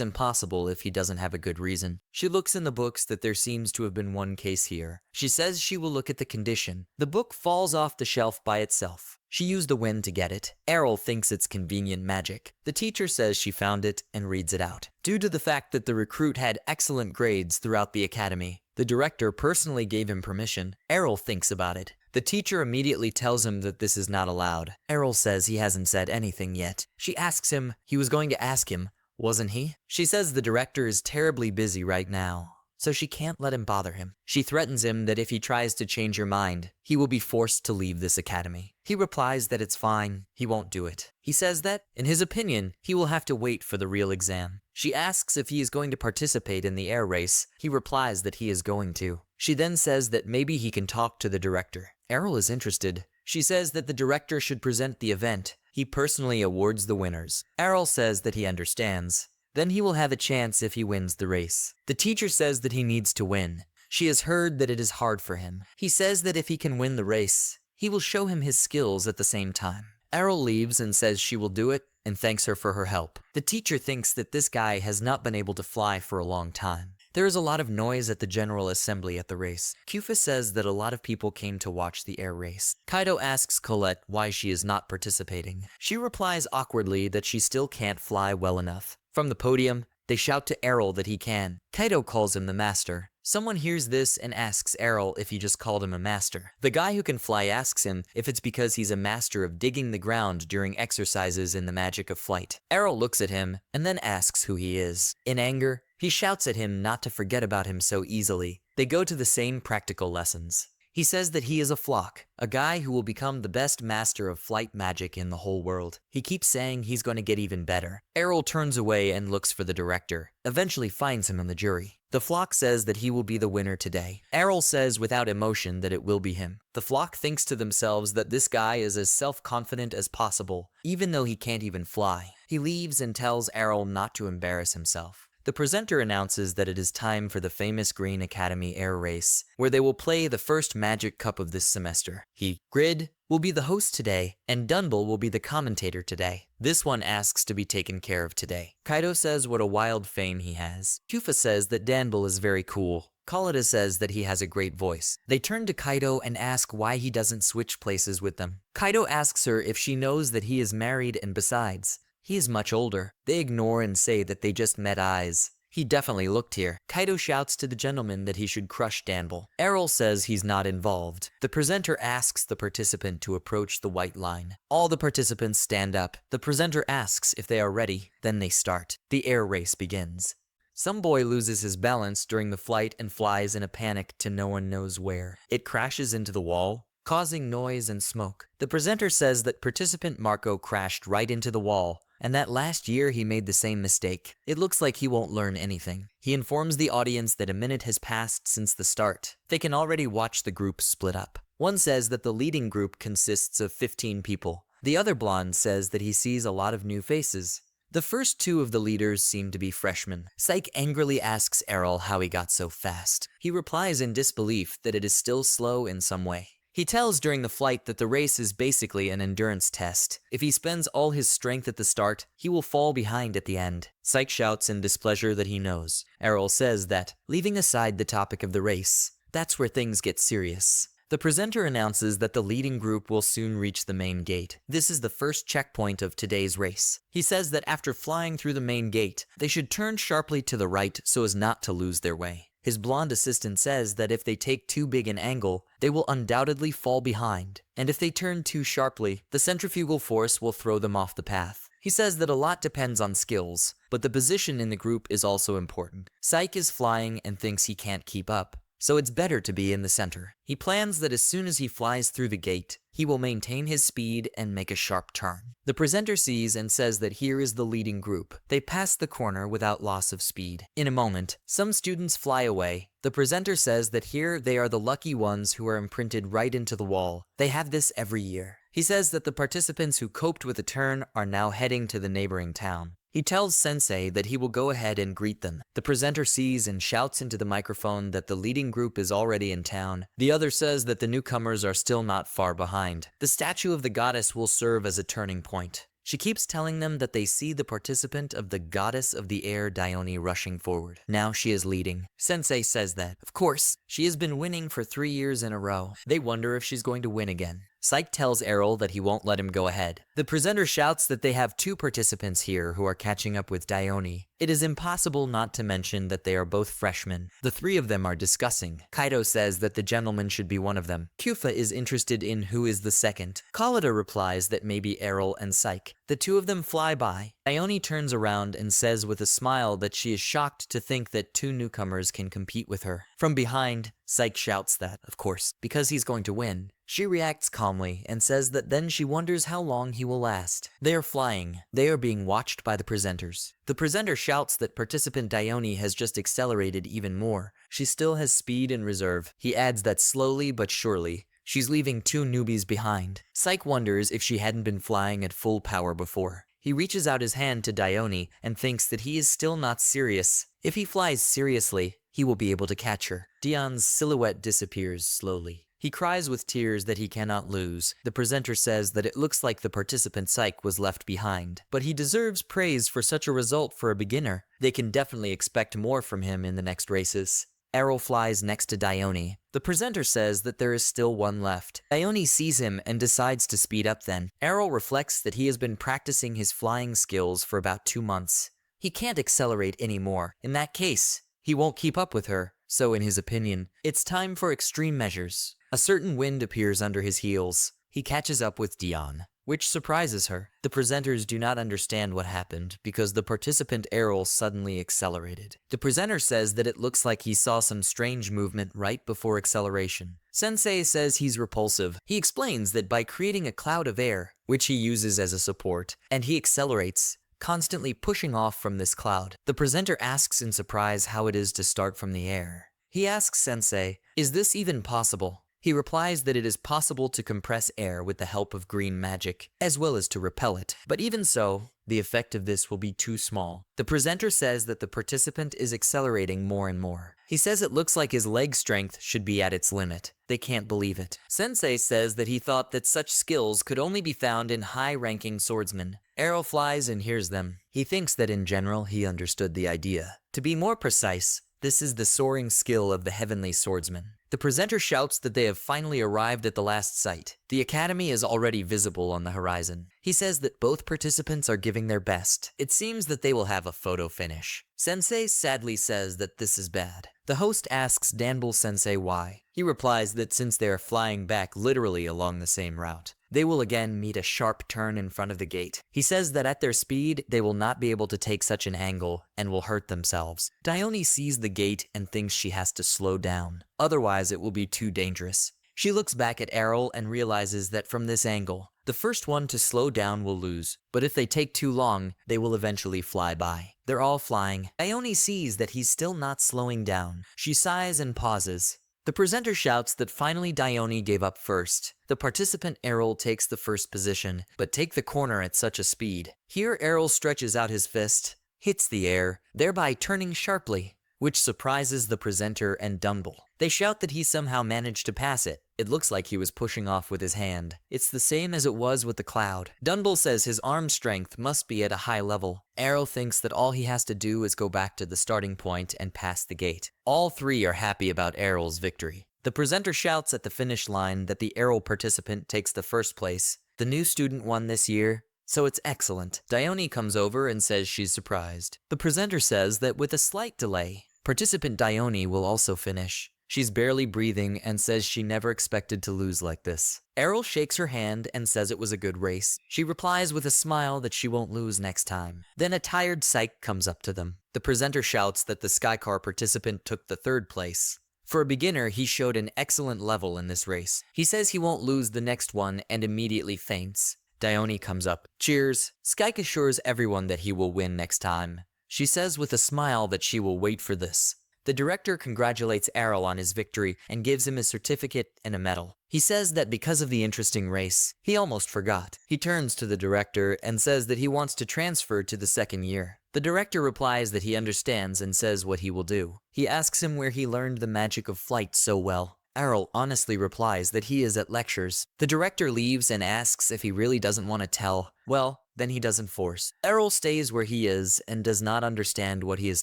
impossible if he doesn't have a good reason. She looks in the books that there seems to have been one case here. She says she will look at the condition. The book falls off the shelf by itself. She used the wind to get it. Errol thinks it's convenient magic. The teacher says she found it and reads it out. Due to the fact that the recruit had excellent grades throughout the academy, the director personally gave him permission. Errol thinks about it. The teacher immediately tells him that this is not allowed. Errol says he hasn't said anything yet. She asks him, he was going to ask him, wasn't he? She says the director is terribly busy right now, so she can't let him bother him. She threatens him that if he tries to change her mind, he will be forced to leave this academy. He replies that it's fine, he won't do it. He says that, in his opinion, he will have to wait for the real exam. She asks if he is going to participate in the air race. He replies that he is going to. She then says that maybe he can talk to the director. Errol is interested. She says that the director should present the event. He personally awards the winners. Errol says that he understands. Then he will have a chance if he wins the race. The teacher says that he needs to win. She has heard that it is hard for him. He says that if he can win the race, he will show him his skills at the same time. Errol leaves and says she will do it and thanks her for her help. The teacher thinks that this guy has not been able to fly for a long time. There is a lot of noise at the General Assembly at the race. Kufa says that a lot of people came to watch the air race. Kaido asks Colette why she is not participating. She replies awkwardly that she still can't fly well enough. From the podium, they shout to Errol that he can. Kaido calls him the master. Someone hears this and asks Errol if he just called him a master. The guy who can fly asks him if it's because he's a master of digging the ground during exercises in the magic of flight. Errol looks at him and then asks who he is. In anger, he shouts at him not to forget about him so easily. They go to the same practical lessons. He says that he is a flock, a guy who will become the best master of flight magic in the whole world. He keeps saying he's going to get even better. Errol turns away and looks for the director, eventually finds him in the jury. The flock says that he will be the winner today. Errol says without emotion that it will be him. The flock thinks to themselves that this guy is as self-confident as possible, even though he can't even fly. He leaves and tells Errol not to embarrass himself. The presenter announces that it is time for the famous Green Academy air race, where they will play the first Magic Cup of this semester. Grid will be the host today, and Dunble will be the commentator today. This one asks to be taken care of today. Kaido says what a wild fame he has. Kufa says that Danble is very cool. Khalida says that he has a great voice. They turn to Kaido and ask why he doesn't switch places with them. Kaido asks her if she knows that he is married and besides, he is much older. They ignore and say that they just met eyes. He definitely looked here. Kaido shouts to the gentleman that he should crush Danble. Errol says he's not involved. The presenter asks the participant to approach the white line. All the participants stand up. The presenter asks if they are ready. Then they start. The air race begins. Some boy loses his balance during the flight and flies in a panic to no one knows where. It crashes into the wall, causing noise and smoke. The presenter says that participant Marco crashed right into the wall, and that last year he made the same mistake. It looks like he won't learn anything. He informs the audience that a minute has passed since the start. They can already watch the group split up. One says that the leading group consists of 15 people. The other blonde says that he sees a lot of new faces. The first two of the leaders seem to be freshmen. Psyche angrily asks Errol how he got so fast. He replies in disbelief that it is still slow in some way. He tells during the flight that the race is basically an endurance test. If he spends all his strength at the start, he will fall behind at the end. Psyche shouts in displeasure that he knows. Errol says that, leaving aside the topic of the race, that's where things get serious. The presenter announces that the leading group will soon reach the main gate. This is the first checkpoint of today's race. He says that after flying through the main gate, they should turn sharply to the right so as not to lose their way. His blonde assistant says that if they take too big an angle, they will undoubtedly fall behind, and if they turn too sharply, the centrifugal force will throw them off the path. He says that a lot depends on skills, but the position in the group is also important. Psyche is flying and thinks he can't keep up, so it's better to be in the center. He plans that as soon as he flies through the gate, he will maintain his speed and make a sharp turn. The presenter sees and says that here is the leading group. They pass the corner without loss of speed. In a moment, some students fly away. The presenter says that here they are the lucky ones who are imprinted right into the wall. They have this every year. He says that the participants who coped with the turn are now heading to the neighboring town. He tells Sensei that he will go ahead and greet them. The presenter sees and shouts into the microphone that the leading group is already in town. The other says that the newcomers are still not far behind. The statue of the goddess will serve as a turning point. She keeps telling them that they see the participant of the goddess of the air Dione rushing forward. Now she is leading. Sensei says that, of course, she has been winning for 3 years in a row. They wonder if she's going to win again. Psyche tells Errol that he won't let him go ahead. The presenter shouts that they have 2 participants here who are catching up with Dione. It is impossible not to mention that they are both freshmen. The 3 of them are discussing. Kaido says that the gentleman should be one of them. Kyufa is interested in who is the second. Khalida replies that maybe Errol and Psyche. The 2 of them fly by. Dione turns around and says with a smile that she is shocked to think that 2 newcomers can compete with her. From behind, Psyche shouts that, of course, because he's going to win. She reacts calmly and says that then she wonders how long he will last. They are flying. They are being watched by the presenters. The presenter shouts that participant Dione has just accelerated even more. She still has speed in reserve. He adds that slowly but surely, she's leaving 2 newbies behind. Psyche wonders if she hadn't been flying at full power before. He reaches out his hand to Dione and thinks that he is still not serious. If he flies seriously, he will be able to catch her. Dion's silhouette disappears slowly. He cries with tears that he cannot lose. The presenter says that it looks like the participant Psyche was left behind, but he deserves praise for such a result for a beginner. They can definitely expect more from him in the next races. Errol flies next to Dione. The presenter says that there is still 1 left. Dione sees him and decides to speed up then. Errol reflects that he has been practicing his flying skills for about 2 months. He can't accelerate anymore. In that case, he won't keep up with her. So in his opinion, it's time for extreme measures. A certain wind appears under his heels. He catches up with Dion, which surprises her. The presenters do not understand what happened because the participant Errol suddenly accelerated. The presenter says that it looks like he saw some strange movement right before acceleration. Sensei says he's repulsive. He explains that by creating a cloud of air, which he uses as a support, and he accelerates, constantly pushing off from this cloud. The presenter asks in surprise how it is to start from the air. He asks Sensei, is this even possible? He replies that it is possible to compress air with the help of green magic, as well as to repel it. But even so, the effect of this will be too small. The presenter says that the participant is accelerating more and more. He says it looks like his leg strength should be at its limit. They can't believe it. Sensei says that he thought that such skills could only be found in high-ranking swordsmen. Errol flies and hears them. He thinks that in general he understood the idea. To be more precise, this is the soaring skill of the heavenly swordsman. The presenter shouts that they have finally arrived at the last site. The academy is already visible on the horizon. He says that both participants are giving their best. It seems that they will have a photo finish. Sensei sadly says that this is bad. The host asks Danble Sensei why. He replies that since they are flying back literally along the same route, they will again meet a sharp turn in front of the gate. He says that at their speed, they will not be able to take such an angle and will hurt themselves. Dione sees the gate and thinks she has to slow down. Otherwise, it will be too dangerous. She looks back at Errol and realizes that from this angle, the first one to slow down will lose, but if they take too long, they will eventually fly by. They're all flying. Dione sees that he's still not slowing down. She sighs and pauses. The presenter shouts that finally Dione gave up first. The participant Errol takes the first position, but take the corner at such a speed. Here Errol stretches out his fist, hits the air, thereby turning sharply, which surprises the presenter and Dumble. They shout that he somehow managed to pass it. It looks like he was pushing off with his hand. It's the same as it was with the cloud. Dumble says his arm strength must be at a high level. Errol thinks that all he has to do is go back to the starting point and pass the gate. All 3 are happy about Errol's victory. The presenter shouts at the finish line that the Errol participant takes the first place. The new student won this year, so it's excellent. Dione comes over and says she's surprised. The presenter says that with a slight delay, participant Dione will also finish. She's barely breathing and says she never expected to lose like this. Errol shakes her hand and says it was a good race. She replies with a smile that she won't lose next time. Then a tired Psyche comes up to them. The presenter shouts that the Skycar participant took the 3rd place. For a beginner, he showed an excellent level in this race. He says he won't lose the next one and immediately faints. Dione comes up. Cheers. Psyche assures everyone that he will win next time. She says with a smile that she will wait for this. The director congratulates Errol on his victory and gives him a certificate and a medal. He says that because of the interesting race, he almost forgot. He turns to the director and says that he wants to transfer to the second year. The director replies that he understands and says what he will do. He asks him where he learned the magic of flight so well. Errol honestly replies that he is at lectures. The director leaves and asks if he really doesn't want to tell. Well, then he doesn't force. Errol stays where he is and does not understand what he is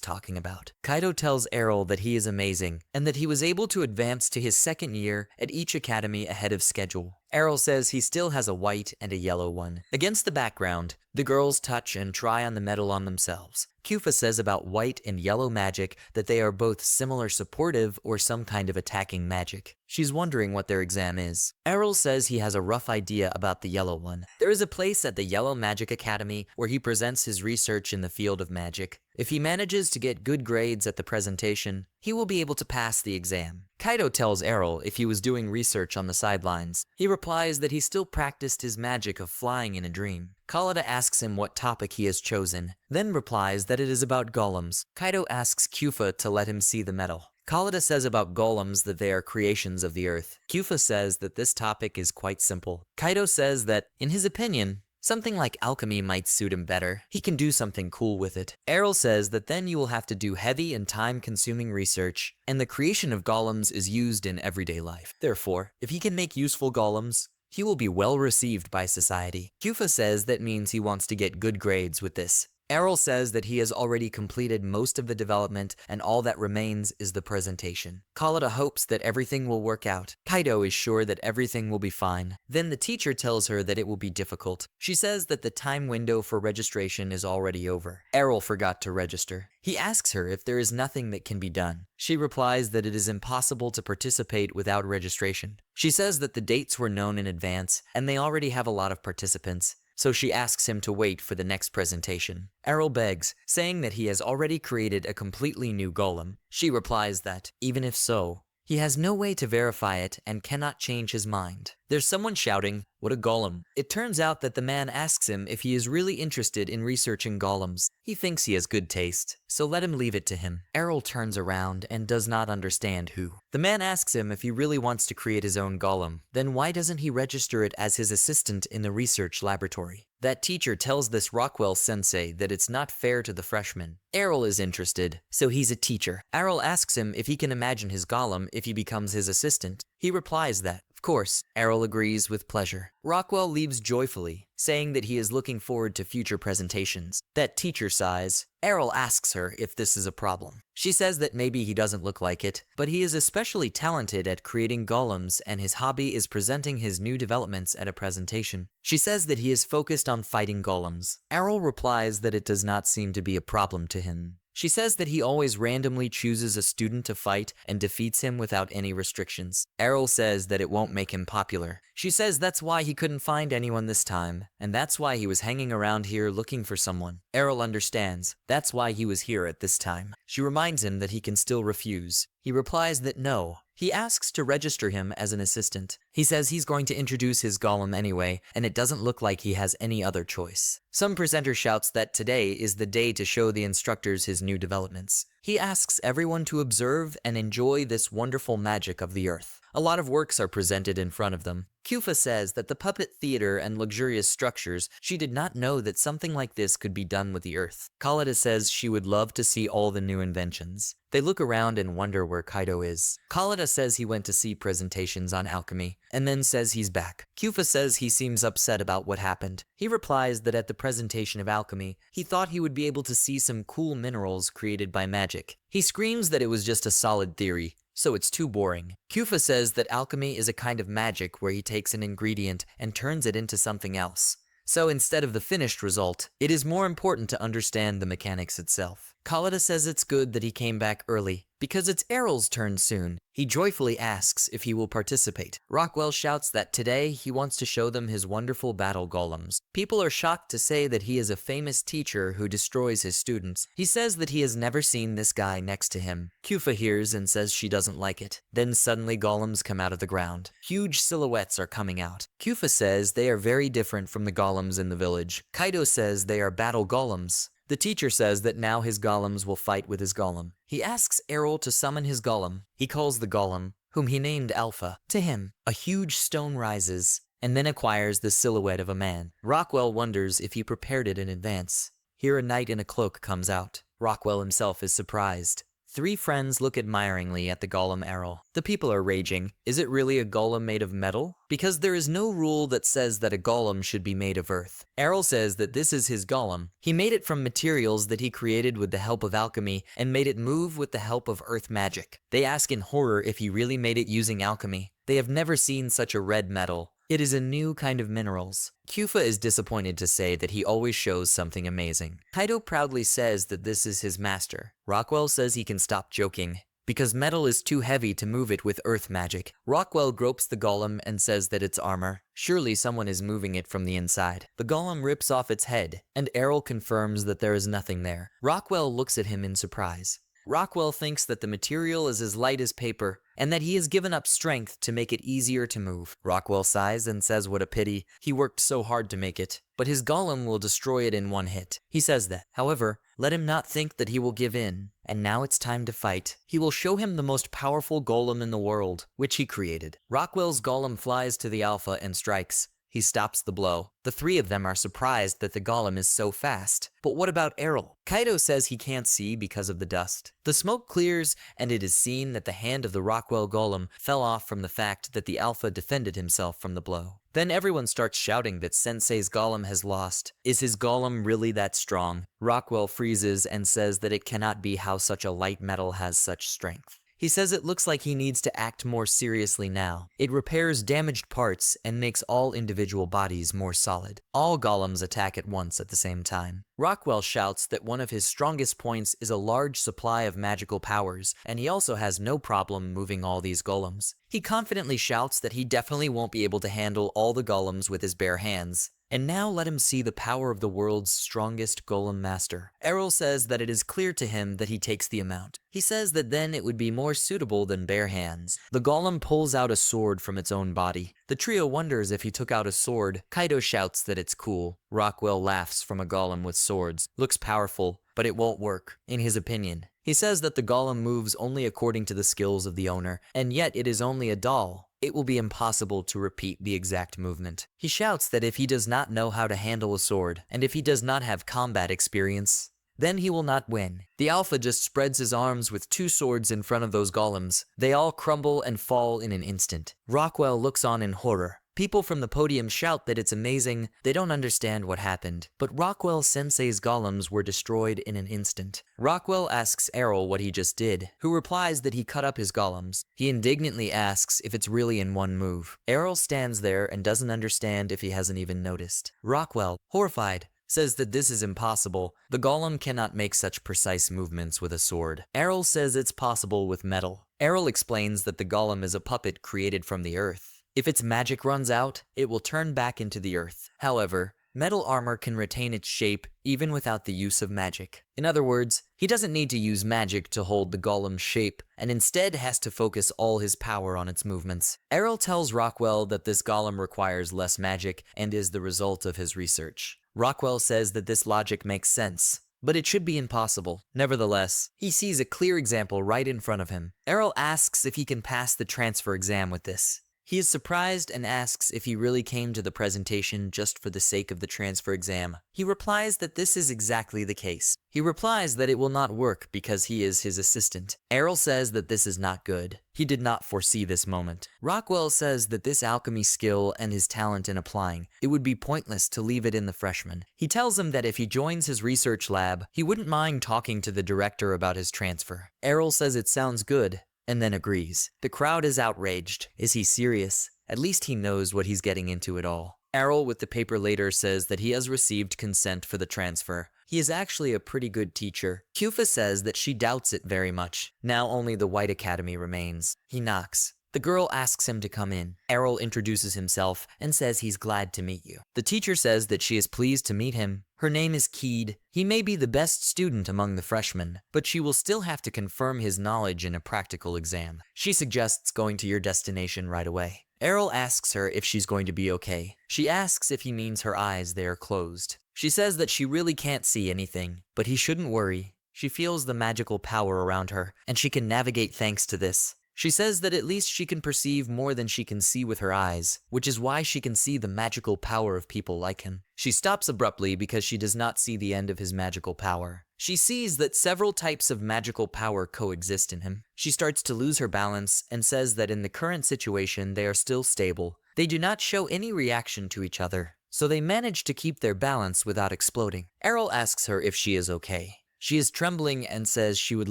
talking about. Kaido tells Errol that he is amazing and that he was able to advance to his second year at each academy ahead of schedule. Errol says he still has a white and a yellow one. Against the background, the girls touch and try on the medal on themselves. Kufa says about white and yellow magic that they are both similar supportive or some kind of attacking magic. She's wondering what their exam is. Errol says he has a rough idea about the yellow one. There is a place at the Yellow Magic Academy where he presents his research in the field of magic. If he manages to get good grades at the presentation, he will be able to pass the exam. Kaido tells Errol if he was doing research on the sidelines. He replies that he still practiced his magic of flying in a dream. Khalida asks him what topic he has chosen, then replies that it is about golems. Kaido asks Kufa to let him see the medal. Khalida says about golems that they are creations of the earth. Kufa says that this topic is quite simple. Kaido says that, in his opinion, something like alchemy might suit him better. He can do something cool with it. Errol says that then you will have to do heavy and time-consuming research, and the creation of golems is used in everyday life. Therefore, if he can make useful golems, he will be well received by society. Kufa says that means he wants to get good grades with this. Errol says that he has already completed most of the development and all that remains is the presentation. Khalida hopes that everything will work out. Kaido is sure that everything will be fine. Then the teacher tells her that it will be difficult. She says that the time window for registration is already over. Errol forgot to register. He asks her if there is nothing that can be done. She replies that it is impossible to participate without registration. She says that the dates were known in advance and they already have a lot of participants. So she asks him to wait for the next presentation. Errol begs, saying that he has already created a completely new golem. She replies that, even if so, he has no way to verify it and cannot change his mind. There's someone shouting, "What a golem." It turns out that the man asks him if he is really interested in researching golems. He thinks he has good taste, so let him leave it to him. Errol turns around and does not understand who. The man asks him if he really wants to create his own golem. Then why doesn't he register it as his assistant in the research laboratory? That teacher tells this Rockwell sensei that it's not fair to the freshmen. Errol is interested, so he's a teacher. Errol asks him if he can imagine his golem if he becomes his assistant. He replies that, of course. Errol agrees with pleasure. Rockwell leaves joyfully, saying that he is looking forward to future presentations. That teacher sighs. Errol asks her if this is a problem. She says that maybe he doesn't look like it, but he is especially talented at creating golems and his hobby is presenting his new developments at a presentation. She says that he is focused on fighting golems. Errol replies that it does not seem to be a problem to him. She says that he always randomly chooses a student to fight and defeats him without any restrictions. Errol says that it won't make him popular. She says that's why he couldn't find anyone this time, and that's why he was hanging around here looking for someone. Errol understands. That's why he was here at this time. She reminds him that he can still refuse. He replies that no. He asks to register him as an assistant. He says he's going to introduce his golem anyway, and it doesn't look like he has any other choice. Some presenter shouts that today is the day to show the instructors his new developments. He asks everyone to observe and enjoy this wonderful magic of the earth. A lot of works are presented in front of them. Kufa says that the puppet theater and luxurious structures, she did not know that something like this could be done with the earth. Khalida says she would love to see all the new inventions. They look around and wonder where Kaido is. Khalida says he went to see presentations on alchemy, and then says he's back. Kufa says he seems upset about what happened. He replies that at the presentation of alchemy, he thought he would be able to see some cool minerals created by magic. He screams that it was just a solid theory, so it's too boring. Kufa says that alchemy is a kind of magic where he takes an ingredient and turns it into something else. So instead of the finished result, it is more important to understand the mechanics itself. Khalida says it's good that he came back early, because it's Errol's turn soon. He joyfully asks if he will participate. Rockwell shouts that today he wants to show them his wonderful battle golems. People are shocked to say that he is a famous teacher who destroys his students. He says that he has never seen this guy next to him. Kufa hears and says she doesn't like it. Then suddenly golems come out of the ground. Huge silhouettes are coming out. Kufa says they are very different from the golems in the village. Kaido says they are battle golems. The teacher says that now his golems will fight with his golem. He asks Errol to summon his golem. He calls the golem, whom he named Alpha, to him. A huge stone rises, and then acquires the silhouette of a man. Rockwell wonders if he prepared it in advance. Here a knight in a cloak comes out. Rockwell himself is surprised. 3 friends look admiringly at the golem Errol. The people are raging. Is it really a golem made of metal? Because there is no rule that says that a golem should be made of earth. Errol says that this is his golem. He made it from materials that he created with the help of alchemy and made it move with the help of earth magic. They ask in horror if he really made it using alchemy. They have never seen such a red metal. It is a new kind of minerals. Kyufa is disappointed to say that he always shows something amazing. Kaido proudly says that this is his master. Rockwell says he can stop joking, because metal is too heavy to move it with earth magic. Rockwell gropes the golem and says that it's armor. Surely someone is moving it from the inside. The golem rips off its head, and Errol confirms that there is nothing there. Rockwell looks at him in surprise. Rockwell thinks that the material is as light as paper, and that he has given up strength to make it easier to move. Rockwell sighs and says what a pity, he worked so hard to make it, but his golem will destroy it in one hit. He says that, however, let him not think that he will give in, and now it's time to fight. He will show him the most powerful golem in the world, which he created. Rockwell's golem flies to the Alpha and strikes. He stops the blow. The 3 of them are surprised that the golem is so fast. But what about Errol? Kaido says he can't see because of the dust. The smoke clears, and it is seen that the hand of the Rockwell golem fell off from the fact that the Alpha defended himself from the blow. Then everyone starts shouting that Sensei's golem has lost. Is his golem really that strong? Rockwell freezes and says that it cannot be how such a light metal has such strength. He says it looks like he needs to act more seriously now. It repairs damaged parts and makes all individual bodies more solid. All golems attack at once at the same time. Rockwell shouts that one of his strongest points is a large supply of magical powers, and he also has no problem moving all these golems. He confidently shouts that he definitely won't be able to handle all the golems with his bare hands. And now let him see the power of the world's strongest golem master. Errol says that it is clear to him that he takes the amount. He says that then it would be more suitable than bare hands. The golem pulls out a sword from its own body. The trio wonders if he took out a sword. Kaido shouts that it's cool. Rockwell laughs from a golem with swords. Looks powerful, but it won't work, in his opinion. He says that the golem moves only according to the skills of the owner, and yet it is only a doll. It will be impossible to repeat the exact movement. He shouts that if he does not know how to handle a sword, and if he does not have combat experience, then he will not win. The Alpha just spreads his arms with 2 swords in front of those golems. They all crumble and fall in an instant. Rockwell looks on in horror. People from the podium shout that it's amazing. They don't understand what happened. But Rockwell Sensei's golems were destroyed in an instant. Rockwell asks Errol what he just did, who replies that he cut up his golems. He indignantly asks if it's really in one move. Errol stands there and doesn't understand if he hasn't even noticed. Rockwell, horrified, says that this is impossible. The golem cannot make such precise movements with a sword. Errol says it's possible with metal. Errol explains that the golem is a puppet created from the earth. If its magic runs out, it will turn back into the earth. However, metal armor can retain its shape even without the use of magic. In other words, he doesn't need to use magic to hold the golem's shape, and instead has to focus all his power on its movements. Errol tells Rockwell that this golem requires less magic and is the result of his research. Rockwell says that this logic makes sense, but it should be impossible. Nevertheless, he sees a clear example right in front of him. Errol asks if he can pass the transfer exam with this. He is surprised and asks if he really came to the presentation just for the sake of the transfer exam. He replies that this is exactly the case. He replies that it will not work because he is his assistant. Errol says that this is not good. He did not foresee this moment. Rockwell says that this alchemy skill and his talent in applying, it would be pointless to leave it in the freshman. He tells him that if he joins his research lab, he wouldn't mind talking to the director about his transfer. Errol says it sounds good, and then agrees. The crowd is outraged. Is he serious? At least he knows what he's getting into at all. Errol with the paper later says that he has received consent for the transfer. He is actually a pretty good teacher. Kyufa says that she doubts it very much. Now only the White Academy remains. He knocks. The girl asks him to come in. Errol introduces himself and says he's glad to meet you. The teacher says that she is pleased to meet him. Her name is Keed. He may be the best student among the freshmen, but she will still have to confirm his knowledge in a practical exam. She suggests going to your destination right away. Errol asks her if she's going to be okay. She asks if he means her eyes they are closed. She says that she really can't see anything, but he shouldn't worry. She feels the magical power around her, and she can navigate thanks to this. She says that at least she can perceive more than she can see with her eyes, which is why she can see the magical power of people like him. She stops abruptly because she does not see the end of his magical power. She sees that several types of magical power coexist in him. She starts to lose her balance and says that in the current situation they are still stable. They do not show any reaction to each other, so they manage to keep their balance without exploding. Errol asks her if she is okay. She is trembling and says she would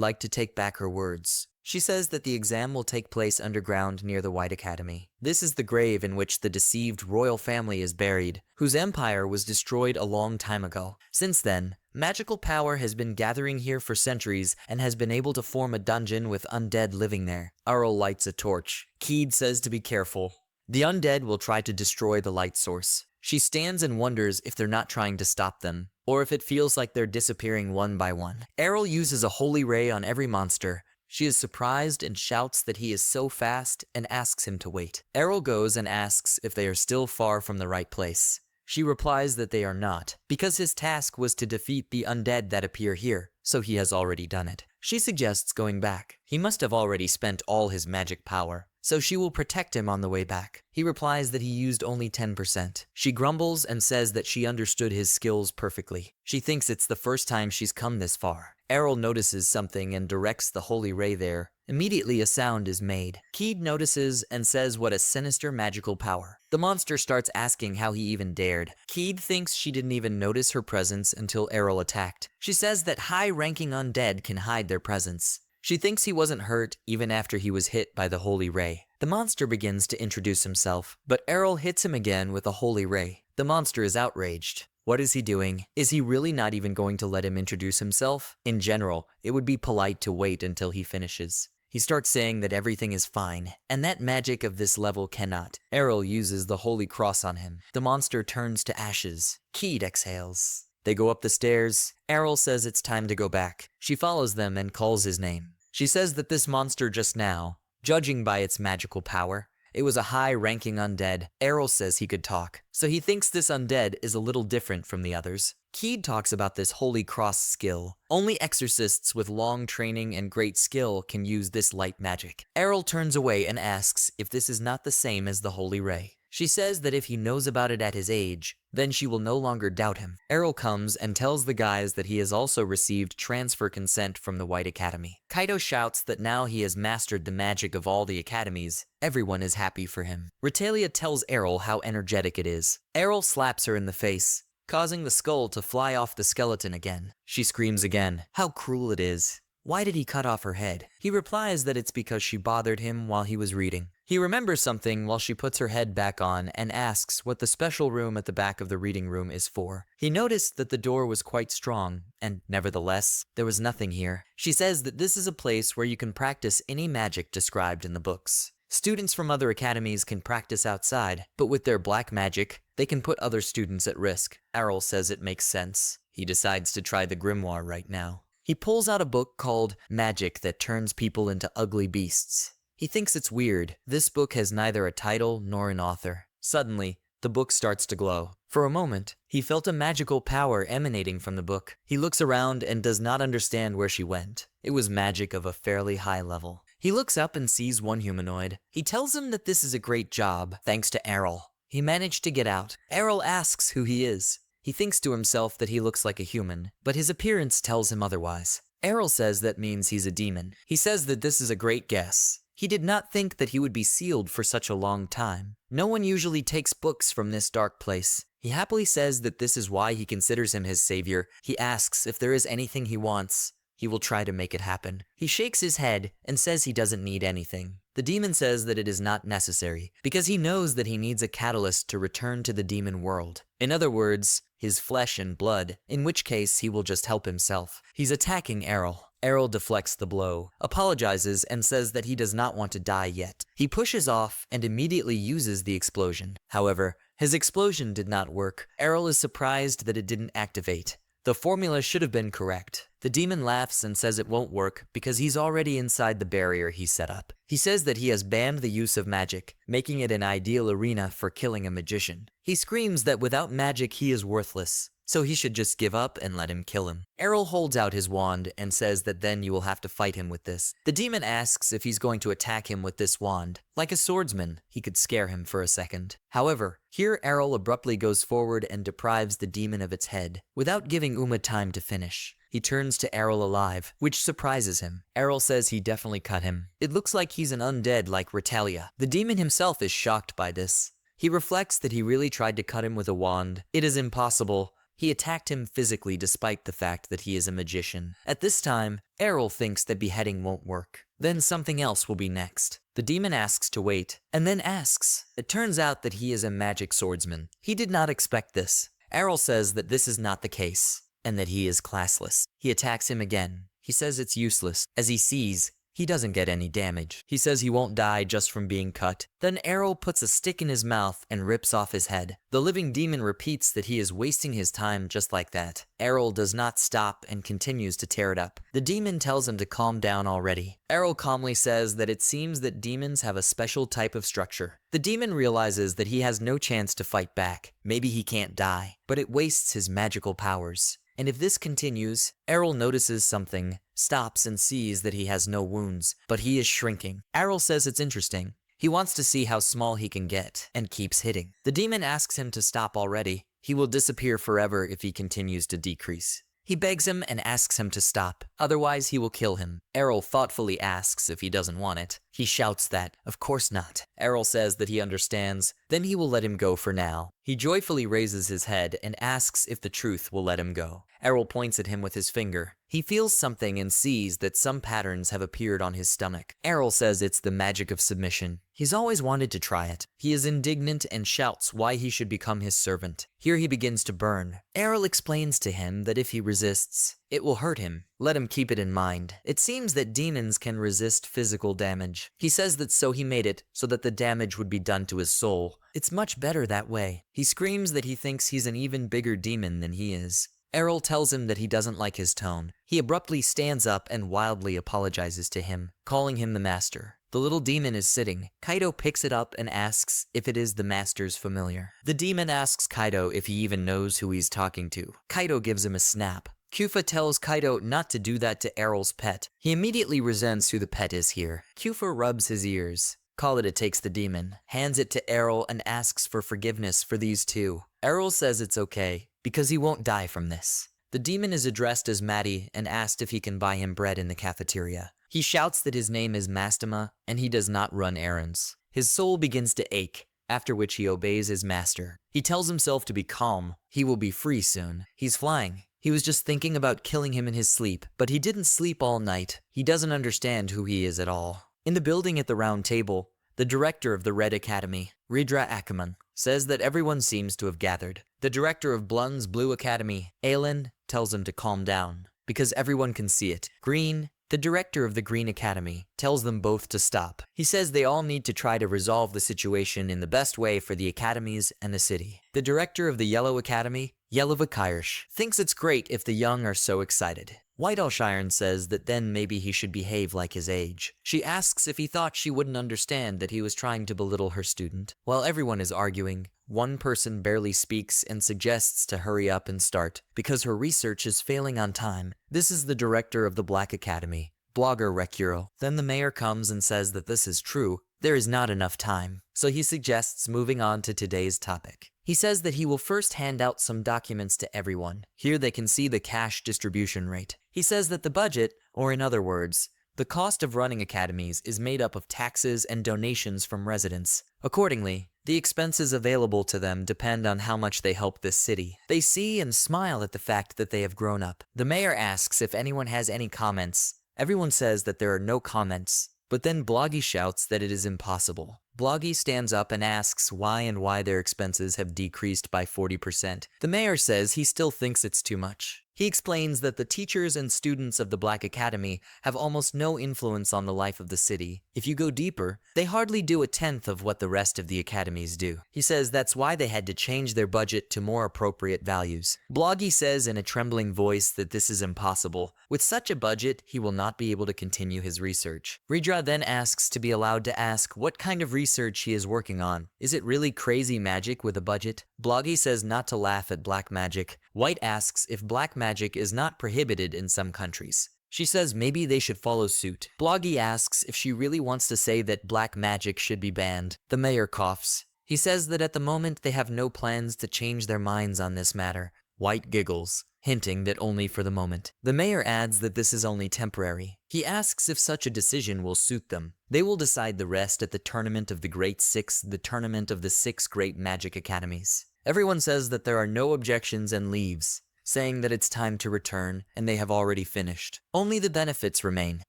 like to take back her words. She says that the exam will take place underground near the White Academy. This is the grave in which the deceived royal family is buried, whose empire was destroyed a long time ago. Since then, magical power has been gathering here for centuries and has been able to form a dungeon with undead living there. Arl lights a torch. Keed says to be careful. The undead will try to destroy the light source. She stands and wonders if they're not trying to stop them, or if it feels like they're disappearing one by one. Errol uses a holy ray on every monster. She is surprised and shouts that he is so fast and asks him to wait. Errol goes and asks if they are still far from the right place. She replies that they are not, because his task was to defeat the undead that appear here, so he has already done it. She suggests going back. He must have already spent all his magic power, so she will protect him on the way back. He replies that he used only 10%. She grumbles and says that she understood his skills perfectly. She thinks it's the first time she's come this far. Errol notices something and directs the holy ray there. Immediately a sound is made. Keed notices and says what a sinister magical power. The monster starts asking how he even dared. Keed thinks she didn't even notice her presence until Errol attacked. She says that high-ranking undead can hide their presence. She thinks he wasn't hurt even after he was hit by the holy ray. The monster begins to introduce himself, but Errol hits him again with a holy ray. The monster is outraged. What is he doing? Is he really not even going to let him introduce himself? In general, it would be polite to wait until he finishes. He starts saying that everything is fine, and that magic of this level cannot. Errol uses the holy cross on him. The monster turns to ashes. Keed exhales. They go up the stairs. Errol says it's time to go back. She follows them and calls his name. She says that this monster just now, judging by its magical power, it was a high-ranking undead. Errol says he could talk, so he thinks this undead is a little different from the others. Keed talks about this holy cross skill. Only exorcists with long training and great skill can use this light magic. Errol turns away and asks if this is not the same as the holy ray. She says that if he knows about it at his age, then she will no longer doubt him. Errol comes and tells the guys that he has also received transfer consent from the White Academy. Kaito shouts that now he has mastered the magic of all the academies. Everyone is happy for him. Retalia tells Errol how energetic it is. Errol slaps her in the face, causing the skull to fly off the skeleton again. She screams again. How cruel it is. Why did he cut off her head? He replies that it's because she bothered him while he was reading. He remembers something while she puts her head back on and asks what the special room at the back of the reading room is for. He noticed that the door was quite strong, and nevertheless, there was nothing here. She says that this is a place where you can practice any magic described in the books. Students from other academies can practice outside, but with their black magic, they can put other students at risk. Errol says it makes sense. He decides to try the grimoire right now. He pulls out a book called Magic That Turns People into Ugly Beasts. He thinks it's weird. This book has neither a title nor an author. Suddenly, the book starts to glow. For a moment, he felt a magical power emanating from the book. He looks around and does not understand where she went. It was magic of a fairly high level. He looks up and sees one humanoid. He tells him that this is a great job, thanks to Errol. He managed to get out. Errol asks who he is. He thinks to himself that he looks like a human, but his appearance tells him otherwise. Errol says that means he's a demon. He says that this is a great guess. He did not think that he would be sealed for such a long time. No one usually takes books from this dark place. He happily says that this is why he considers him his savior. He asks if there is anything he wants. He will try to make it happen. He shakes his head and says he doesn't need anything. The demon says that it is not necessary, because he knows that he needs a catalyst to return to the demon world. In other words, his flesh and blood, in which case he will just help himself. He's attacking Errol. Errol deflects the blow, apologizes, and says that he does not want to die yet. He pushes off and immediately uses the explosion. However, his explosion did not work. Errol is surprised that it didn't activate. The formula should have been correct. The demon laughs and says it won't work because he's already inside the barrier he set up. He says that he has banned the use of magic, making it an ideal arena for killing a magician. He screams that without magic he is worthless. so he should just give up and let him kill him. Errol holds out his wand and says that then you will have to fight him with this. The demon asks if he's going to attack him with this wand. Like a swordsman, he could scare him for a second. However, here Errol abruptly goes forward and deprives the demon of its head, without giving Uma time to finish. He turns to Errol alive, which surprises him. Errol says he definitely cut him. It looks like he's an undead like Retalia. The demon himself is shocked by this. He reflects that he really tried to cut him with a wand. It is impossible. He attacked him physically despite the fact that he is a magician. At this time, Errol thinks that beheading won't work. Then something else will be next. The demon asks to wait, and then asks. It turns out that he is a magic swordsman. He did not expect this. Errol says that this is not the case, and that he is classless. He attacks him again. He says it's useless. As he sees, he doesn't get any damage. He says he won't die just from being cut. Then Errol puts a stick in his mouth and rips off his head. The living demon repeats that he is wasting his time just like that. Errol does not stop and continues to tear it up. The demon tells him to calm down already. Errol calmly says that it seems that demons have a special type of structure. The demon realizes that he has no chance to fight back. Maybe he can't die, but it wastes his magical powers. And if this continues, Errol notices something, stops and sees that he has no wounds, but he is shrinking. Errol says it's interesting. He wants to see how small he can get, and keeps hitting. The demon asks him to stop already. He will disappear forever if he continues to decrease. He begs him and asks him to stop, otherwise he will kill him. Errol thoughtfully asks if he doesn't want it. He shouts that, of course not. Errol says that he understands, then he will let him go for now. He joyfully raises his head and asks if the truth will let him go. Errol points at him with his finger. He feels something and sees that some patterns have appeared on his stomach. Errol says it's the magic of submission. He's always wanted to try it. He is indignant and shouts why he should become his servant. Here he begins to burn. Errol explains to him that if he resists, it will hurt him. Let him keep it in mind. It seems that demons can resist physical damage. He says that so he made it so that the damage would be done to his soul. It's much better that way. He screams that he thinks he's an even bigger demon than he is. Errol tells him that he doesn't like his tone. He abruptly stands up and wildly apologizes to him, calling him the master. The little demon is sitting. Kaido picks it up and asks if it is the master's familiar. The demon asks Kaido if he even knows who he's talking to. Kaido gives him a snap. Kufa tells Kaido not to do that to Errol's pet. He immediately resents who the pet is here. Kufa rubs his ears. Khalida takes the demon, hands it to Errol and asks for forgiveness for these two. Errol says it's okay, because he won't die from this. The demon is addressed as Matty and asked if he can buy him bread in the cafeteria. He shouts that his name is Mastema and he does not run errands. His soul begins to ache, after which he obeys his master. He tells himself to be calm. He will be free soon. He's flying. He was just thinking about killing him in his sleep, but he didn't sleep all night. He doesn't understand who he is at all. In the building at the round table, the director of the Red Academy, Ridra Ackerman, says that everyone seems to have gathered. The director of Blun's Blue Academy, Aelin, tells him to calm down, because everyone can see it. Green, the director of the Green Academy, tells them both to stop. He says they all need to try to resolve the situation in the best way for the academies and the city. The director of the Yellow Academy, Yellow Kirsch, thinks it's great if the young are so excited. White Alshiren says that then maybe he should behave like his age. She asks if he thought she wouldn't understand that he was trying to belittle her student. While everyone is arguing, one person barely speaks and suggests to hurry up and start, because her research is failing on time. This is the director of the Black Academy, blogger Rekuro. Then the mayor comes and says that this is true. There is not enough time, so he suggests moving on to today's topic. He says that he will first hand out some documents to everyone. Here they can see the cash distribution rate. He says that the budget, or in other words, the cost of running academies is made up of taxes and donations from residents. Accordingly, the expenses available to them depend on how much they help this city. They see and smile at the fact that they have grown up. The mayor asks if anyone has any comments. Everyone says that there are no comments. But then Bloggy shouts that it is impossible. Bloggy stands up and asks why their expenses have decreased by 40%. The mayor says he still thinks it's too much. He explains that the teachers and students of the Black Academy have almost no influence on the life of the city. If you go deeper, they hardly do a tenth of what the rest of the academies do. He says that's why they had to change their budget to more appropriate values. Bloggy says in a trembling voice that this is impossible. With such a budget, he will not be able to continue his research. Ridra then asks to be allowed to ask what kind of research he is working on. Is it really crazy magic with a budget? Bloggy says not to laugh at black magic, White asks if black magic is not prohibited in some countries. She says maybe they should follow suit. Bloggy asks if she really wants to say that black magic should be banned. The mayor coughs. He says that at the moment they have no plans to change their minds on this matter. White giggles, hinting that only for the moment. The mayor adds that this is only temporary. He asks if such a decision will suit them. They will decide the rest at the Tournament of the Great Six, the Tournament of the Six Great Magic Academies. Everyone says that there are no objections and leaves, saying that it's time to return and they have already finished. Only the benefits remain.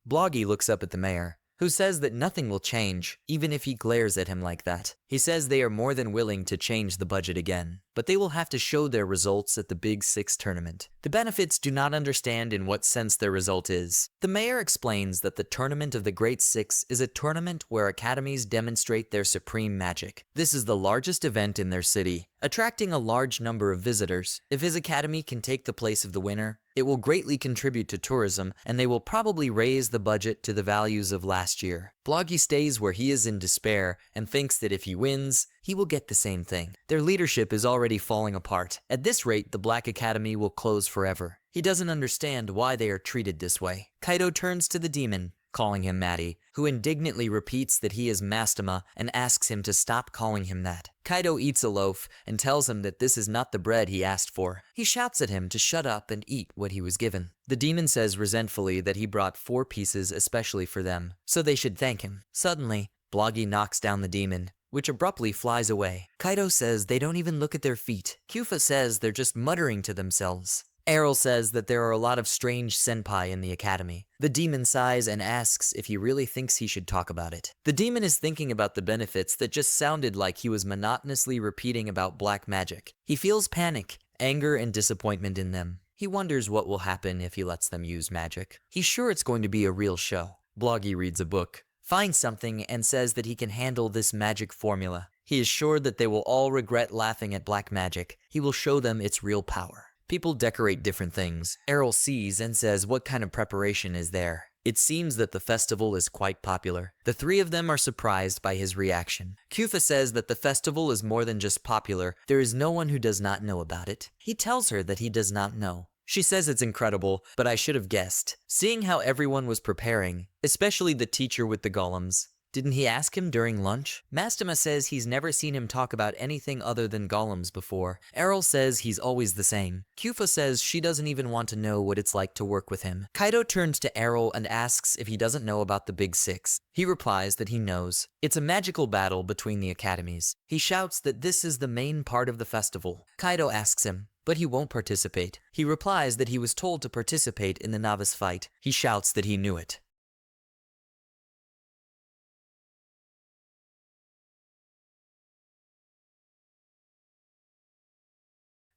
Bloggy looks up at the mayor, who says that nothing will change, even if he glares at him like that. He says they are more than willing to change the budget again, but they will have to show their results at the Big Six tournament. The benefits do not understand in what sense their result is. The mayor explains that the Tournament of the Great Six is a tournament where academies demonstrate their supreme magic. This is the largest event in their city, attracting a large number of visitors. If his academy can take the place of the winner, it will greatly contribute to tourism, and they will probably raise the budget to the values of last year. Bloggy stays where he is in despair and thinks that if he wins, he will get the same thing. Their leadership is already falling apart. At this rate, the Black Academy will close forever. He doesn't understand why they are treated this way. Kaido turns to the demon, calling him Maddie, who indignantly repeats that he is Mastema and asks him to stop calling him that. Kaido eats a loaf and tells him that this is not the bread he asked for. He shouts at him to shut up and eat what he was given. The demon says resentfully that he brought 4 pieces especially for them, so they should thank him. Suddenly, Bloggy knocks down the demon, which abruptly flies away. Kaido says they don't even look at their feet. Kyufa says they're just muttering to themselves. Errol says that there are a lot of strange senpai in the academy. The demon sighs and asks if he really thinks he should talk about it. The demon is thinking about the benefits that just sounded like he was monotonously repeating about black magic. He feels panic, anger, and disappointment in them. He wonders what will happen if he lets them use magic. He's sure it's going to be a real show. Bloggy reads a book, finds something, and says that he can handle this magic formula. He is sure that they will all regret laughing at black magic. He will show them its real power. People decorate different things. Errol sees and says what kind of preparation is there. It seems that the festival is quite popular. The 3 of them are surprised by his reaction. Kyufa says that the festival is more than just popular. There is no one who does not know about it. He tells her that he does not know. She says it's incredible, but I should have guessed. Seeing how everyone was preparing, especially the teacher with the golems. Didn't he ask him during lunch? Mastema says he's never seen him talk about anything other than golems before. Errol says he's always the same. Kyufa says she doesn't even want to know what it's like to work with him. Kaido turns to Errol and asks if he doesn't know about the Big Six. He replies that he knows. It's a magical battle between the academies. He shouts that this is the main part of the festival. Kaido asks him, but he won't participate. He replies that he was told to participate in the novice fight. He shouts that he knew it.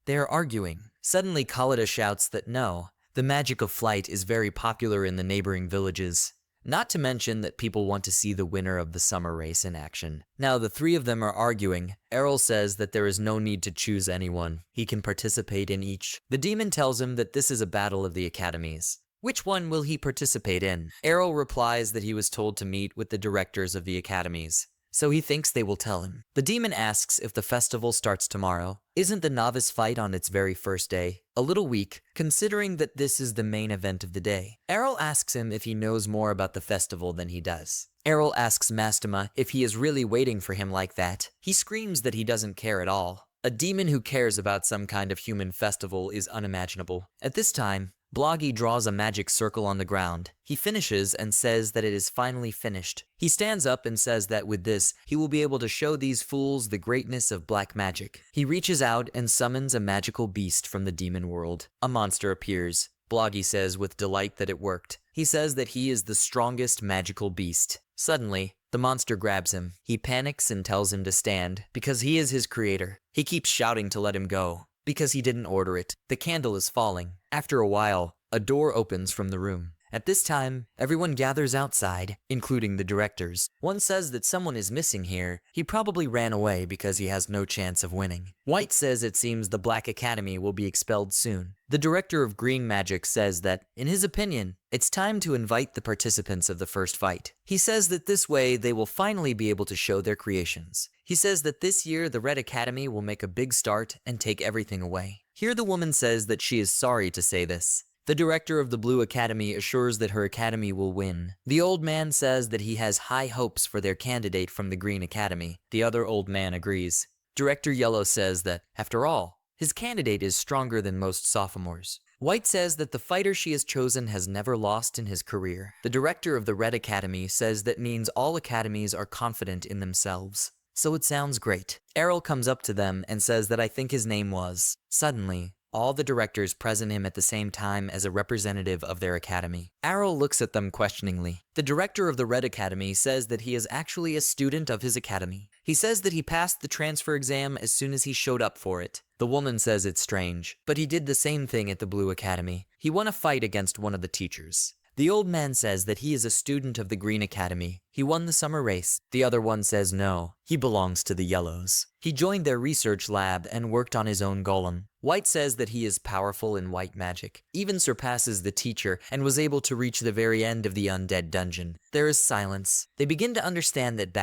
They are arguing. Suddenly Khalida shouts that no, the magic of flight is very popular in the neighboring villages. Not to mention that people want to see the winner of the summer race in action. Now the 3 of them are arguing. Errol says that there is no need to choose anyone. He can participate in each. The demon tells him that this is a battle of the academies. Which one will he participate in? Errol replies that he was told to meet with the directors of the academies, so he thinks they will tell him. The demon asks if the festival starts tomorrow. Isn't the novice fight on its very first day? A little weak, considering that this is the main event of the day. Errol asks him if he knows more about the festival than he does. Errol asks Mastema if he is really waiting for him like that. He screams that he doesn't care at all. A demon who cares about some kind of human festival is unimaginable. At this time, Bloggy draws a magic circle on the ground. He finishes and says that it is finally finished. He stands up and says that with this, he will be able to show these fools the greatness of black magic. He reaches out and summons a magical beast from the demon world. A monster appears. Bloggy says with delight that it worked. He says that he is the strongest magical beast. Suddenly, the monster grabs him. He panics and tells him to stand, because he is his creator. He keeps shouting to let him go, because he didn't order it. The candle is falling. After a while, a door opens from the room. At this time, everyone gathers outside, including the directors. One says that someone is missing here. He probably ran away because he has no chance of winning. White says it seems the Black Academy will be expelled soon. The director of Green Magic says that, in his opinion, it's time to invite the participants of the first fight. He says that this way they will finally be able to show their creations. He says that this year the Red Academy will make a big start and take everything away. Here the woman says that she is sorry to say this. The director of the Blue Academy assures that her academy will win. The old man says that he has high hopes for their candidate from the Green Academy. The other old man agrees. Director Yellow says that, after all, his candidate is stronger than most sophomores. White says that the fighter she has chosen has never lost in his career. The director of the Red Academy says that means all academies are confident in themselves. So it sounds great. Errol comes up to them and says that I think his name was. Suddenly, all the directors present him at the same time as a representative of their academy. Errol looks at them questioningly. The director of the Red Academy says that he is actually a student of his academy. He says that he passed the transfer exam as soon as he showed up for it. The woman says it's strange, but he did the same thing at the Blue Academy. He won a fight against one of the teachers. The old man says that he is a student of the Green Academy. He won the summer race. The other one says no, he belongs to the Yellows. He joined their research lab and worked on his own golem. White says that he is powerful in white magic, even surpasses the teacher, and was able to reach the very end of the undead dungeon. There is silence. They begin to understand that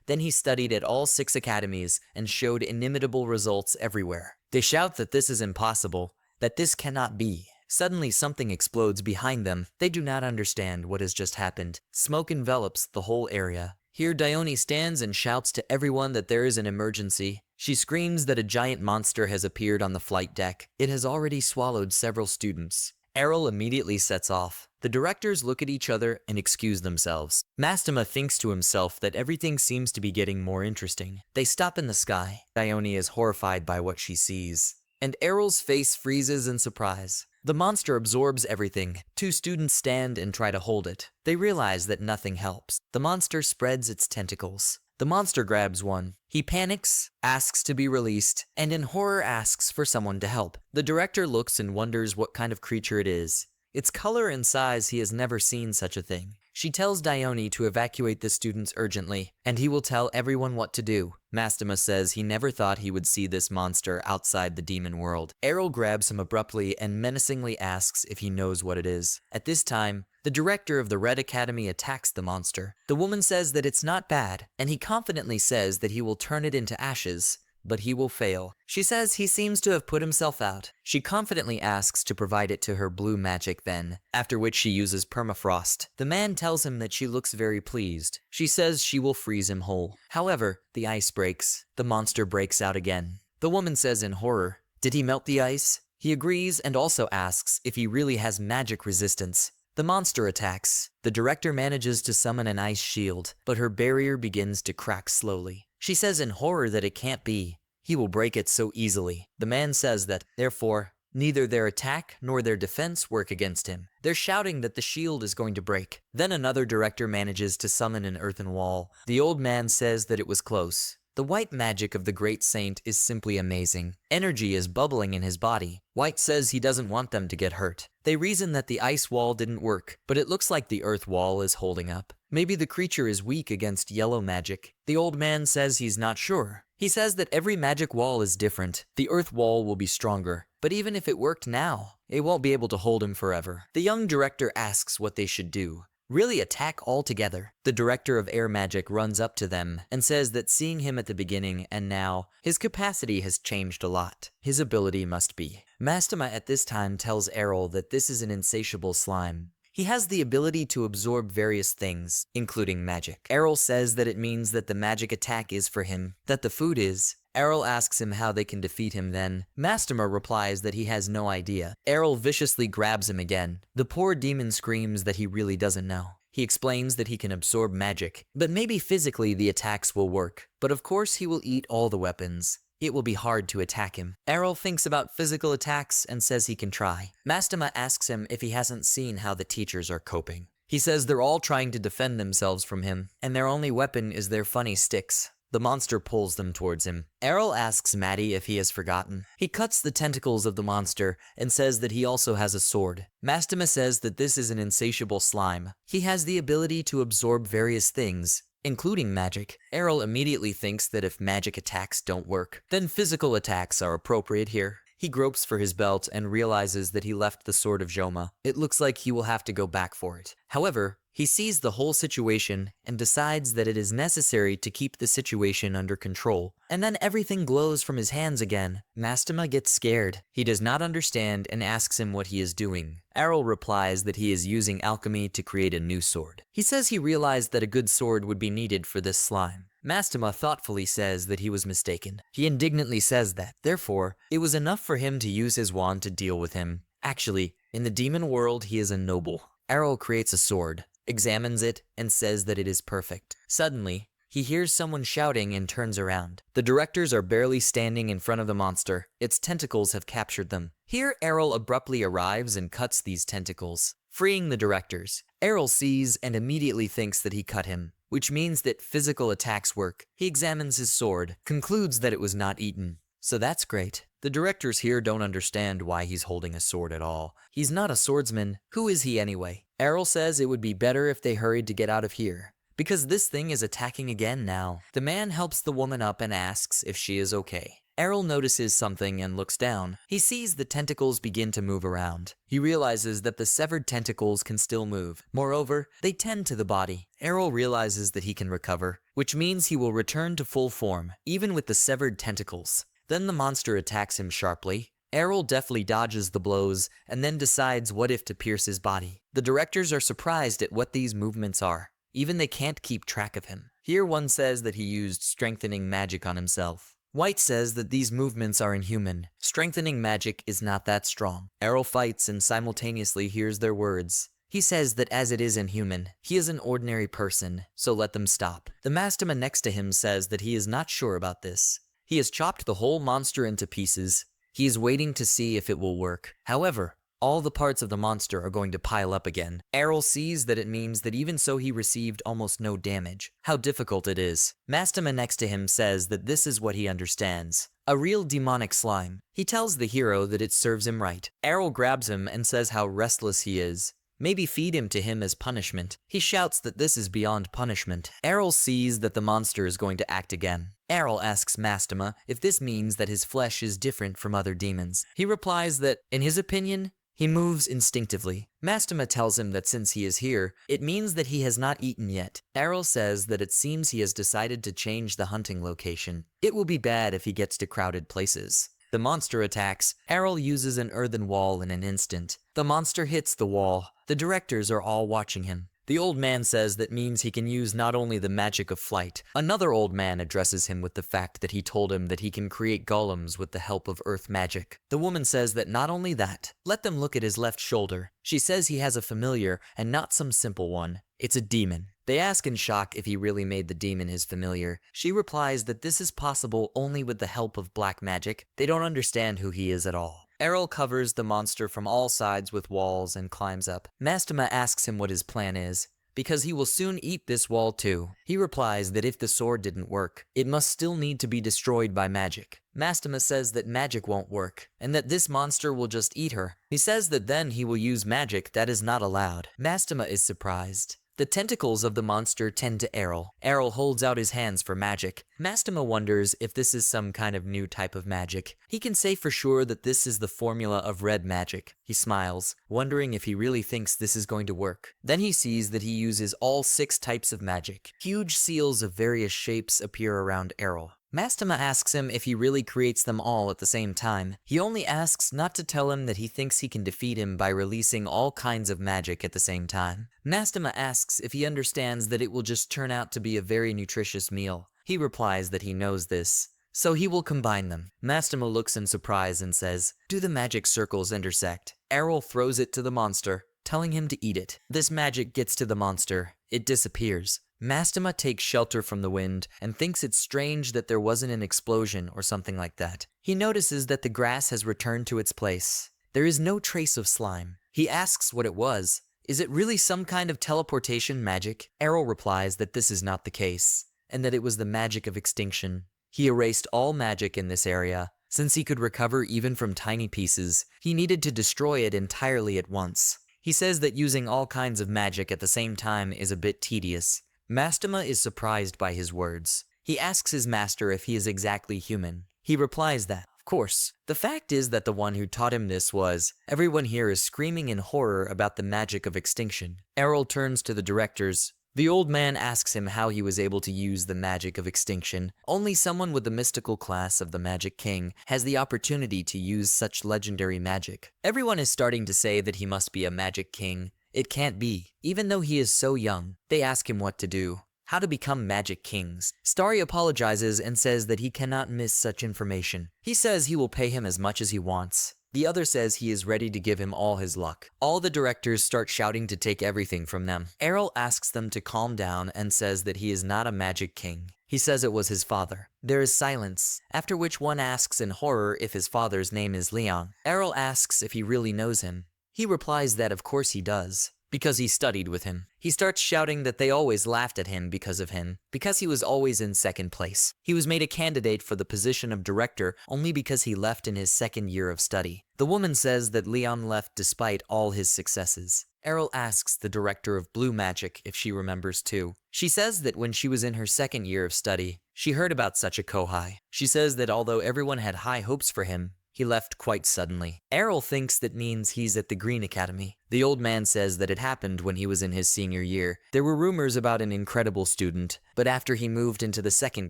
then he studied at all 6 academies and showed inimitable results everywhere. They shout that this is impossible, that this cannot be. Suddenly something explodes behind them. They do not understand what has just happened. Smoke envelops the whole area. Here Dione stands and shouts to everyone that there is an emergency. She screams that a giant monster has appeared on the flight deck. It has already swallowed several students. Errol immediately sets off. The directors look at each other and excuse themselves. Mastema thinks to himself that everything seems to be getting more interesting. They stop in the sky. Dione is horrified by what she sees. And Errol's face freezes in surprise. The monster absorbs everything. 2 students stand and try to hold it. They realize that nothing helps. The monster spreads its tentacles. The monster grabs one. He panics, asks to be released, and in horror asks for someone to help. The director looks and wonders what kind of creature it is. Its color and size, he has never seen such a thing. She tells Dione to evacuate the students urgently, and he will tell everyone what to do. Mastema says he never thought he would see this monster outside the demon world. Errol grabs him abruptly and menacingly asks if he knows what it is. At this time, the director of the Red Academy attacks the monster. The woman says that it's not bad, and he confidently says that he will turn it into ashes, but he will fail. She says he seems to have put himself out. She confidently asks to provide it to her blue magic then, after which she uses permafrost. The man tells him that she looks very pleased. She says she will freeze him whole. However, the ice breaks. The monster breaks out again. The woman says in horror, "Did he melt the ice?" He agrees and also asks if he really has magic resistance. The monster attacks. The director manages to summon an ice shield, but her barrier begins to crack slowly. She says in horror that it can't be. He will break it so easily. The man says that, therefore, neither their attack nor their defense work against him. They're shouting that the shield is going to break. Then another director manages to summon an earthen wall. The old man says that it was close. The white magic of the great saint is simply amazing. Energy is bubbling in his body. White says he doesn't want them to get hurt. They reason that the ice wall didn't work, but it looks like the earth wall is holding up. Maybe the creature is weak against yellow magic. The old man says he's not sure. He says that every magic wall is different. The earth wall will be stronger, but even if it worked now, it won't be able to hold him forever. The young director asks what they should do. Really attack all together. The director of air magic runs up to them and says that seeing him at the beginning and now, his capacity has changed a lot. His ability must be. Mastema at this time tells Errol that this is an insatiable slime. He has the ability to absorb various things, including magic. Errol says that it means that the magic attack is for him, that the food is. Errol asks him how they can defeat him then. Mastema replies that he has no idea. Errol viciously grabs him again. The poor demon screams that he really doesn't know. He explains that he can absorb magic, but maybe physically the attacks will work. But of course he will eat all the weapons. It will be hard to attack him. Errol thinks about physical attacks and says he can try. Mastema asks him if he hasn't seen how the teachers are coping. He says they're all trying to defend themselves from him, and their only weapon is their funny sticks. The monster pulls them towards him. Errol asks Maddie if he has forgotten. He cuts the tentacles of the monster and says that he also has a sword. Mastema says that this is an insatiable slime. He has the ability to absorb various things, including magic. Errol immediately thinks that if magic attacks don't work, then physical attacks are appropriate here. He gropes for his belt and realizes that he left the sword of Joma. It looks like he will have to go back for it. However, He sees the whole situation and decides that it is necessary to keep the situation under control. And then everything glows from his hands again. Mastema gets scared. He does not understand and asks him what he is doing. Errol replies that he is using alchemy to create a new sword. He says he realized that a good sword would be needed for this slime. Mastema thoughtfully says that he was mistaken. He indignantly says that, therefore, it was enough for him to use his wand to deal with him. Actually, in the demon world, he is a noble. Errol creates a sword, examines it, and says that it is perfect. Suddenly, he hears someone shouting and turns around. The directors are barely standing in front of the monster. Its tentacles have captured them. Here, Errol abruptly arrives and cuts these tentacles, freeing the directors. Errol sees and immediately thinks that he cut him, which means that physical attacks work. He examines his sword, concludes that it was not eaten. So that's great. The directors here don't understand why he's holding a sword at all. He's not a swordsman. Who is he anyway? Errol says it would be better if they hurried to get out of here, because this thing is attacking again now. The man helps the woman up and asks if she is okay. Errol notices something and looks down. He sees the tentacles begin to move around. He realizes that the severed tentacles can still move. Moreover, they tend to the body. Errol realizes that he can recover, which means he will return to full form, even with the severed tentacles. Then the monster attacks him sharply. Errol deftly dodges the blows and then decides what if to pierce his body. The directors are surprised at what these movements are. Even they can't keep track of him. Here one says that he used strengthening magic on himself. White says that these movements are inhuman. Strengthening magic is not that strong. Errol fights and simultaneously hears their words. He says that as it is inhuman, he is an ordinary person, so let them stop. The Mastema next to him says that he is not sure about this. He has chopped the whole monster into pieces. He is waiting to see if it will work. However, all the parts of the monster are going to pile up again. Errol sees that it means that even so he received almost no damage. How difficult it is. Mastema next to him says that this is what he understands. A real demonic slime. He tells the hero that it serves him right. Errol grabs him and says how restless he is. Maybe feed him to him as punishment. He shouts that this is beyond punishment. Errol sees that the monster is going to act again. Errol asks Mastema if this means that his flesh is different from other demons. He replies that, in his opinion, he moves instinctively. Mastema tells him that since he is here, it means that he has not eaten yet. Errol says that it seems he has decided to change the hunting location. It will be bad if he gets to crowded places. The monster attacks. Errol uses an earthen wall in an instant. The monster hits the wall. The directors are all watching him. The old man says that means he can use not only the magic of flight. Another old man addresses him with the fact that he told him that he can create golems with the help of earth magic. The woman says that not only that, let them look at his left shoulder. She says he has a familiar and not some simple one. It's a demon. They ask in shock if he really made the demon his familiar. She replies that this is possible only with the help of black magic. They don't understand who he is at all. Errol covers the monster from all sides with walls and climbs up. Mastema asks him what his plan is, because he will soon eat this wall too. He replies that if the sword didn't work, it must still need to be destroyed by magic. Mastema says that magic won't work, and that this monster will just eat her. He says that then he will use magic that is not allowed. Mastema is surprised. The tentacles of the monster tend to Errol. Errol holds out his hands for magic. Mastema wonders if this is some kind of new type of magic. He can say for sure that this is the formula of red magic. He smiles, wondering if he really thinks this is going to work. Then he sees that he uses all 6 types of magic. Huge seals of various shapes appear around Errol. Mastema asks him if he really creates them all at the same time. He only asks not to tell him that he thinks he can defeat him by releasing all kinds of magic at the same time. Mastema asks if he understands that it will just turn out to be a very nutritious meal. He replies that he knows this, so he will combine them. Mastema looks in surprise and says, "Do the magic circles intersect?" Errol throws it to the monster, telling him to eat it. This magic gets to the monster. It disappears. Mastema takes shelter from the wind and thinks it's strange that there wasn't an explosion or something like that. He notices that the grass has returned to its place. There is no trace of slime. He asks what it was. Is it really some kind of teleportation magic? Errol replies that this is not the case, and that it was the magic of extinction. He erased all magic in this area. Since he could recover even from tiny pieces, he needed to destroy it entirely at once. He says that using all kinds of magic at the same time is a bit tedious. Mastema is surprised by his words. He asks his master if he is exactly human. He replies that, Of course, the fact is that the one who taught him this was, everyone here is screaming in horror about the magic of extinction. Errol turns to the directors. The old man asks him how he was able to use the magic of extinction. Only someone with the mystical class of the Magic King has the opportunity to use such legendary magic. Everyone is starting to say that he must be a Magic King. It can't be, even though he is so young. They ask him what to do. How to become Magic Kings. Starry apologizes and says that he cannot miss such information. He says he will pay him as much as he wants. The other says he is ready to give him all his luck. All the directors start shouting to take everything from them. Errol asks them to calm down and says that he is not a Magic King. He says it was his father. There is silence, after which one asks in horror if his father's name is Leon. Errol asks if he really knows him. He replies that of course he does, because he studied with him. He starts shouting that they always laughed at him because of him, because he was always in second place. He was made a candidate for the position of director only because he left in his second year of study. The woman says that Leon left despite all his successes. Errol asks the director of blue magic if she remembers too. She says that when she was in her second year of study, she heard about such a kohai. She says that although everyone had high hopes for him, he left quite suddenly. Errol thinks that means he's at the Green Academy. The old man says that it happened when he was in his senior year. There were rumors about an incredible student, but after he moved into the second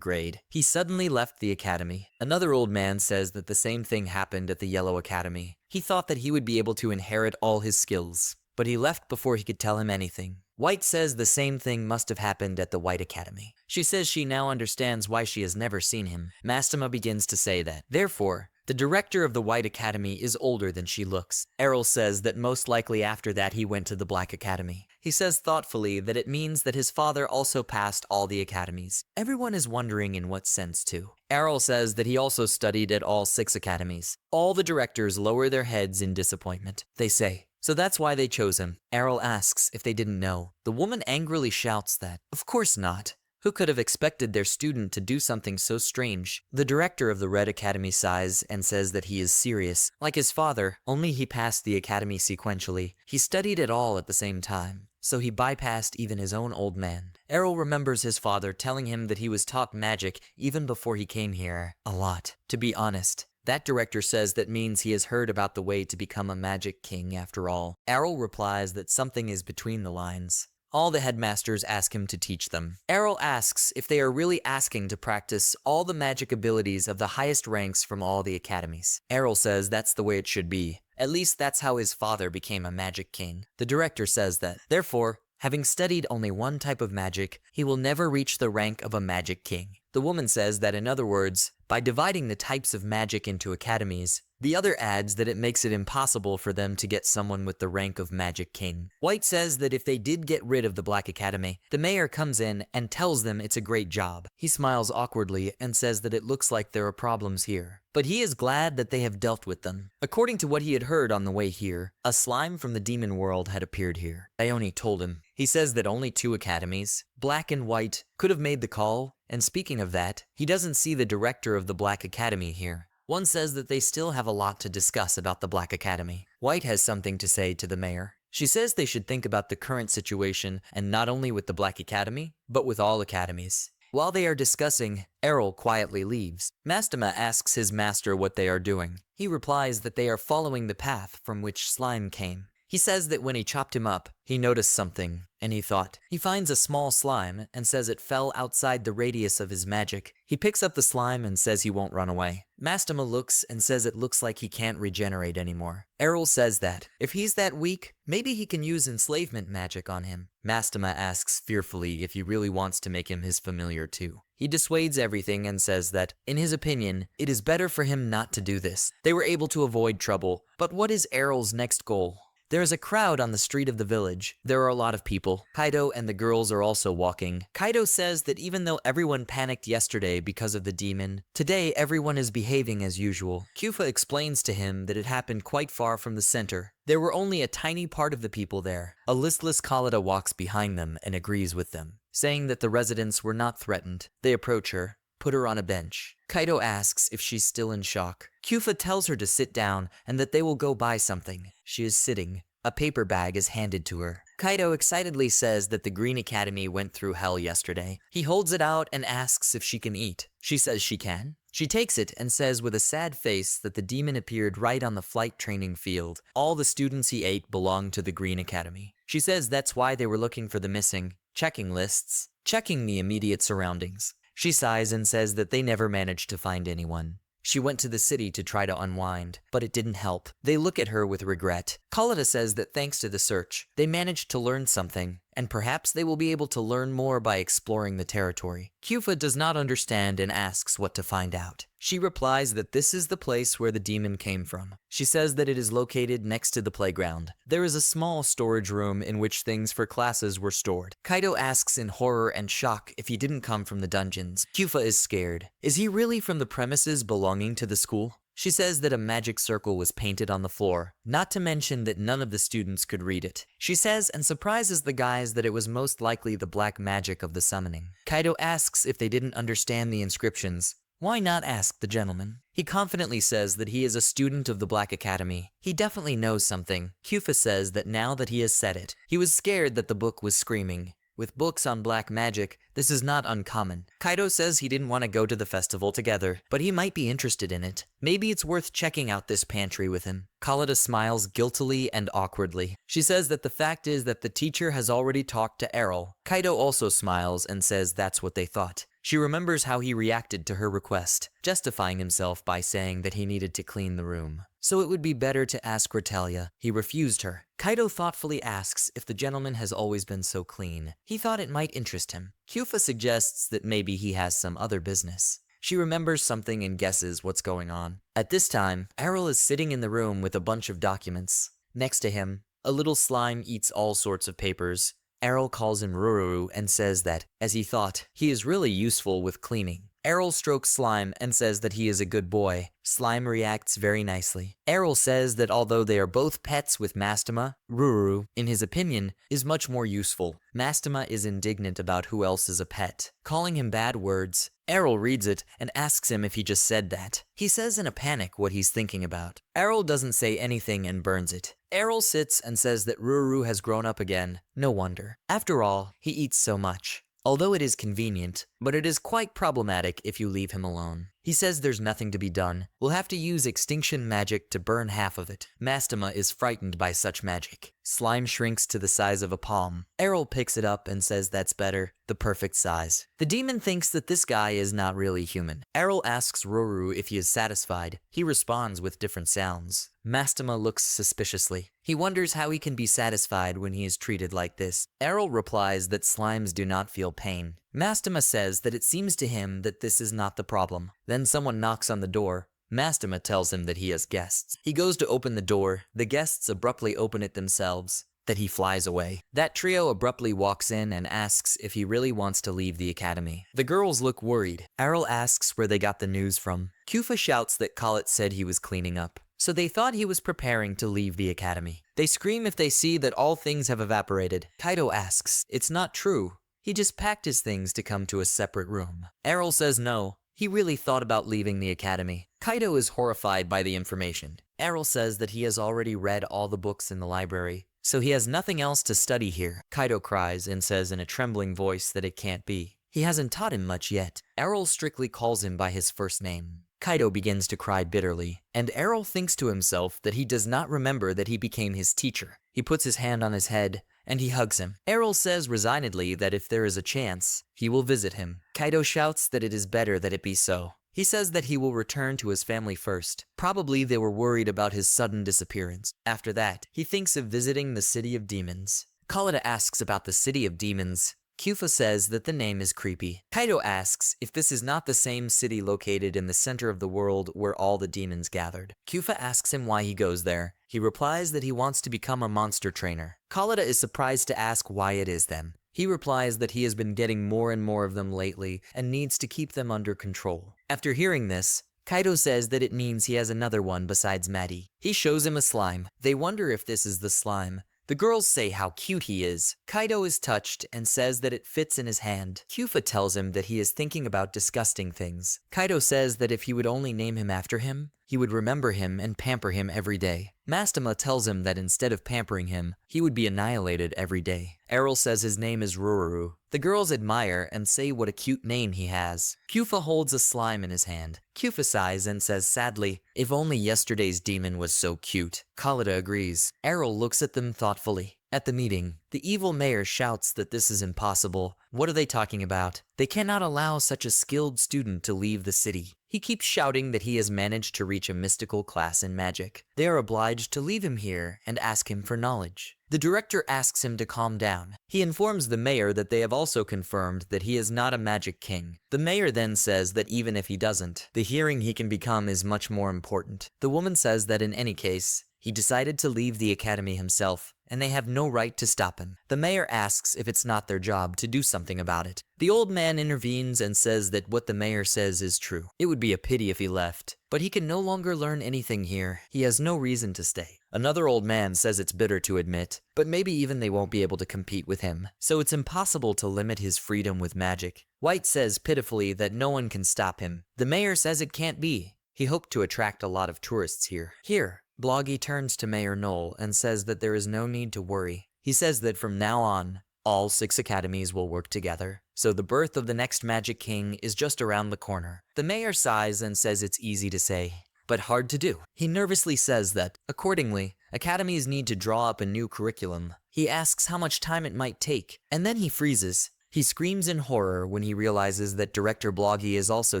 grade, he suddenly left the academy. Another old man says that the same thing happened at the Yellow Academy. He thought that he would be able to inherit all his skills, but he left before he could tell him anything. White says the same thing must have happened at the White Academy. She says she now understands why she has never seen him. Mastema begins to say that. Therefore, the director of the White Academy is older than she looks. Errol says that most likely after that he went to the Black Academy. He says thoughtfully that it means that his father also passed all the academies. Everyone is wondering in what sense too. Errol says that he also studied at all 6 academies. All the directors lower their heads in disappointment. They say, so that's why they chose him. Errol asks if they didn't know. The woman angrily shouts that, of course not. Who could have expected their student to do something so strange? The director of the Red Academy sighs and says that he is serious. Like his father, only he passed the academy sequentially. He studied it all at the same time, so he bypassed even his own old man. Errol remembers his father telling him that he was taught magic even before he came here. A lot, to be honest. That director says that means he has heard about the way to become a Magic King after all. Errol replies that something is between the lines. All the headmasters ask him to teach them. Errol asks if they are really asking to practice all the magic abilities of the highest ranks from all the academies. Errol says that's the way it should be. At least that's how his father became a Magic King. The director says that, therefore, having studied only one type of magic, he will never reach the rank of a Magic King. The woman says that in other words, by dividing the types of magic into academies, the other adds that it makes it impossible for them to get someone with the rank of Magic King. White says that if they did get rid of the Black Academy, the mayor comes in and tells them it's a great job. He smiles awkwardly and says that it looks like there are problems here, but he is glad that they have dealt with them. According to what he had heard on the way here, a slime from the demon world had appeared here. Ione told him. He says that only 2 academies, Black and White, could have made the call, and speaking of that, he doesn't see the director of the Black Academy here. One says that they still have a lot to discuss about the Black Academy. White has something to say to the mayor. She says they should think about the current situation and not only with the Black Academy, but with all academies. While they are discussing, Errol quietly leaves. Mastema asks his master what they are doing. He replies that they are following the path from which slime came. He says that when he chopped him up, he noticed something, and he thought. He finds a small slime and says it fell outside the radius of his magic. He picks up the slime and says he won't run away. Mastema looks and says it looks like he can't regenerate anymore. Errol says that, if he's that weak, maybe he can use enslavement magic on him. Mastema asks fearfully if he really wants to make him his familiar too. He dissuades everything and says that, in his opinion, it is better for him not to do this. They were able to avoid trouble, but what is Errol's next goal? There is a crowd on the street of the village. There are a lot of people. Kaido and the girls are also walking. Kaido says that even though everyone panicked yesterday because of the demon, today everyone is behaving as usual. Kyufa explains to him that it happened quite far from the center. There were only a tiny part of the people there. A listless Khalida walks behind them and agrees with them, saying that the residents were not threatened. They approach her, put her on a bench. Kaido asks if she's still in shock. Kyufa tells her to sit down and that they will go buy something. She is sitting. A paper bag is handed to her. Kaido excitedly says that the Green Academy went through hell yesterday. He holds it out and asks if she can eat. She says she can. She takes it and says with a sad face that the demon appeared right on the flight training field. All the students he ate belonged to the Green Academy. She says that's why they were looking for the missing, checking lists, checking the immediate surroundings. She sighs and says that they never managed to find anyone. She went to the city to try to unwind, but it didn't help. They look at her with regret. Kalada says that thanks to the search, they managed to learn something, and perhaps they will be able to learn more by exploring the territory. Kyufa does not understand and asks what to find out. She replies that this is the place where the demon came from. She says that it is located next to the playground. There is a small storage room in which things for classes were stored. Kaido asks in horror and shock if he didn't come from the dungeons. Kyufa is scared. Is he really from the premises belonging to the school? She says that a magic circle was painted on the floor, not to mention that none of the students could read it. She says and surprises the guys that it was most likely the black magic of the summoning. Kaido asks if they didn't understand the inscriptions. Why not ask the gentleman? He confidently says that he is a student of the Black Academy. He definitely knows something. Kyufa says that now that he has said it, he was scared that the book was screaming. With books on black magic, this is not uncommon. Kaido says he didn't want to go to the festival together, but he might be interested in it. Maybe it's worth checking out this pantry with him. Kalada smiles guiltily and awkwardly. She says that the fact is that the teacher has already talked to Errol. Kaido also smiles and says that's what they thought. She remembers how he reacted to her request, justifying himself by saying that he needed to clean the room. So it would be better to ask Retalia. He refused her. Kaido thoughtfully asks if the gentleman has always been so clean. He thought it might interest him. Kyufa suggests that maybe he has some other business. She remembers something and guesses what's going on. At this time, Errol is sitting in the room with a bunch of documents. Next to him, a little slime eats all sorts of papers. Errol calls him Rururu and says that, as he thought, he is really useful with cleaning. Errol strokes Slime and says that he is a good boy. Slime reacts very nicely. Errol says that although they are both pets with Mastema, Rururu, in his opinion, is much more useful. Mastema is indignant about who else is a pet, calling him bad words. Errol reads it and asks him if he just said that. He says in a panic what he's thinking about. Errol doesn't say anything and burns it. Errol sits and says that Rururu has grown up again. No wonder. After all, he eats so much. Although it is convenient, but it is quite problematic if you leave him alone. He says there's nothing to be done. We'll have to use extinction magic to burn half of it. Mastema is frightened by such magic. Slime shrinks to the size of a palm. Errol picks it up and says that's better, the perfect size. The demon thinks that this guy is not really human. Errol asks Rururu if he is satisfied. He responds with different sounds. Mastema looks suspiciously. He wonders how he can be satisfied when he is treated like this. Errol replies that slimes do not feel pain. Mastema says that it seems to him that this is not the problem. Then someone knocks on the door. Mastema tells him that he has guests. He goes to open the door. The guests abruptly open it themselves. That he flies away. That trio abruptly walks in and asks if he really wants to leave the academy. The girls look worried. Errol asks where they got the news from. Kyufa shouts that Khaled said he was cleaning up. So they thought he was preparing to leave the academy. They scream if they see that all things have evaporated. Kaido asks, it's not true. He just packed his things to come to a separate room. Errol says no. He really thought about leaving the academy. Kaido is horrified by the information. Errol says that he has already read all the books in the library, so he has nothing else to study here. Kaido cries and says in a trembling voice that it can't be. He hasn't taught him much yet. Errol strictly calls him by his first name. Kaido begins to cry bitterly, and Errol thinks to himself that he does not remember that he became his teacher. He puts his hand on his head, and he hugs him. Errol says resignedly that if there is a chance, he will visit him. Kaido shouts that it is better that it be so. He says that he will return to his family first. Probably they were worried about his sudden disappearance. After that, he thinks of visiting the City of Demons. Khaleda asks about the City of Demons. Kyufa says that the name is creepy. Kaido asks if this is not the same city located in the center of the world where all the demons gathered. Kyufa asks him why he goes there. He replies that he wants to become a monster trainer. Khaleda is surprised to ask why it is them. He replies that he has been getting more and more of them lately and needs to keep them under control. After hearing this, Kaido says that it means he has another one besides Maddie. He shows him a slime. They wonder if this is the slime. The girls say how cute he is. Kaido is touched and says that it fits in his hand. Kyufa tells him that he is thinking about disgusting things. Kaido says that if he would only name him after him, he would remember him and pamper him every day. Mastema tells him that instead of pampering him, he would be annihilated every day. Errol says his name is Rururu. The girls admire and say what a cute name he has. Kufa holds a slime in his hand. Kufa sighs and says sadly, "If only yesterday's demon was so cute." Khalida agrees. Errol looks at them thoughtfully. At the meeting, the evil mayor shouts that this is impossible. What are they talking about? They cannot allow such a skilled student to leave the city. He keeps shouting that he has managed to reach a mystical class in magic. They are obliged to leave him here and ask him for knowledge. The director asks him to calm down. He informs the mayor that they have also confirmed that he is not a magic king. The mayor then says that even if he doesn't, the hearing he can become is much more important. The woman says that in any case, he decided to leave the academy himself, and they have no right to stop him. The mayor asks if it's not their job to do something about it. The old man intervenes and says that what the mayor says is true. It would be a pity if he left, but he can no longer learn anything here. He has no reason to stay. Another old man says it's bitter to admit, but maybe even they won't be able to compete with him, so it's impossible to limit his freedom with magic. White says pitifully that no one can stop him. The mayor says it can't be. He hoped to attract a lot of tourists here. Bloggy turns to Mayor Knoll and says that there is no need to worry. He says that from now on, all 6 academies will work together, so the birth of the next Magic King is just around the corner. The mayor sighs and says it's easy to say, but hard to do. He nervously says that, accordingly, academies need to draw up a new curriculum. He asks how much time it might take, and then he freezes. He screams in horror when he realizes that Director Bloggy is also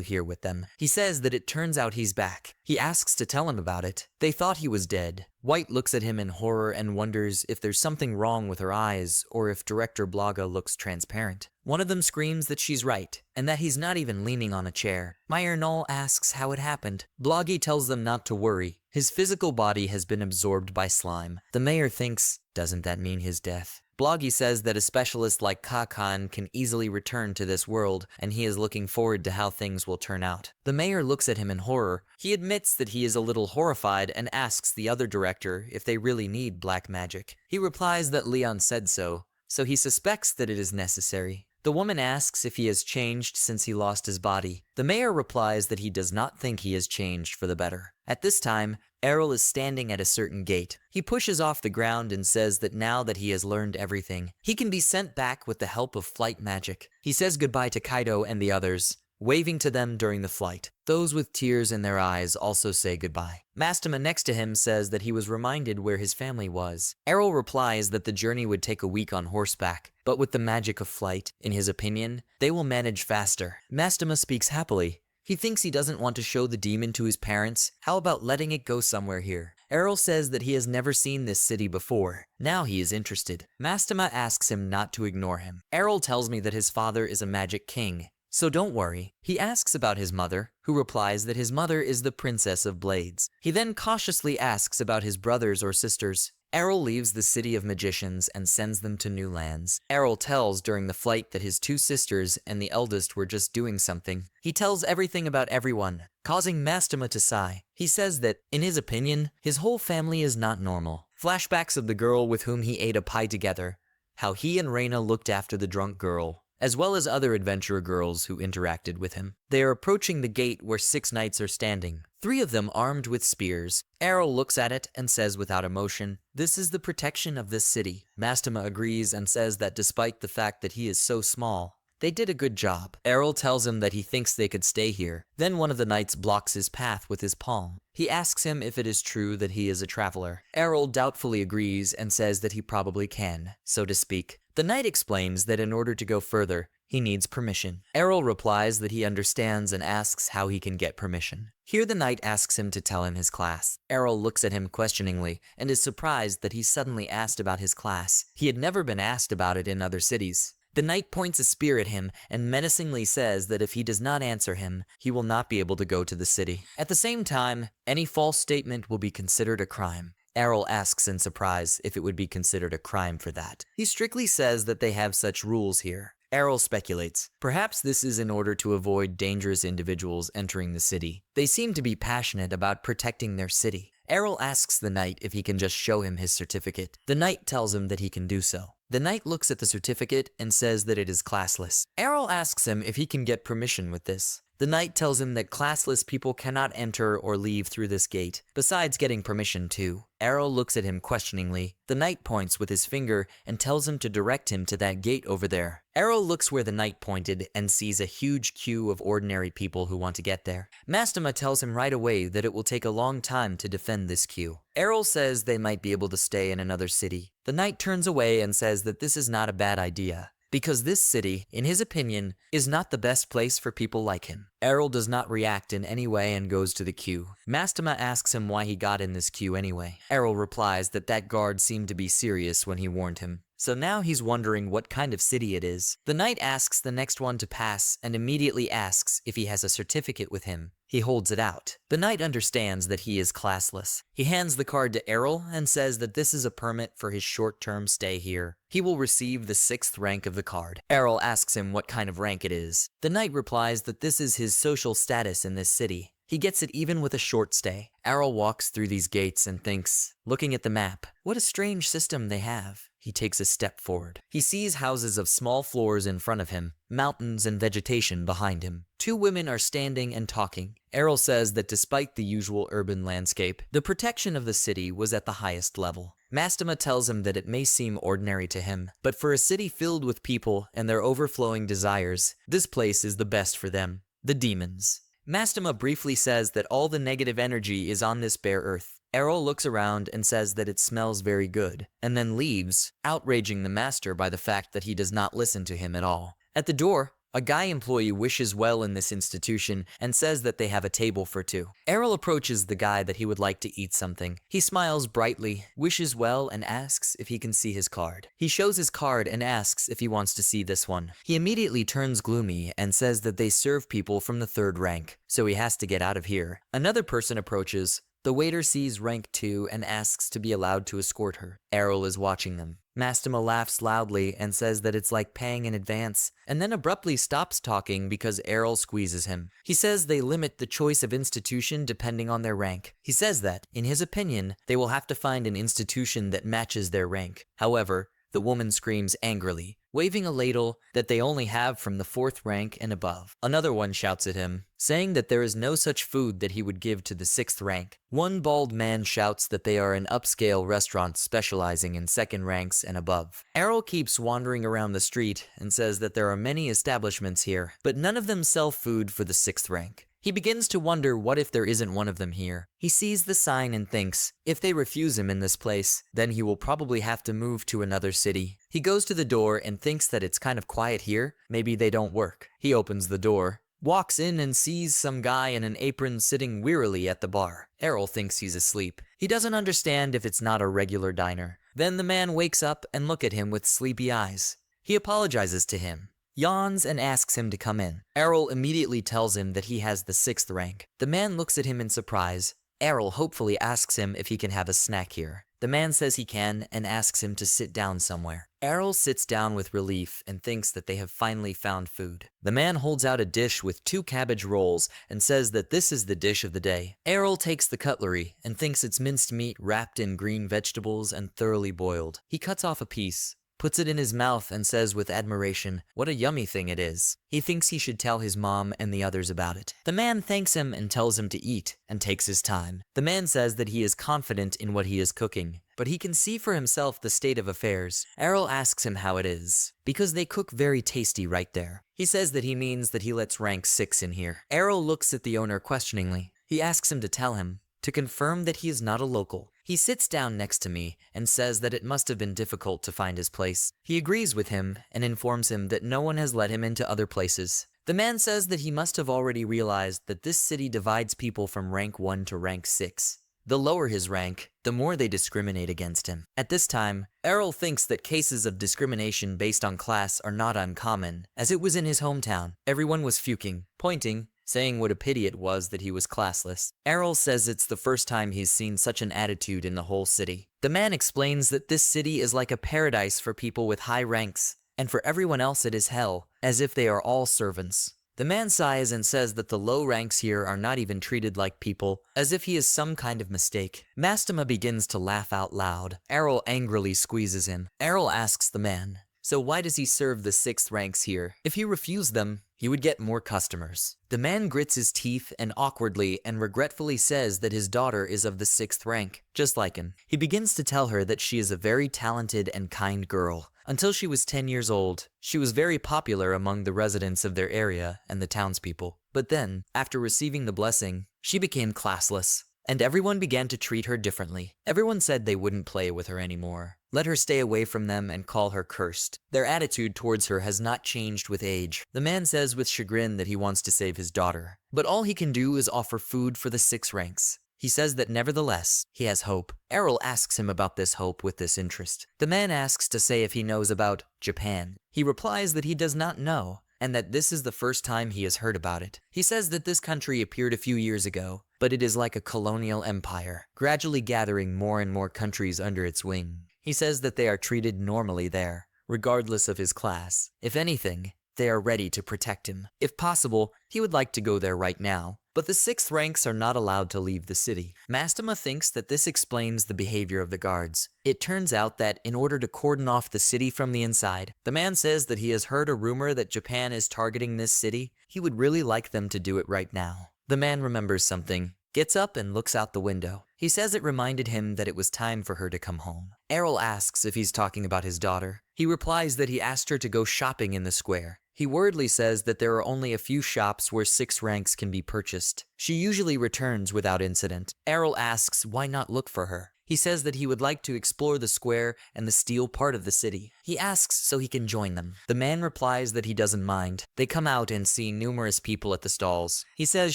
here with them. He says that it turns out he's back. He asks to tell him about it. They thought he was dead. White looks at him in horror and wonders if there's something wrong with her eyes or if Director Blogga looks transparent. One of them screams that she's right and that he's not even leaning on a chair. Mayor Knoll asks how it happened. Bloggy tells them not to worry. His physical body has been absorbed by slime. The mayor thinks, doesn't that mean his death? Bloggy says that a specialist like Kakan can easily return to this world, and he is looking forward to how things will turn out. The mayor looks at him in horror. He admits that he is a little horrified and asks the other director if they really need black magic. He replies that Leon said so he suspects that it is necessary. The woman asks if he has changed since he lost his body. The mayor replies that he does not think he has changed for the better. At this time, Errol is standing at a certain gate. He pushes off the ground and says that now that he has learned everything, he can be sent back with the help of flight magic. He says goodbye to Kaido and the others, waving to them during the flight. Those with tears in their eyes also say goodbye. Mastema next to him says that he was reminded where his family was. Errol replies that the journey would take a week on horseback, but with the magic of flight, in his opinion, they will manage faster. Mastema speaks happily. He thinks he doesn't want to show the demon to his parents. How about letting it go somewhere here? Errol says that he has never seen this city before. Now he is interested. Mastema asks him not to ignore him. Errol tells me that his father is a magic king, so don't worry. He asks about his mother, who replies that his mother is the Princess of Blades. He then cautiously asks about his brothers or sisters. Errol leaves the city of magicians and sends them to new lands. Errol tells during the flight that his 2 sisters and the eldest were just doing something. He tells everything about everyone, causing Mastema to sigh. He says that, in his opinion, his whole family is not normal. Flashbacks of the girl with whom he ate a pie together, how he and Reina looked after the drunk girl, as well as other adventurer girls who interacted with him. They are approaching the gate where 6 knights are standing, 3 of them armed with spears. Errol looks at it and says without emotion, "This is the protection of this city." Mastema agrees and says that despite the fact that he is so small, they did a good job. Errol tells him that he thinks they could stay here. Then one of the knights blocks his path with his palm. He asks him if it is true that he is a traveler. Errol doubtfully agrees and says that he probably can, so to speak. The knight explains that in order to go further, he needs permission. Errol replies that he understands and asks how he can get permission. Here the knight asks him to tell him his class. Errol looks at him questioningly and is surprised that he suddenly asked about his class. He had never been asked about it in other cities. The knight points a spear at him and menacingly says that if he does not answer him, he will not be able to go to the city. At the same time, any false statement will be considered a crime. Errol asks in surprise if it would be considered a crime for that. He strictly says that they have such rules here. Errol speculates. Perhaps this is in order to avoid dangerous individuals entering the city. They seem to be passionate about protecting their city. Errol asks the knight if he can just show him his certificate. The knight tells him that he can do so. The knight looks at the certificate and says that it is classless. Errol asks him if he can get permission with this. The knight tells him that classless people cannot enter or leave through this gate, besides getting permission too. Errol looks at him questioningly. The knight points with his finger and tells him to direct him to that gate over there. Errol looks where the knight pointed and sees a huge queue of ordinary people who want to get there. Mastema tells him right away that it will take a long time to defend this queue. Errol says they might be able to stay in another city. The knight turns away and says that this is not a bad idea, because this city, in his opinion, is not the best place for people like him. Errol does not react in any way and goes to the queue. Mastema asks him why he got in this queue anyway. Errol replies that that guard seemed to be serious when he warned him. So now he's wondering what kind of city it is. The knight asks the next one to pass and immediately asks if he has a certificate with him. He holds it out. The knight understands that he is classless. He hands the card to Errol and says that this is a permit for his short-term stay here. He will receive the 6th rank of the card. Errol asks him what kind of rank it is. The knight replies that this is his social status in this city. He gets it even with a short stay. Errol walks through these gates and thinks, looking at the map, what a strange system they have. He takes a step forward. He sees houses of small floors in front of him, mountains and vegetation behind him. 2 women are standing and talking. Errol says that despite the usual urban landscape, the protection of the city was at the highest level. Mastema tells him that it may seem ordinary to him, but for a city filled with people and their overflowing desires, this place is the best for them, the demons. Mastema briefly says that all the negative energy is on this bare earth. Errol looks around and says that it smells very good, and then leaves, outraging the master by the fact that he does not listen to him at all. At the door, a guy employee wishes well in this institution and says that they have a table for 2. Errol approaches the guy that he would like to eat something. He smiles brightly, wishes well, and asks if he can see his card. He shows his card and asks if he wants to see this one. He immediately turns gloomy and says that they serve people from the 3rd rank, so he has to get out of here. Another person approaches. The waiter sees rank 2 and asks to be allowed to escort her. Errol is watching them. Mastema laughs loudly and says that it's like paying in advance, and then abruptly stops talking because Errol squeezes him. He says they limit the choice of institution depending on their rank. He says that, in his opinion, they will have to find an institution that matches their rank. However, the woman screams angrily, waving a ladle that they only have from the 4th rank and above. Another one shouts at him, saying that there is no such food that he would give to the 6th rank. One bald man shouts that they are an upscale restaurant specializing in 2nd ranks and above. Errol keeps wandering around the street and says that there are many establishments here, but none of them sell food for the 6th rank. He begins to wonder what if there isn't one of them here. He sees the sign and thinks, if they refuse him in this place, then he will probably have to move to another city. He goes to the door and thinks that it's kind of quiet here, maybe they don't work. He opens the door, walks in and sees some guy in an apron sitting wearily at the bar. Errol thinks he's asleep. He doesn't understand if it's not a regular diner. Then the man wakes up and looks at him with sleepy eyes. He apologizes to him, yawns and asks him to come in. Errol immediately tells him that he has the 6th rank. The man looks at him in surprise. Errol hopefully asks him if he can have a snack here. The man says he can and asks him to sit down somewhere. Errol sits down with relief and thinks that they have finally found food. The man holds out a dish with 2 cabbage rolls and says that this is the dish of the day. Errol takes the cutlery and thinks it's minced meat wrapped in green vegetables and thoroughly boiled. He cuts off a piece, puts it in his mouth and says with admiration, what a yummy thing it is. He thinks he should tell his mom and the others about it. The man thanks him and tells him to eat and takes his time. The man says that he is confident in what he is cooking, but he can see for himself the state of affairs. Errol asks him how it is, because they cook very tasty right there. He says that he means that he lets rank 6 in here. Errol looks at the owner questioningly. He asks him to tell him, to confirm that he is not a local. He sits down next to me and says that it must have been difficult to find his place. He agrees with him and informs him that no one has let him into other places. The man says that he must have already realized that this city divides people from rank 1 to rank 6. The lower his rank, the more they discriminate against him. At this time, Errol thinks that cases of discrimination based on class are not uncommon, as it was in his hometown. Everyone was fuking, pointing, saying what a pity it was that he was classless. Errol says it's the first time he's seen such an attitude in the whole city. The man explains that this city is like a paradise for people with high ranks, and for everyone else it is hell, as if they are all servants. The man sighs and says that the low ranks here are not even treated like people, as if he is some kind of mistake. Mastema begins to laugh out loud. Errol angrily squeezes him. Errol asks the man, so why does he serve the 6th ranks here? If he refused them, he would get more customers. The man grits his teeth and awkwardly and regretfully says that his daughter is of the 6th rank, just like him. He begins to tell her that she is a very talented and kind girl. Until she was 10 years old, she was very popular among the residents of their area and the townspeople. But then, after receiving the blessing, she became classless, and everyone began to treat her differently. Everyone said they wouldn't play with her anymore, let her stay away from them, and call her cursed. Their attitude towards her has not changed with age. The man says with chagrin that he wants to save his daughter, but all he can do is offer food for the 6 ranks. He says that nevertheless, he has hope. Errol asks him about this hope with this interest. The man asks to say if he knows about Japan. He replies that he does not know, and that this is the first time he has heard about it. He says that this country appeared a few years ago, but it is like a colonial empire, gradually gathering more and more countries under its wing. He says that they are treated normally there, regardless of his class. If anything, they are ready to protect him. If possible, he would like to go there right now. But the 6th ranks are not allowed to leave the city. Mastema thinks that this explains the behavior of the guards. It turns out that in order to cordon off the city from the inside, the man says that he has heard a rumor that Japan is targeting this city. He would really like them to do it right now. The man remembers something, gets up and looks out the window. He says it reminded him that it was time for her to come home. Errol asks if he's talking about his daughter. He replies that he asked her to go shopping in the square. He worriedly says that there are only a few shops where 6 ranks can be purchased. She usually returns without incident. Errol asks why not look for her. He says that he would like to explore the square and the steel part of the city. He asks so he can join them. The man replies that he doesn't mind. They come out and see numerous people at the stalls. He says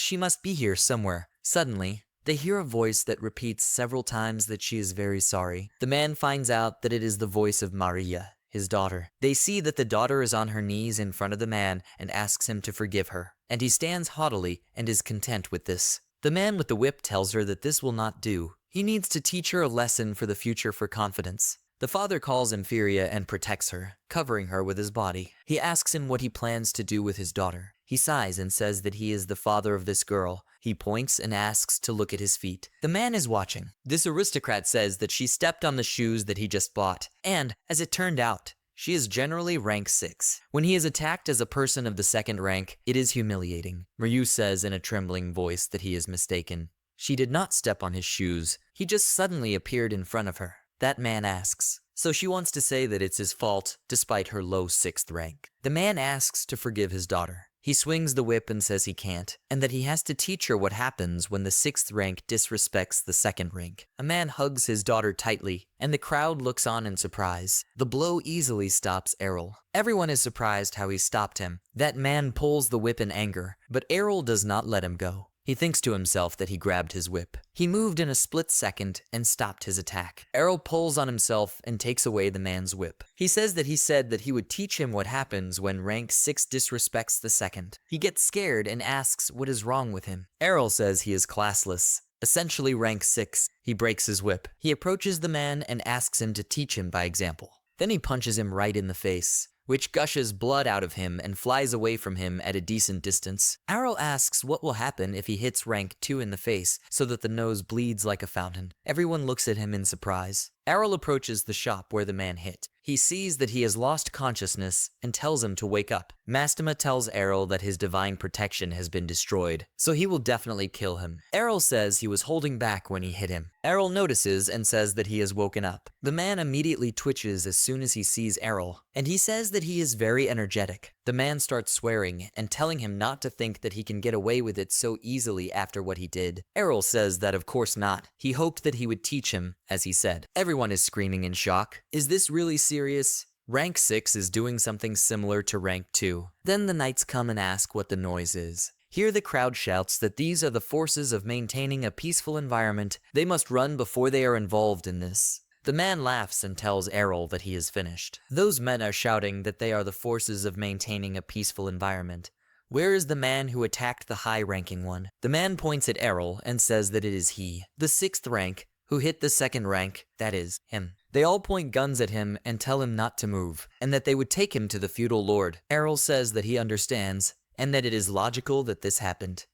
she must be here somewhere. Suddenly, they hear a voice that repeats several times that she is very sorry. The man finds out that it is the voice of Maria, his daughter. They see that the daughter is on her knees in front of the man and asks him to forgive her, and he stands haughtily and is content with this. The man with the whip tells her that this will not do. He needs to teach her a lesson for the future for confidence. The father calls Inferior and protects her, covering her with his body. He asks him what he plans to do with his daughter. He sighs and says that he is the father of this girl. He points and asks to look at his feet. The man is watching. This aristocrat says that she stepped on the shoes that he just bought, and, as it turned out, she is generally rank 6. When he is attacked as a person of the 2nd rank, it is humiliating. Ryu says in a trembling voice that he is mistaken. She did not step on his shoes. He just suddenly appeared in front of her. That man asks, so she wants to say that it's his fault, despite her low 6th rank. The man asks to forgive his daughter. He swings the whip and says he can't, and that he has to teach her what happens when the 6th rank disrespects the 2nd rank. A man hugs his daughter tightly, and the crowd looks on in surprise. The blow easily stops Errol. Everyone is surprised how he stopped him. That man pulls the whip in anger, but Errol does not let him go. He thinks to himself that he grabbed his whip. He moved in a split second and stopped his attack. Errol pulls on himself and takes away the man's whip. He says that he said that he would teach him what happens when rank 6 disrespects the 2nd. He gets scared and asks what is wrong with him. Errol says he is classless, essentially rank 6. He breaks his whip. He approaches the man and asks him to teach him by example. Then he punches him right in the face, which gushes blood out of him and flies away from him at a decent distance. Errol asks what will happen if he hits rank 2 in the face so that the nose bleeds like a fountain. Everyone looks at him in surprise. Errol approaches the shop where the man hit. He sees that he has lost consciousness and tells him to wake up. Mastema tells Errol that his divine protection has been destroyed, so he will definitely kill him. Errol says he was holding back when he hit him. Errol notices and says that he has woken up. The man immediately twitches as soon as he sees Errol, and he says that he is very energetic. The man starts swearing and telling him not to think that he can get away with it so easily after what he did. Errol says that of course not. He hoped that he would teach him, as he said. Everyone is screaming in shock. Is this really serious? Rank 6 is doing something similar to rank 2. Then the knights come and ask what the noise is. Here the crowd shouts that these are the forces of maintaining a peaceful environment. They must run before they are involved in this. The man laughs and tells Errol that he is finished. Those men are shouting that they are the forces of maintaining a peaceful environment. Where is the man who attacked the high-ranking one? The man points at Errol and says that it is he, the 6th rank, who hit the 2nd rank, that is, him. They all point guns at him and tell him not to move, and that they would take him to the feudal lord. Errol says that he understands, and that it is logical that this happened.